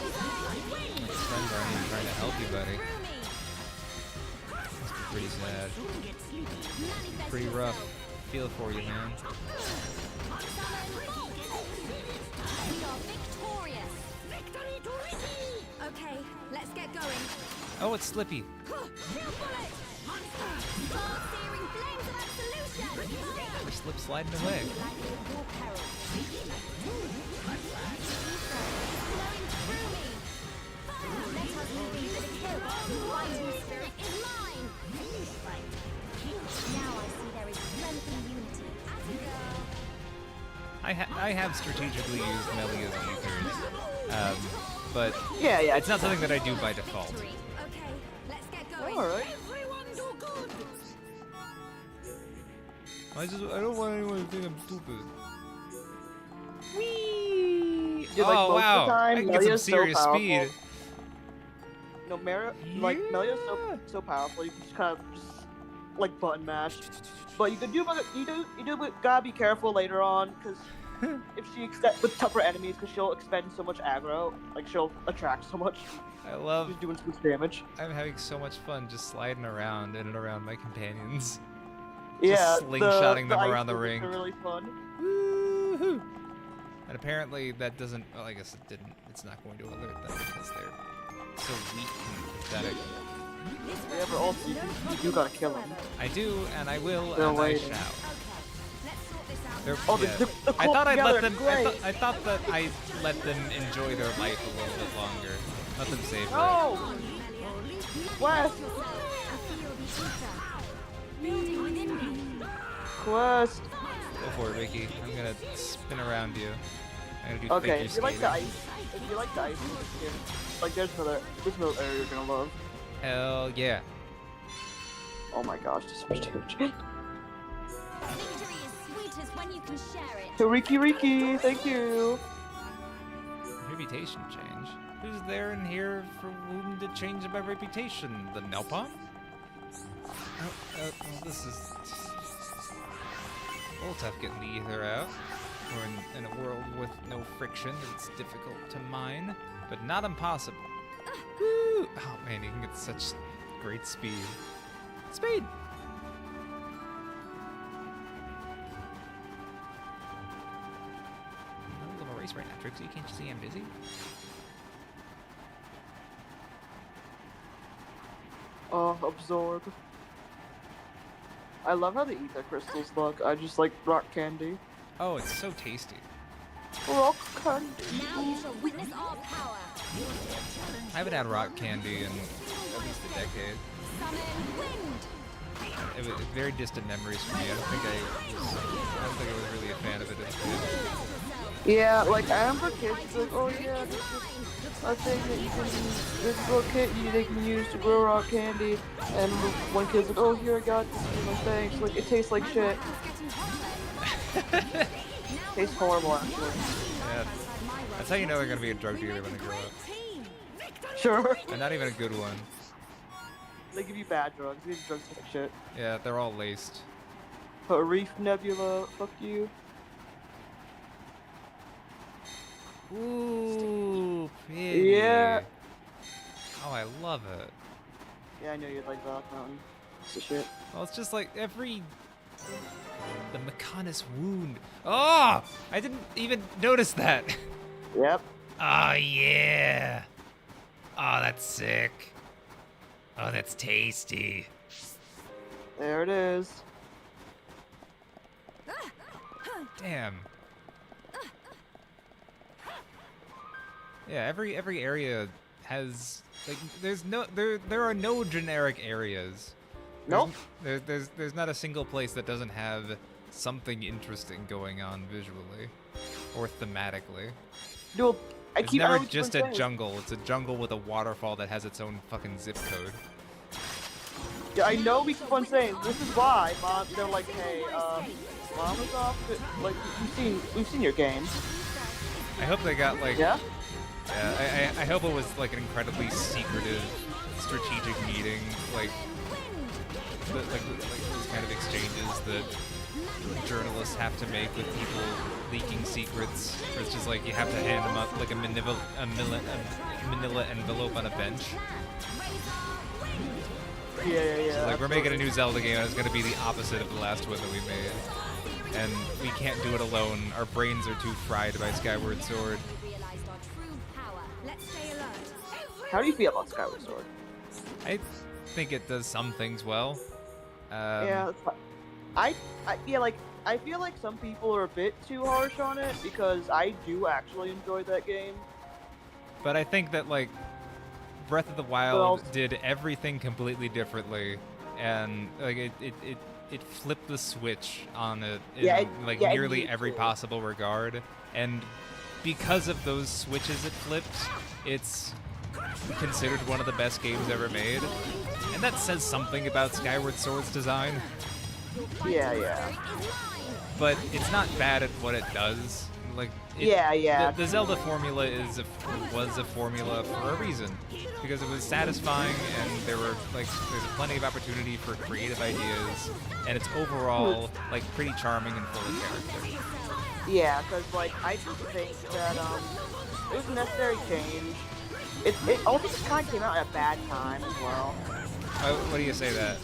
friends aren't even trying to help you, buddy. Must be pretty sad. Pretty rough. Feel for you, man. We are victorious. Victory to Ricky. Okay, let's get going. Oh, it's Slippy. Searing flames of absolution. Or Slip sliding away. I have strategically used Melia's ethers, but Yeah, it's not something that I do by default. Okay, let's get going. Alright. I don't want anyone to think I'm stupid. Whee! Dude, Oh, like, most wow. Of the time, I can get some Melia's serious so speed. powerful. No, Melia's so powerful. You can just kind of just like button mash. But you gotta be careful later on, because if she with tougher enemies, because she'll expend so much aggro, like she'll attract so much. I love. She's doing so much damage. I'm having so much fun just sliding around in and around my companions. Yeah, Just slingshotting them ice around the movements ring. are really fun. Woohoo! And apparently that doesn't. Well, I guess it didn't. It's not going to alert them because they're so weak and pathetic. Yeah, but also you do gotta kill them. I do, and I will, They're and I waiting. shall. Oh, Yeah. the I thought I'd let together, them. great. I thought that I let them enjoy their life a little bit longer. Let them savor it. Oh! Quest! Quest! Go for it, Ricky. I'm gonna spin around you. I'm gonna do Okay, figure if you like the skating. ice, if you like the ice, like there's another area you're gonna love. Hell yeah. Oh my gosh, this is so much damage. Victory is sweet as when you can share it. Riki, thank you. Reputation change. Who's there in here for whom to change my reputation? The Nelpom? Oh, this is a little tough getting the ether out. We're in a world with no friction. It's difficult to mine, but not impossible. Woo! Oh man, you can get such great speed. Speed! I'm in the middle of a race right now, Trixie. Can't you see I'm busy? Oh, absorb. I love how the ether crystals look. I just like rock candy. Oh, it's so tasty. Rock candy. Now you shall witness our power. I haven't had rock candy in at least a decade. Summon wind. It was very distant memories for me. I don't think I was really a fan of it as a kid. Yeah, like I remember kids like, oh yeah, this is a thing that you can use. This little kit they can use to grow rock candy. And one kid's like, oh here I got this. And like, thanks. Like it tastes like shit. Tastes horrible actually. Yeah, that's how you know they're gonna be a drug dealer when they grow up. Sure. And not even a good one. They give you bad drugs. They give you drugs like shit. Yeah, they're all laced. But Reef Nebula, fuck you. Ooh, pretty. Yeah. Oh, I love it. Yeah, I know you'd like Rock Mountain. It's the shit. Well, it's just like every... The Mechonis wound. Oh! I didn't even notice that. Yep. Oh, yeah. Oh, that's sick. Oh, that's tasty. There it is. Damn. Yeah, every area has like there are no generic areas. Nope. There's not a single place that doesn't have something interesting going on visually or thematically. Dude, It's never just a jungle. It's a jungle with a waterfall that has its own fucking zip code. Yeah, I know we keep on saying this is why Mom. They're like, hey, Mama's off. Like we've seen your game. I hope they got like. Yeah. Yeah. I hope it was like an incredibly secretive, strategic meeting, like those kind of exchanges that journalists have to make with people leaking secrets. Where it's just like you have to hand them up like a manila envelope on a bench. Yeah. So, like, we're making a new Zelda game, and it's going to be the opposite of the last one that we made. And we can't do it alone. Our brains are too fried by Skyward Sword. How do you feel about Skyward Sword? I think it does some things well. Yeah, I feel like some people are a bit too harsh on it because I do actually enjoy that game. But I think that, like, Breath of the Wild did everything completely differently, and like it flipped the switch on it in nearly every possible regard. And because of those switches it flipped, it's considered one of the best games ever made, and that says something about Skyward Sword's design. Yeah. But it's not bad at what it does. Like, The Zelda formula was a formula for a reason, because it was satisfying, and there's plenty of opportunity for creative ideas, and it's overall like pretty charming and full of character. Yeah, because like I just think that it was a necessary change. It also just kind of came out at a bad time as well. Why do you say that?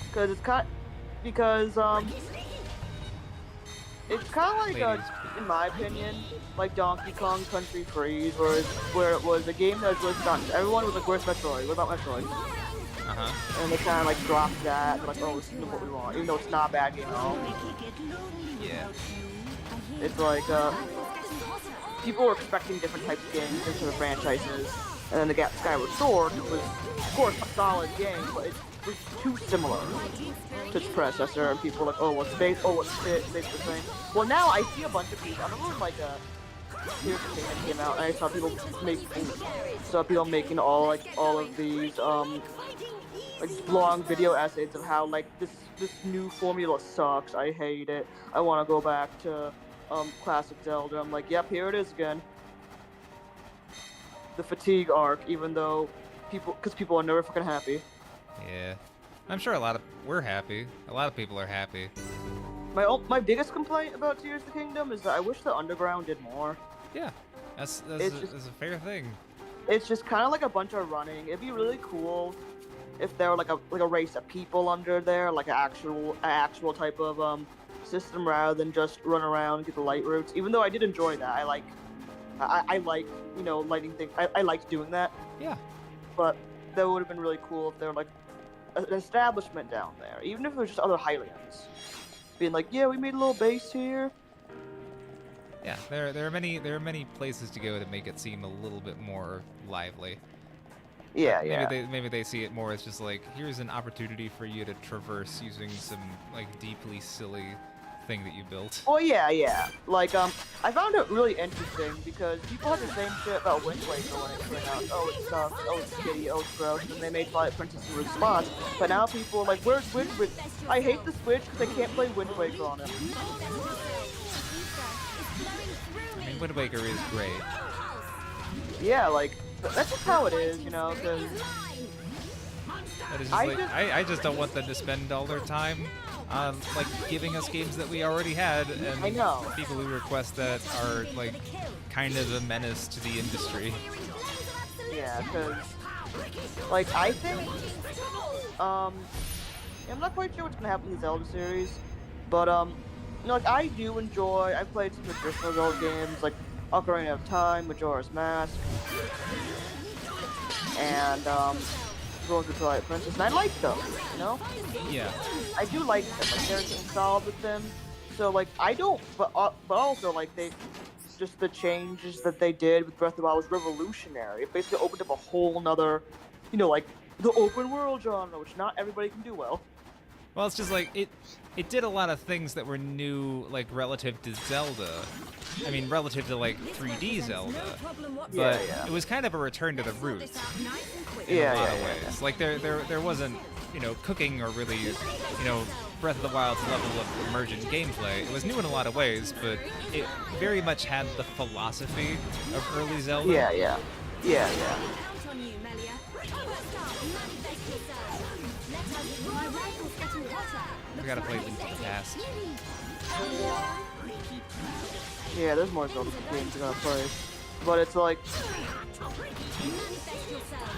Because it's kind of like in my opinion, like Donkey Kong Country Freeze, where it was a game that was really fun. Everyone was like, "Where's Metroid? What about Metroid?" And they kind of like dropped that. They're like, "Oh, this is what we want," even though it's not a bad game at all. Yeah. It's like people were expecting different types of games, different sort of franchises, and then they got Skyward Sword, which was, of course, a solid game, but it was too similar to its predecessor, and people were like, oh, what's space? Oh, what's basically the same. Well, now I see a bunch of people. I remember when, like, Tears of the Kingdom came out, and I saw people making all of these, like, long video essays of how, like, this new formula sucks. I hate it. I want to go back to classic Zelda. I'm like, yep, here it is again. The fatigue arc, even though people are never fucking happy. Yeah, I'm sure we're happy. A lot of people are happy. My biggest complaint about Tears of the Kingdom is that I wish the Underground did more. Yeah, that's a fair thing. It's just kind of like a bunch of running. It'd be really cool if there were like a race of people under there, like an actual type of system rather than just run around and get the light routes. Even though I did enjoy that, I like lighting things. I liked doing that. Yeah. But that would have been really cool if there were like an establishment down there, even if it was just other Hylians, being like, yeah, we made a little base here. Yeah, there are many places to go to make it seem a little bit more lively. Yeah, Maybe they see it more as just like, here's an opportunity for you to traverse using some like deeply silly thing that you built. Oh yeah. Like I found it really interesting because people had the same shit about Wind Waker when it came out. Oh, it sucks. Oh, it's shitty. Oh, it's gross. And they made Twilight Princess in response. But now people are like, where's Wind Waker? I hate the Switch because I can't play Wind Waker on it. I mean, Wind Waker is great. Yeah, like that's just how it is, you know. Because I just don't want them to spend all their time like giving us games that we already had, and I know. People who request that are like kind of a menace to the industry. Yeah, because like I think I'm not quite sure what's gonna happen in the Zelda series, but like I do enjoy. I've played some traditional Zelda games like Ocarina of Time, Majora's Mask, and going through Twilight Princess, and I like those, you know? Yeah. I do like them, like there's something solid with them. So like I don't, but also like the changes that they did with Breath of the Wild was revolutionary. It basically opened up a whole nother, like the open world genre, which not everybody can do well. Well, it's just like it did a lot of things that were new, like relative to Zelda. I mean, relative to like 3D Zelda, but it was kind of a return to the roots in a lot of ways. Like there wasn't, you know, cooking or really, you know, Breath of the Wild's level of emergent gameplay. It was new in a lot of ways, but it very much had the philosophy of early Zelda. Yeah. We gotta play Link to the Past. Yeah, there's more Zelda games I gotta play. But it's like...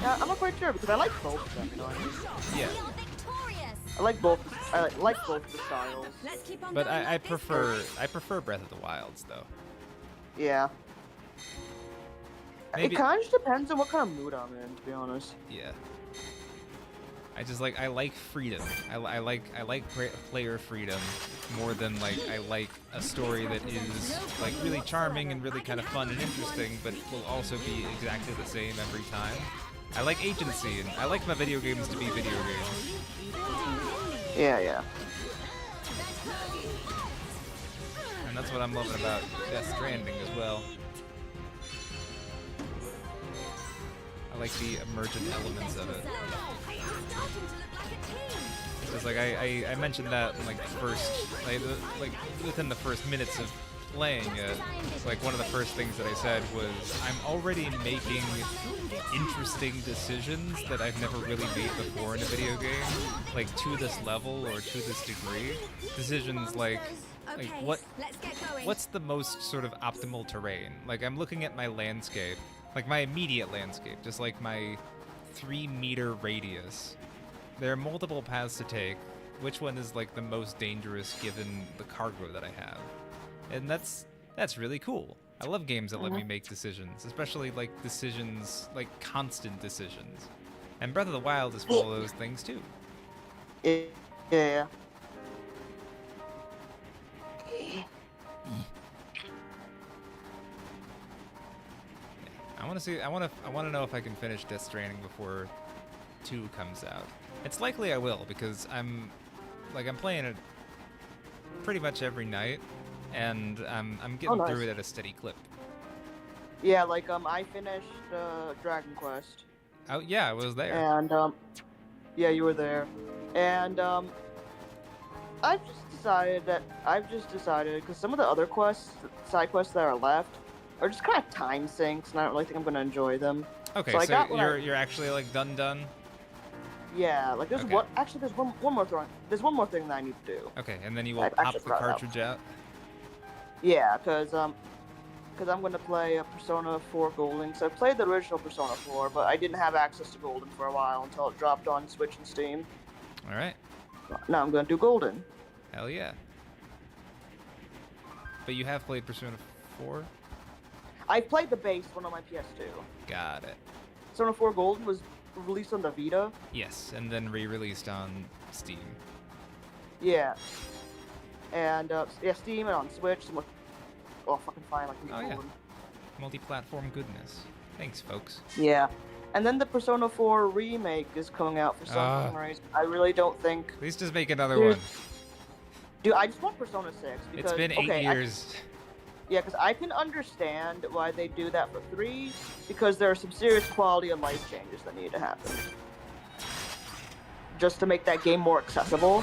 Yeah, I'm not quite sure, because I like both of them, you know what I mean? Yeah. I like both the styles. But I prefer Breath of the Wilds, though. Yeah. Maybe... It kind of just depends on what kind of mood I'm in, to be honest. Yeah. I like freedom. I like player freedom more than like I like a story that is like really charming and really kind of fun and interesting, but will also be exactly the same every time. I like agency, and I like my video games to be video games. Yeah. And that's what I'm loving about Death Stranding as well. I like the emergent elements of it. Just like I mentioned that in like the first, like within the first minutes of playing it, like one of the first things that I said was I'm already making interesting decisions that I've never really made before in a video game, like to this level or to this degree. Decisions like what's the most sort of optimal terrain? Like I'm looking at my landscape, like my immediate landscape, just like my 3-meter radius. There are multiple paths to take. Which one is like the most dangerous given the cargo that I have? And that's really cool. I love games that let me make decisions, especially like decisions, like constant decisions. And Breath of the Wild is full of those things too. Yeah. I want to know if I can finish Death Stranding before 2 comes out. It's likely I will, because I'm playing it pretty much every night, and I'm getting through it at a steady clip. Yeah, like I finished Dragon Quest. Oh yeah, I was there. And yeah, you were there. And I've just decided because some of the other quests, side quests that are left, are just kind of time sinks, and I don't really think I'm gonna enjoy them. Okay, so you're actually like done. Yeah, like there's one. Actually, there's one more thing. There's one more thing that I need to do. Okay, and then you will pop the cartridge out. Yeah, because I'm gonna play Persona 4 Golden. So I played the original Persona 4, but I didn't have access to Golden for a while until it dropped on Switch and Steam. All right. Now I'm gonna do Golden. Hell yeah. But you have played Persona 4? I played the base one on my PS2. Got it. Persona 4 Golden was released on the Vita. Yes, and then re-released on Steam. Yeah. And yeah, Steam and on Switch. Fucking fine, like yeah. Multi-platform goodness. Thanks, folks. Yeah. And then the Persona 4 remake is coming out for some reason. I really don't think. Please just make another one. Dude, I just want Persona 6 because it's been 8 years. Yeah, because I can understand why they do that for 3, because there are some serious quality of life changes that need to happen. Just to make that game more accessible.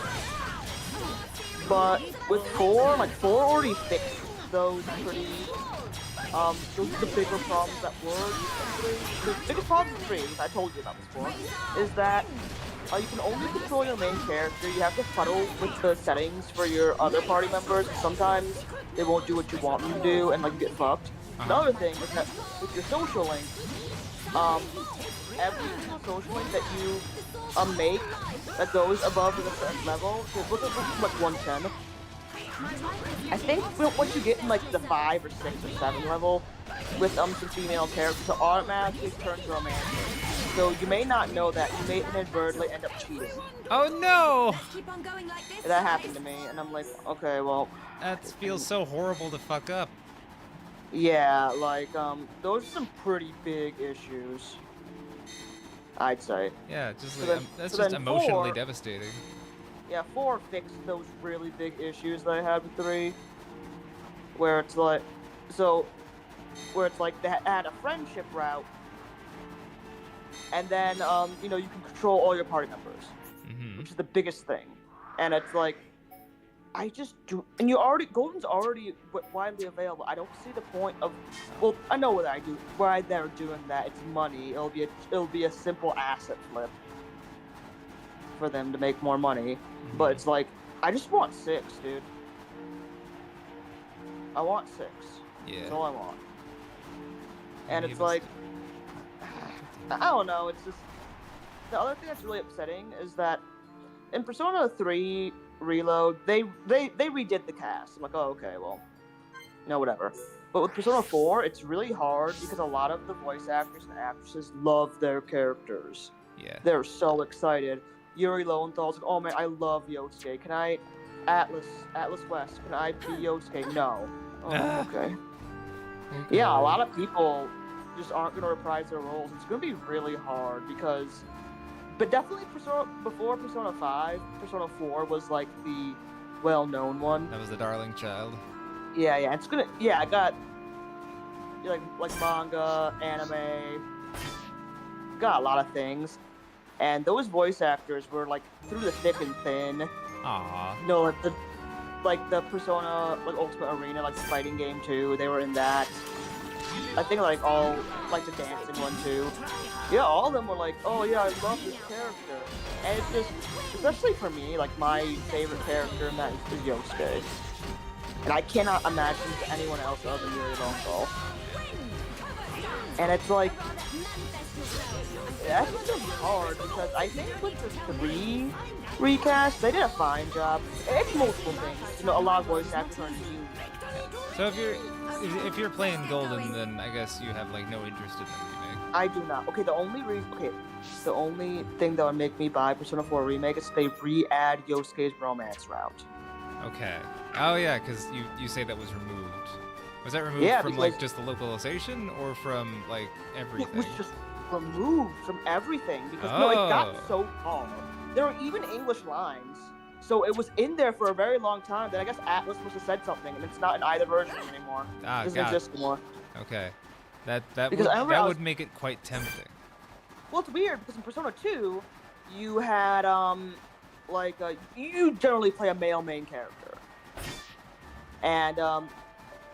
But with 4, like 4 already fixed those pretty, those are the bigger problems that were recently. The biggest problem with 3, I told you about this before, is that you can only control your main character. You have to fuddle with the settings for your other party members. Sometimes they won't do what you want them to do, and like you get fucked. The other thing is that with your social link, every single social link that you make that goes above a certain level, so look at like 110. I think once you get in like the 5 or 6 or 7 level with some female characters, it automatically turns romantic. So you may not know that you may inadvertently end up cheating. Oh no! That happened to me, and I'm like, okay, well. That feels so horrible to fuck up. Yeah, like those are some pretty big issues, I'd say. Yeah, just that's just emotionally devastating. Yeah, 4 fixed those really big issues that I had with 3. Where it's like, they had a friendship route, and then you know, you can control all your party members, which is the biggest thing. And it's like, I just do, and Golden's already widely available. I don't see the point of, well, I know why they're doing that. It's money. It'll be a simple asset flip for them to make more money. But it's like, I just want 6, dude. I want 6. Yeah. That's all I want. And it's like, I don't know. It's just, the other thing that's really upsetting is that in Persona 3 Reload, they redid the cast. I'm like, oh, okay, well, no, whatever. But with Persona 4, it's really hard because a lot of the voice actors and actresses love their characters. Yeah. They're so excited. Yuri Lowenthal's like, oh man, I love Yosuke. Can I, Atlas West, can I be Yosuke? No. Oh, okay. Yeah, a lot of people just aren't gonna reprise their roles. It's gonna be really hard because, but definitely before Persona 5, Persona 4 was like the well-known one. That was the darling child. Yeah, it's gonna, I got like manga, anime, got a lot of things, and those voice actors were like through the thick and thin. Aww. You know, like the Persona Ultimate Arena, like the fighting game too. They were in that. I think like all like the dancing one too. Yeah, all of them were like, oh yeah, I love this character. And it's just, especially for me, like my favorite character in that is Yosuke. And I cannot imagine anyone else other than Yuri Lowenthal. And it's like, that's just hard because I think with the 3 recast, they did a fine job. It's multiple things. You know, a lot of voice actors are new. So if you're playing Golden, then I guess you have like no interest in the remake. I do not. Okay, the only thing that would make me buy Persona 4 Remake is if they re-add Yosuke's romance route. Okay. Oh yeah, because you say that was removed. Was that removed from like just the localization or from like everything? It was just removed from everything because no, it got so far. There were even English lines. So it was in there for a very long time. Then I guess Atlas must have said something, and it's not in either version anymore. It doesn't exist anymore. Okay, that would make it quite tempting. Well, it's weird because in Persona 2, you had you generally play a male main character, and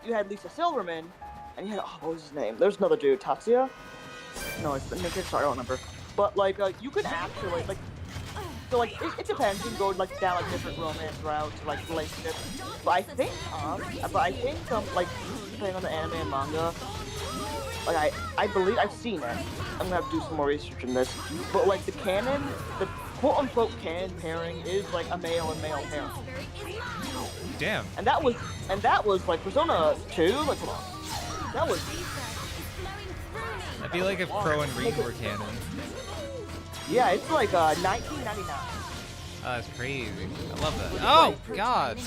you had Lisa Silverman, and you had what was his name? There's another dude, Tatsuya. No, it's the main character. Sorry, I don't remember. But like you could actually like. So like it depends. You can go like down like different romance routes, like relationships. But I think like depending on the anime and manga, like I believe I've seen it. I'm gonna have to do some more research on this. But like the canon, the quote unquote canon pairing is like a male and male pairing. Damn. And that was like Persona 2. Like come on, that was. That'd be like if Pro and Ring were canon. Yeah, it's like 1999. Oh, that's crazy. I love that. Oh, God.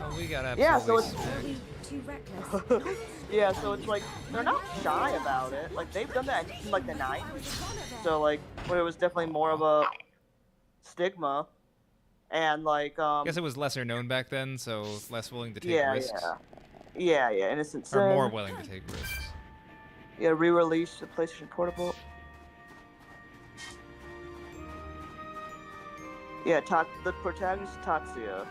Oh, we got absolutely yeah, so it's like, they're not shy about it. Like, they've done that in like the 90s. So, like, where it was definitely more of a stigma. And, like, I guess it was lesser known back then, so less willing to take risks. Yeah, Innocent Sin. Or more willing to take risks. Yeah, re-release the PlayStation Portable. Yeah, the protagonist is Tatsuya.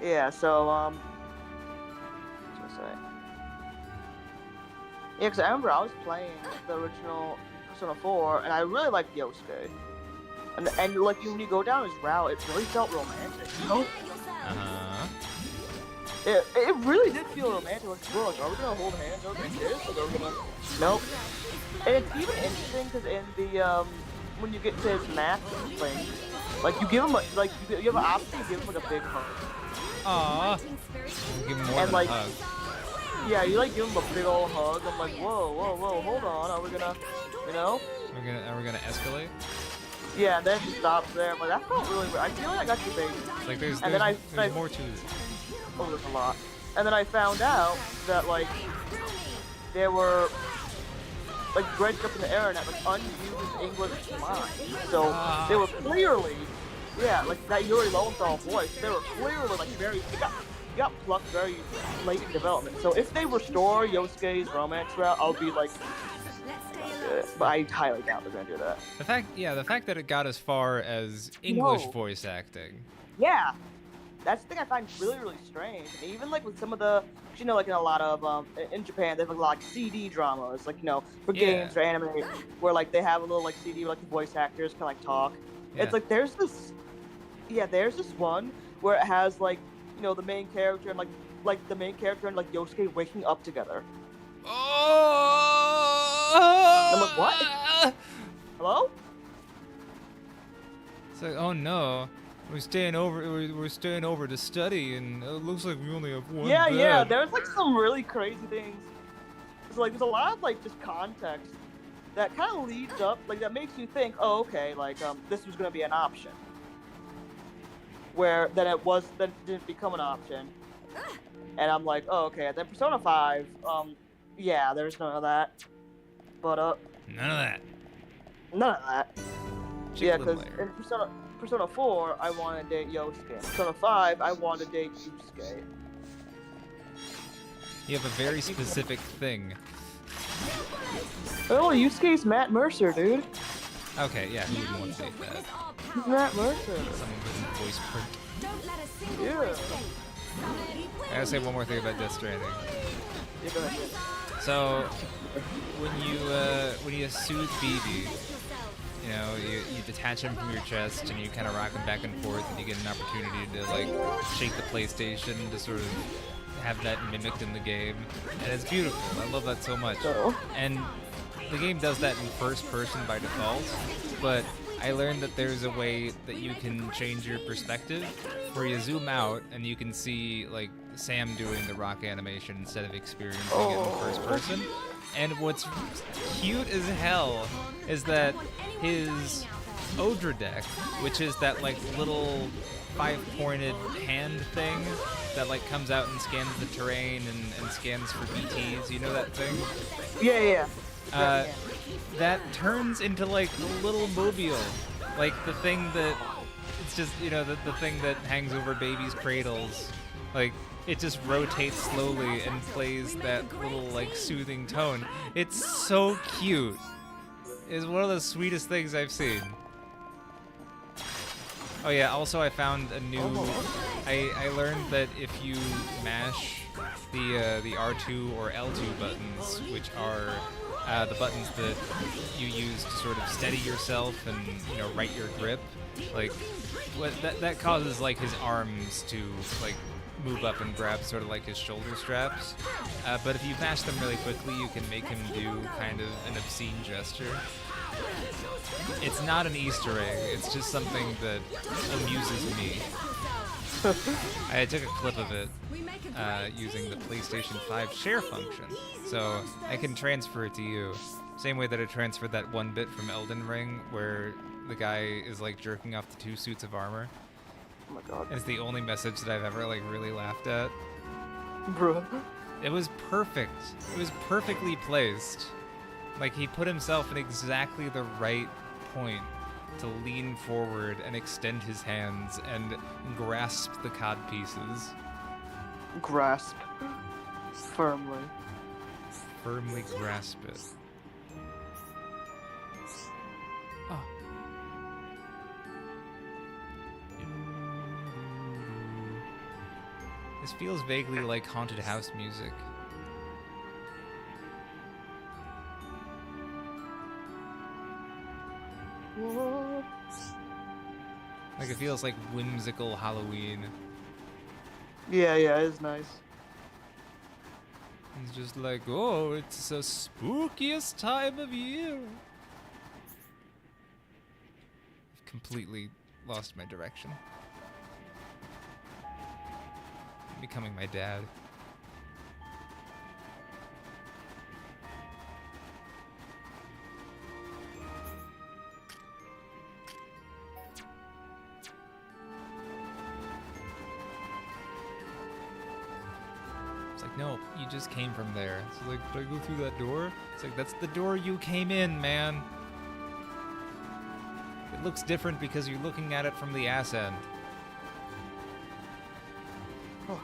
Yeah, so, what's I say? Yeah, because I remember I was playing the original Persona 4, and I really liked Yosuke. And like, when you go down his route, it really felt romantic, you know? Uh-huh. It really did feel romantic. Like, bro, like, are we gonna hold hands? Are we gonna kiss? Like, are we gonna... Nope. And it's even interesting because in the, when you get to his math thing, like, you give him, you have an option to give him, like, a big hug. Aww. Give him more than a hug. Yeah, you, like, give him a big old hug. I'm like, whoa, hold on. Are we gonna, you know? Are we gonna escalate? Yeah, and then he stops there. I'm like, that felt really weird. I feel like I got your baby. Like, there's more to this. Oh, there's a lot. And then I found out that like there were like dredged up in the internet like unused English lines. So they were clearly, yeah, like that Yuri Lowenthal voice. They were clearly like very. It got plucked very late in development. So if they restore Yosuke's romance route, I'll be like, but I highly doubt they're gonna do that. The fact that it got as far as English voice acting. Yeah, that's the thing I find really, really strange. And even like with some of the, you know, like in a lot of in Japan, they have like a lot of CD dramas, like, you know, for games or anime, where like they have a little like CD where like the voice actors can like talk. Yeah. It's like there's this one where it has like, you know, the main character and like the main character and like Yosuke waking up together. Oh! I'm like, what? Hello? It's like, oh no, we're staying over to study, and it looks like we only have one bed. Yeah. There's like some really crazy things. It's like there's a lot of like just context that kind of leads up, like that makes you think, oh, okay, like this was gonna be an option. Where then it didn't become an option, and I'm like, oh, okay. Then Persona 5, yeah, there's none of that. But none of that. None of that. Yeah, because Layer. in Persona 4, I want to date Yosuke. Persona 5, I want to date Yusuke. You have a very specific thing. Oh, Yusuke's Matt Mercer, dude. Okay, yeah, who wouldn't want to date that? He's Matt Mercer. Someone with a voice print. Yeah. I gotta say one more thing about Death Stranding. Yeah, go ahead. So, when you soothe BB, you know, you detach him from your chest and you kind of rock him back and forth, and you get an opportunity to like shake the PlayStation to sort of have that mimicked in the game, and it's beautiful. I love that so much. And the game does that in first person by default, but I learned that there's a way that you can change your perspective, where you zoom out and you can see like Sam doing the rock animation instead of experiencing it in first person. And what's cute as hell is that his Odra deck, which is that like little 5-pointed hand thing that like comes out and scans the terrain and scans for BTs, you know that thing? Yeah. That turns into like a little mobile, like the thing that it's just, you know, the thing that hangs over babies' cradles. Like it just rotates slowly and plays that little like soothing tone. It's so cute. It's one of the sweetest things I've seen. Oh yeah, also I found a new, I learned that if you mash the R2 or L2 buttons, which are the buttons that you use to sort of steady yourself and, you know, right your grip, like that causes like his arms to like move up and grab sort of like his shoulder straps. But if you mash them really quickly, you can make him do kind of an obscene gesture. It's not an Easter egg, it's just something that amuses me. I took a clip of it using the PlayStation 5 share function, so I can transfer it to you. Same way that I transferred that one bit from Elden Ring where the guy is like jerking off the 2 suits of armor. Oh my god. It's the only message that I've ever like really laughed at. Bruh. It was perfect. It was perfectly placed. Like he put himself in exactly the right point to lean forward and extend his hands and grasp the cod pieces. Grasp. Firmly. Firmly grasp it. Oh. This feels vaguely like haunted house music. What? Like it feels like whimsical Halloween. Yeah, it is nice. It's just like, oh, it's the spookiest time of year. I've completely lost my direction. I'm becoming my dad. like, no, you just came from there. So like, did I go through that door? It's like, that's the door you came in, man. It looks different because you're looking at it from the ass end. Ooh.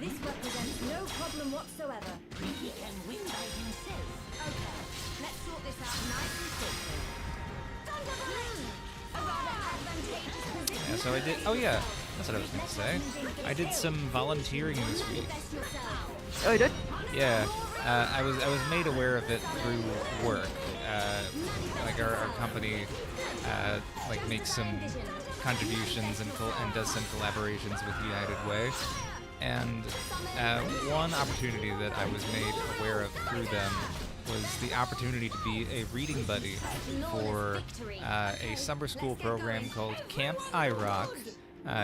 This represents no problem whatsoever. He can win by himself. Okay, let's sort this out nice and quickly. Thunderbolt! A rather advantageous position. Yeah, so I did. Oh yeah, that's what I was gonna say. I did some volunteering this week. Oh, you did? Yeah, I was made aware of it through work. Like our company, like makes some contributions and does some collaborations with United Way. And one opportunity that I was made aware of through them was the opportunity to be a reading buddy for a summer school program called Camp IROC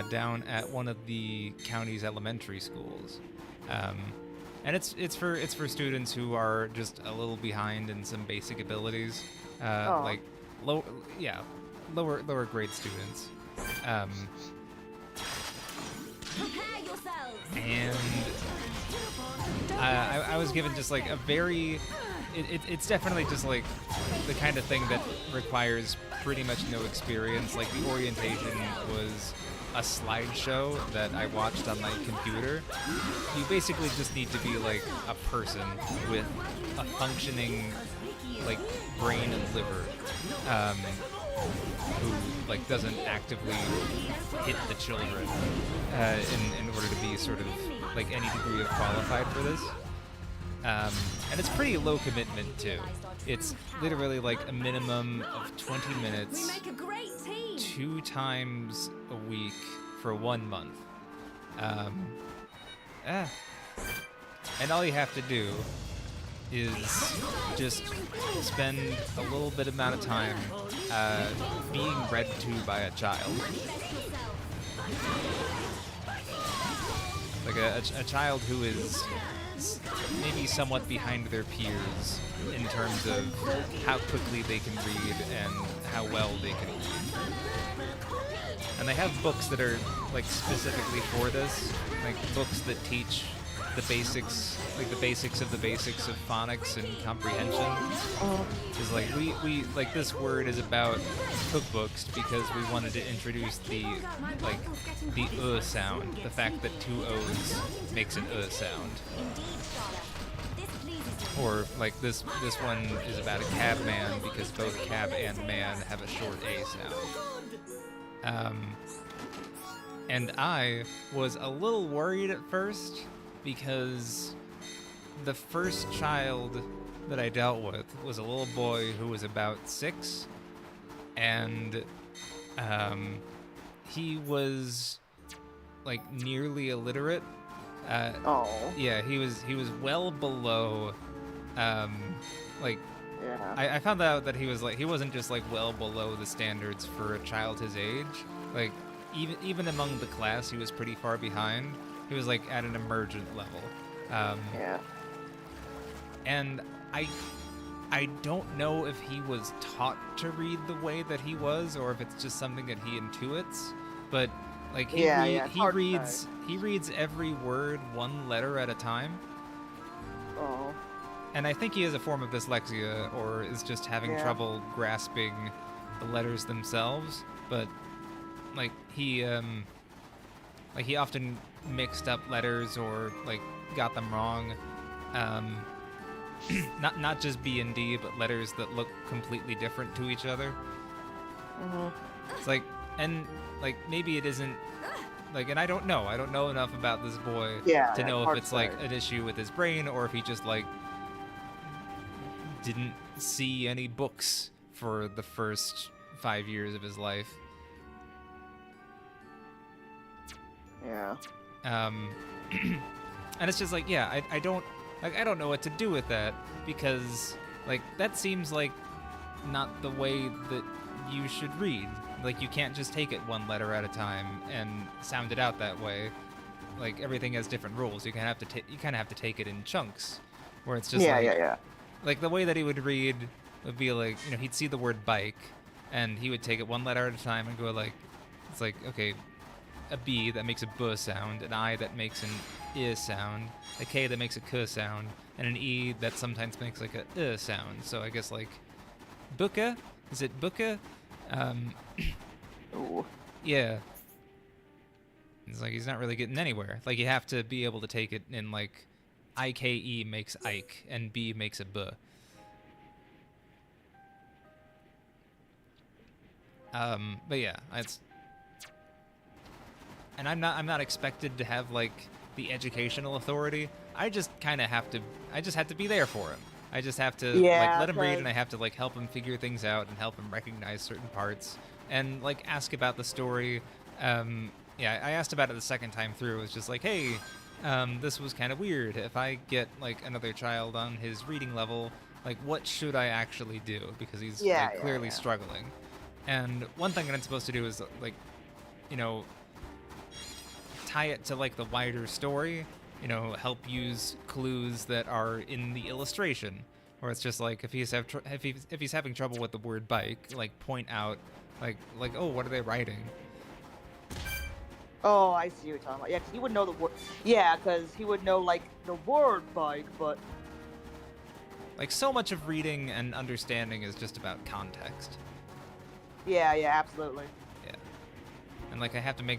down at one of the county's elementary schools. And it's for students who are just a little behind in some basic abilities, like lower grade students. Prepare yourselves. And I was given just like a very, it's definitely just like the kind of thing that requires pretty much no experience. Like the orientation was a slideshow that I watched on my computer. You basically just need to be like a person with a functioning like brain and liver, who like doesn't actively hit the children in order to be sort of like any degree of qualified for this. And it's pretty low commitment too. It's literally like a minimum of 20 minutes, We make a great team. 2 times a week for 1 month. And all you have to do is just spend a little bit amount of time being read to by a child. Like a child who is maybe somewhat behind their peers in terms of how quickly they can read and how well they can read. And they have books that are like specifically for this, like books that teach the basics, like the basics of phonics and comprehension. Is like we like this word is about cookbooks because we wanted to introduce the sound, the fact that 2 O's makes an sound. Or like this one is about a cab man because both cab and man have a short A sound. And I was a little worried at first because the first child that I dealt with was a little boy who was about 6, and he was like nearly illiterate. Yeah, he was well below like Yeah. I found out that he wasn't just like well below the standards for a child his age. Like even among the class, he was pretty far behind. He was like at an emergent level. Yeah. And I don't know if he was taught to read the way that he was, or if it's just something that he intuits. But like he reads every word 1 letter at a time. Oh. And I think he has a form of dyslexia, or is just having trouble grasping the letters themselves. But like he often mixed up letters or like got them wrong. Not just B and D, but letters that look completely different to each other. It's like, and like maybe it isn't like, and I don't know enough about this boy to know if it's like an issue with his brain or if he just like didn't see any books for the first 5 years of his life. Yeah. And it's just like, yeah, I like I don't know what to do with that because like that seems like not the way that you should read. Like you can't just take it one letter at a time and sound it out that way. Like everything has different rules. You kind of have to take it in chunks, where it's just like the way that he would read would be like, you know, he'd see the word bike, and he would take it one letter at a time and go like, it's like, okay, a B that makes a B sound, an I that makes an I sound, a K that makes a K sound, and an E that sometimes makes like a sound. So I guess like buka, is it buka? Yeah. It's like he's not really getting anywhere. Like you have to be able to take it in like IKE makes Ike and B makes a B. But yeah, it's, and I'm not expected to have like the educational authority. I just kind of have to. I just have to be there for him. I just have to like let him read, and I have to like help him figure things out and help him recognize certain parts and like ask about the story. Yeah, I asked about it the second time through. It was just like, hey, this was kind of weird. If I get like another child on his reading level, like what should I actually do? Because he's like, clearly struggling. And one thing that I'm supposed to do is like, you know, tie it to like the wider story. You know, help use clues that are in the illustration, or it's just like if he's having trouble with the word bike, like point out, like oh, what are they writing? Oh, I see what you're talking about. Yeah, 'cause he would know the word. Yeah, because he would know like the word bike, but like so much of reading and understanding is just about context. Yeah, absolutely. Yeah, and like I have to make,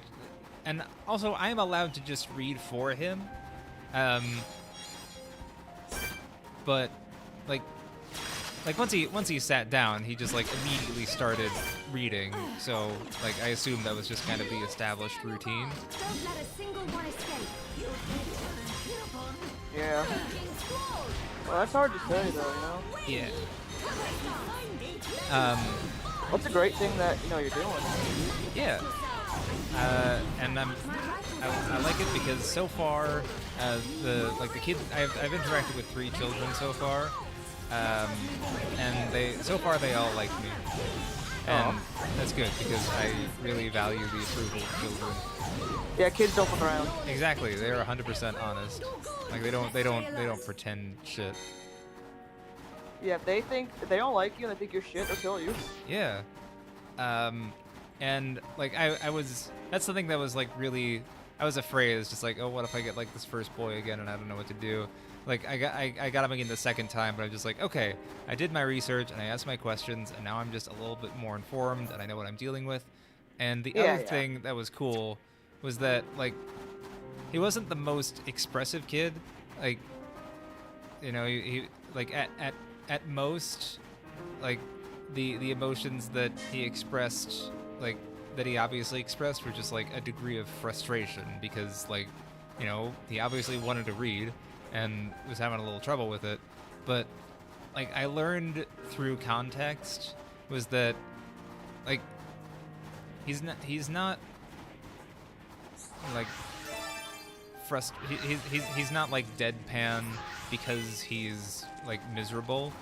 and also I am allowed to just read for him. But like once he sat down, he just like immediately started reading. So like I assume that was just kind of the established routine. Don't let a single one escape. Yeah. Well, that's hard to say though, you know. Yeah. What's a great thing that you know you're doing? Yeah. And I like it because so far, the kids I've interacted with 3 children so far, and they all like me, and that's good because I really value the approval of children. Yeah, kids don't fuck around. Exactly, they're 100% honest. Like they don't pretend shit. Yeah, if they don't like you and they think you're shit, they'll kill you. Yeah. And like that's something that was like really, I was afraid. It's just like, oh, what if I get like this first boy again and I don't know what to do? Like I got him again the second time, but I'm just like, okay, I did my research and I asked my questions, and now I'm just a little bit more informed and I know what I'm dealing with. And the other thing that was cool was that like he wasn't the most expressive kid. Like, you know, he like at most, like the emotions that he expressed, like that he obviously expressed, were just like a degree of frustration because like, you know, he obviously wanted to read and was having a little trouble with it. But like I learned through context was that like he's not like he's not like deadpan because he's like miserable.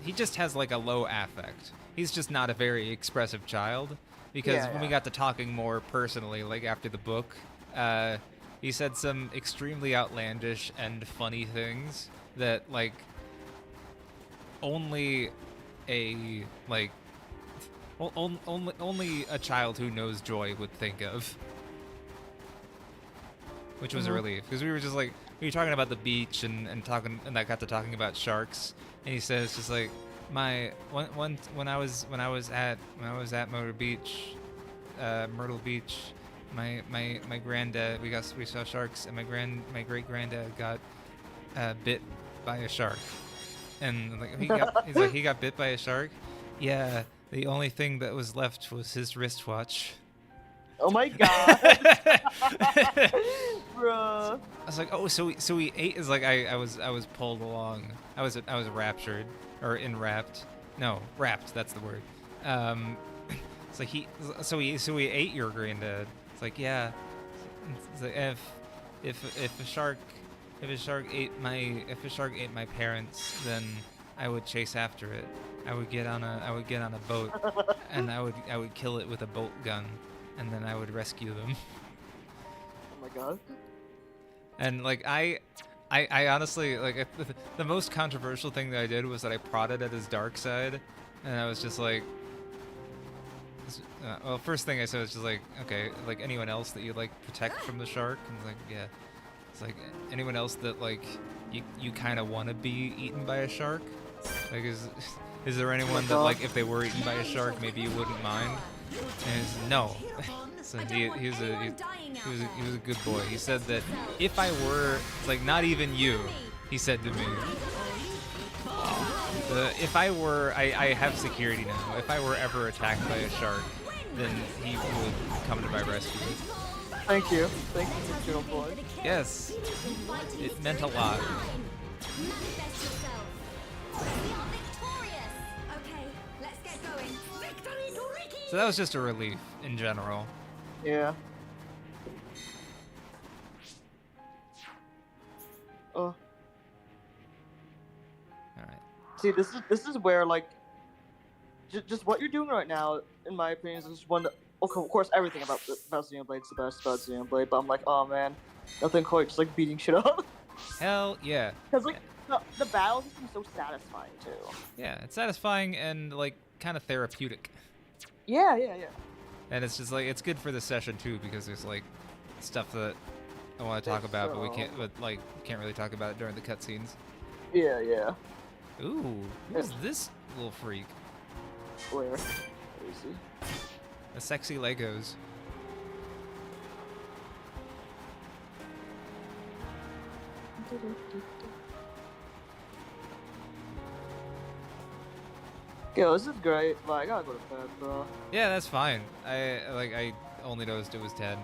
He just has like a low affect. He's just not a very expressive child. Because when we got to talking more personally, like after the book, he said some extremely outlandish and funny things that like only a like only a child who knows joy would think of. Which was a relief, because we were just like, we were talking about the beach and I got to talking about sharks, and he says just like, when I was at Myrtle Beach, my granddad, we saw sharks, and my great granddad got bit by a shark, and like he got bit by a shark. Yeah, the only thing that was left was his wristwatch. Oh my god, bruh. I was like, oh, so he ate. Is like I was pulled along. I was raptured or enwrapped. No, wrapped. That's the word. It's like so he ate your granddad. It's like, yeah. It's like if a shark if a shark ate my parents, then I would chase after it. I would get on a boat, and I would kill it with a bolt gun, and then I would rescue them. Oh my god. And like I honestly like the most controversial thing that I did was that I prodded at his dark side, and I was just like, well, first thing I said was just like, okay, like anyone else that you like protect from the shark? And it's like, yeah. It's like anyone else that like you kind of want to be eaten by a shark? Like is there anyone that like if they were eaten by a shark maybe you wouldn't mind? And he's no. So he was a good boy. He said that if I were like not even you, he said to me, if I were I have security now. If I were ever attacked by a shark, then he would come to my rescue. Thank you, little boy. Yes, it meant a lot. So that was just a relief in general. Yeah. Oh. Alright. See, this is where like, just what you're doing right now, in my opinion, is just one. Of course, everything about Xenoblade's the best about Xenoblade, but I'm like, oh man, nothing quite just like beating shit up. Hell yeah. Because like the battle just seems so satisfying too. Yeah, it's satisfying and like kind of therapeutic. Yeah. And it's just like it's good for the session too because there's like stuff that I want to talk about, but we can't really talk about it during the cutscenes. Yeah. Ooh, who's this little freak? Where is he? The sexy Legos. Yo, this is great, but I gotta go to bed, bro. Yeah, that's fine. I only noticed it was 10.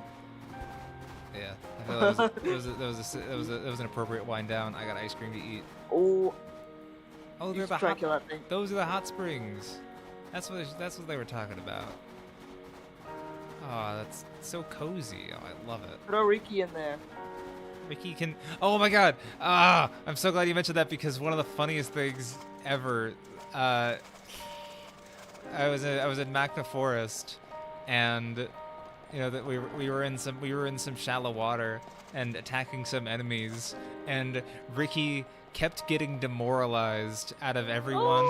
Yeah, I feel that was an appropriate wind down. I got ice cream to eat. Oh, they're those are the hot springs. That's what they were talking about. Oh, that's so cozy. Oh, I love it. Throw Ricky in there. Ricky can. Oh my God! I'm so glad you mentioned that because one of the funniest things ever. I was in Magna Forest, and you know that we were in some shallow water and attacking some enemies, and Ricky kept getting demoralized out of everyone.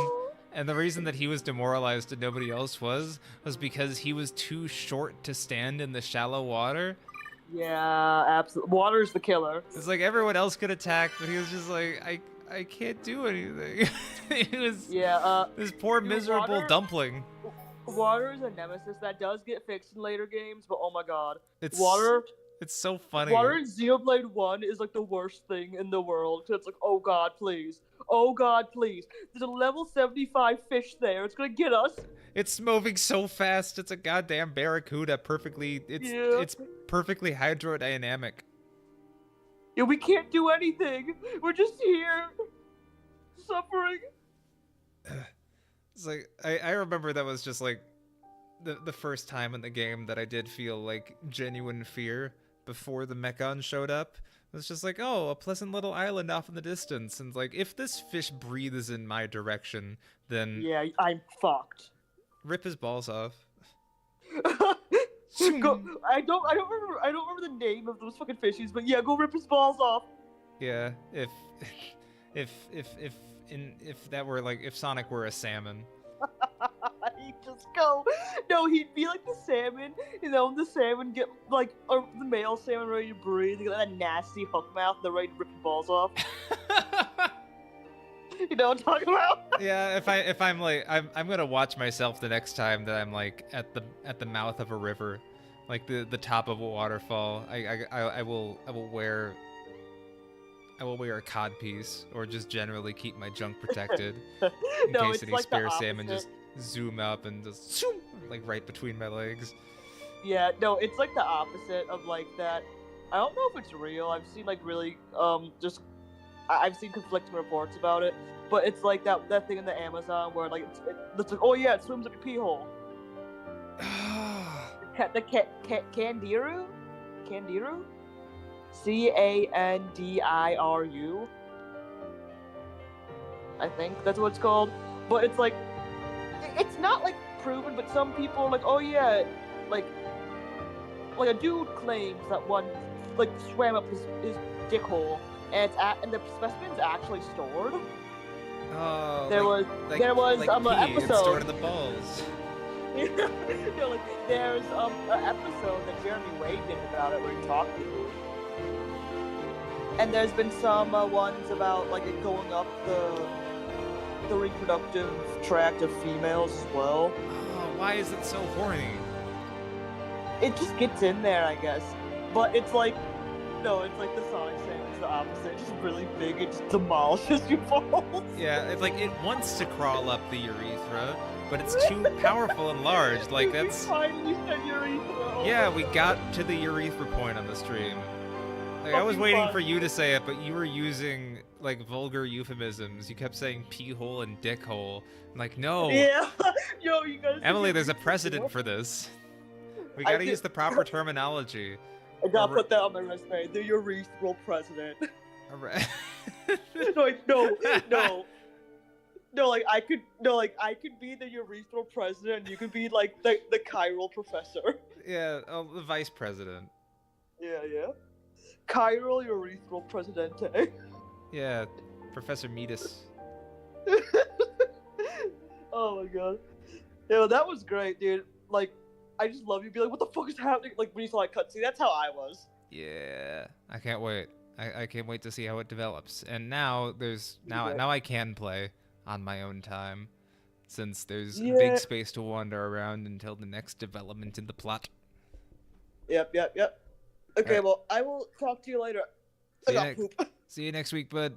And the reason that he was demoralized and nobody else was because he was too short to stand in the shallow water. Yeah, absolutely. Water's the killer. It's like everyone else could attack, but he was just like, I can't do anything. He was this poor miserable dumpling. Water is a nemesis that does get fixed in later games, but oh my god, It's so funny. Water in Xenoblade 1 is like the worst thing in the world. It's like, oh god, please. Oh god, please. There's a level 75 fish there. It's gonna get us. It's moving so fast. It's a goddamn barracuda. It's perfectly hydrodynamic. Yeah, we can't do anything. We're just here, suffering. It's like I remember that was just like the first time in the game that I did feel like genuine fear before the Mechon showed up. It was just like, oh, a pleasant little island off in the distance, and like if this fish breathes in my direction, then yeah, I'm fucked. Rip his balls off. Go, I don't remember the name of those fucking fishies, but yeah, go rip his balls off. Yeah, if that were like if Sonic were a salmon. He'd just go. No, he'd be like the salmon, you know, when the salmon get like the male salmon ready to breathe, they got that nasty hook mouth, they're ready to rip your balls off. You know what I'm talking about? Yeah, if I'm like I'm gonna watch myself the next time that I'm like at the mouth of a river, like the top of a waterfall. I will wear a codpiece or just generally keep my junk protected in case any spare salmon just zoom up and just zoom, like right between my legs. Yeah, no, it's like the opposite of like that. I don't know if it's real. I've seen like really I've seen conflicting reports about it, but it's like that thing in the Amazon where like it's like, oh yeah, it swims like a pee hole. The Candiru? Candiru. I think that's what it's called. But it's like, it's not like proven, but some people are like, oh yeah, like a dude claims that one like swam up his dick hole, and the specimen's actually stored. Oh, there was like an pee, episode. It's stored in the balls. Like there's an episode that Jeremy Wade did about it where he talked to you. And there's been some ones about like it going up the reproductive tract of females as well. Oh, why is it so horny? It just gets in there, I guess. But it's like, no, it's like the Sonic thing. It's the opposite. It's just really big. It just demolishes your balls. Yeah, it's like it wants to crawl up the urethra, but it's too powerful and large. Like that's. You said urethra. Yeah, we got to the urethra point on the stream. Like, I was waiting for you to say it, but you were using like vulgar euphemisms. You kept saying pee hole and dick hole. I'm like, no. Yeah. Yo, you guys. Emily, there's a precedent for this. We gotta use the proper terminology. I gotta put that on my resume. The urethral president. Alright. No, like I could be the urethral president, and you could be like the chiral professor. Yeah, the vice president. Yeah. Chiral urethral presidente. Yeah, Professor Metis. Oh my god. Yeah, that was great, dude. Like, I just love you. Be like, what the fuck is happening? Like when you saw that cutscene, that's how I was. Yeah, I can't wait. I can't wait to see how it develops. And now now I can play on my own time, since there's big space to wander around until the next development in the plot. Yep. Okay, well, I will talk to you later. See you next week, bud.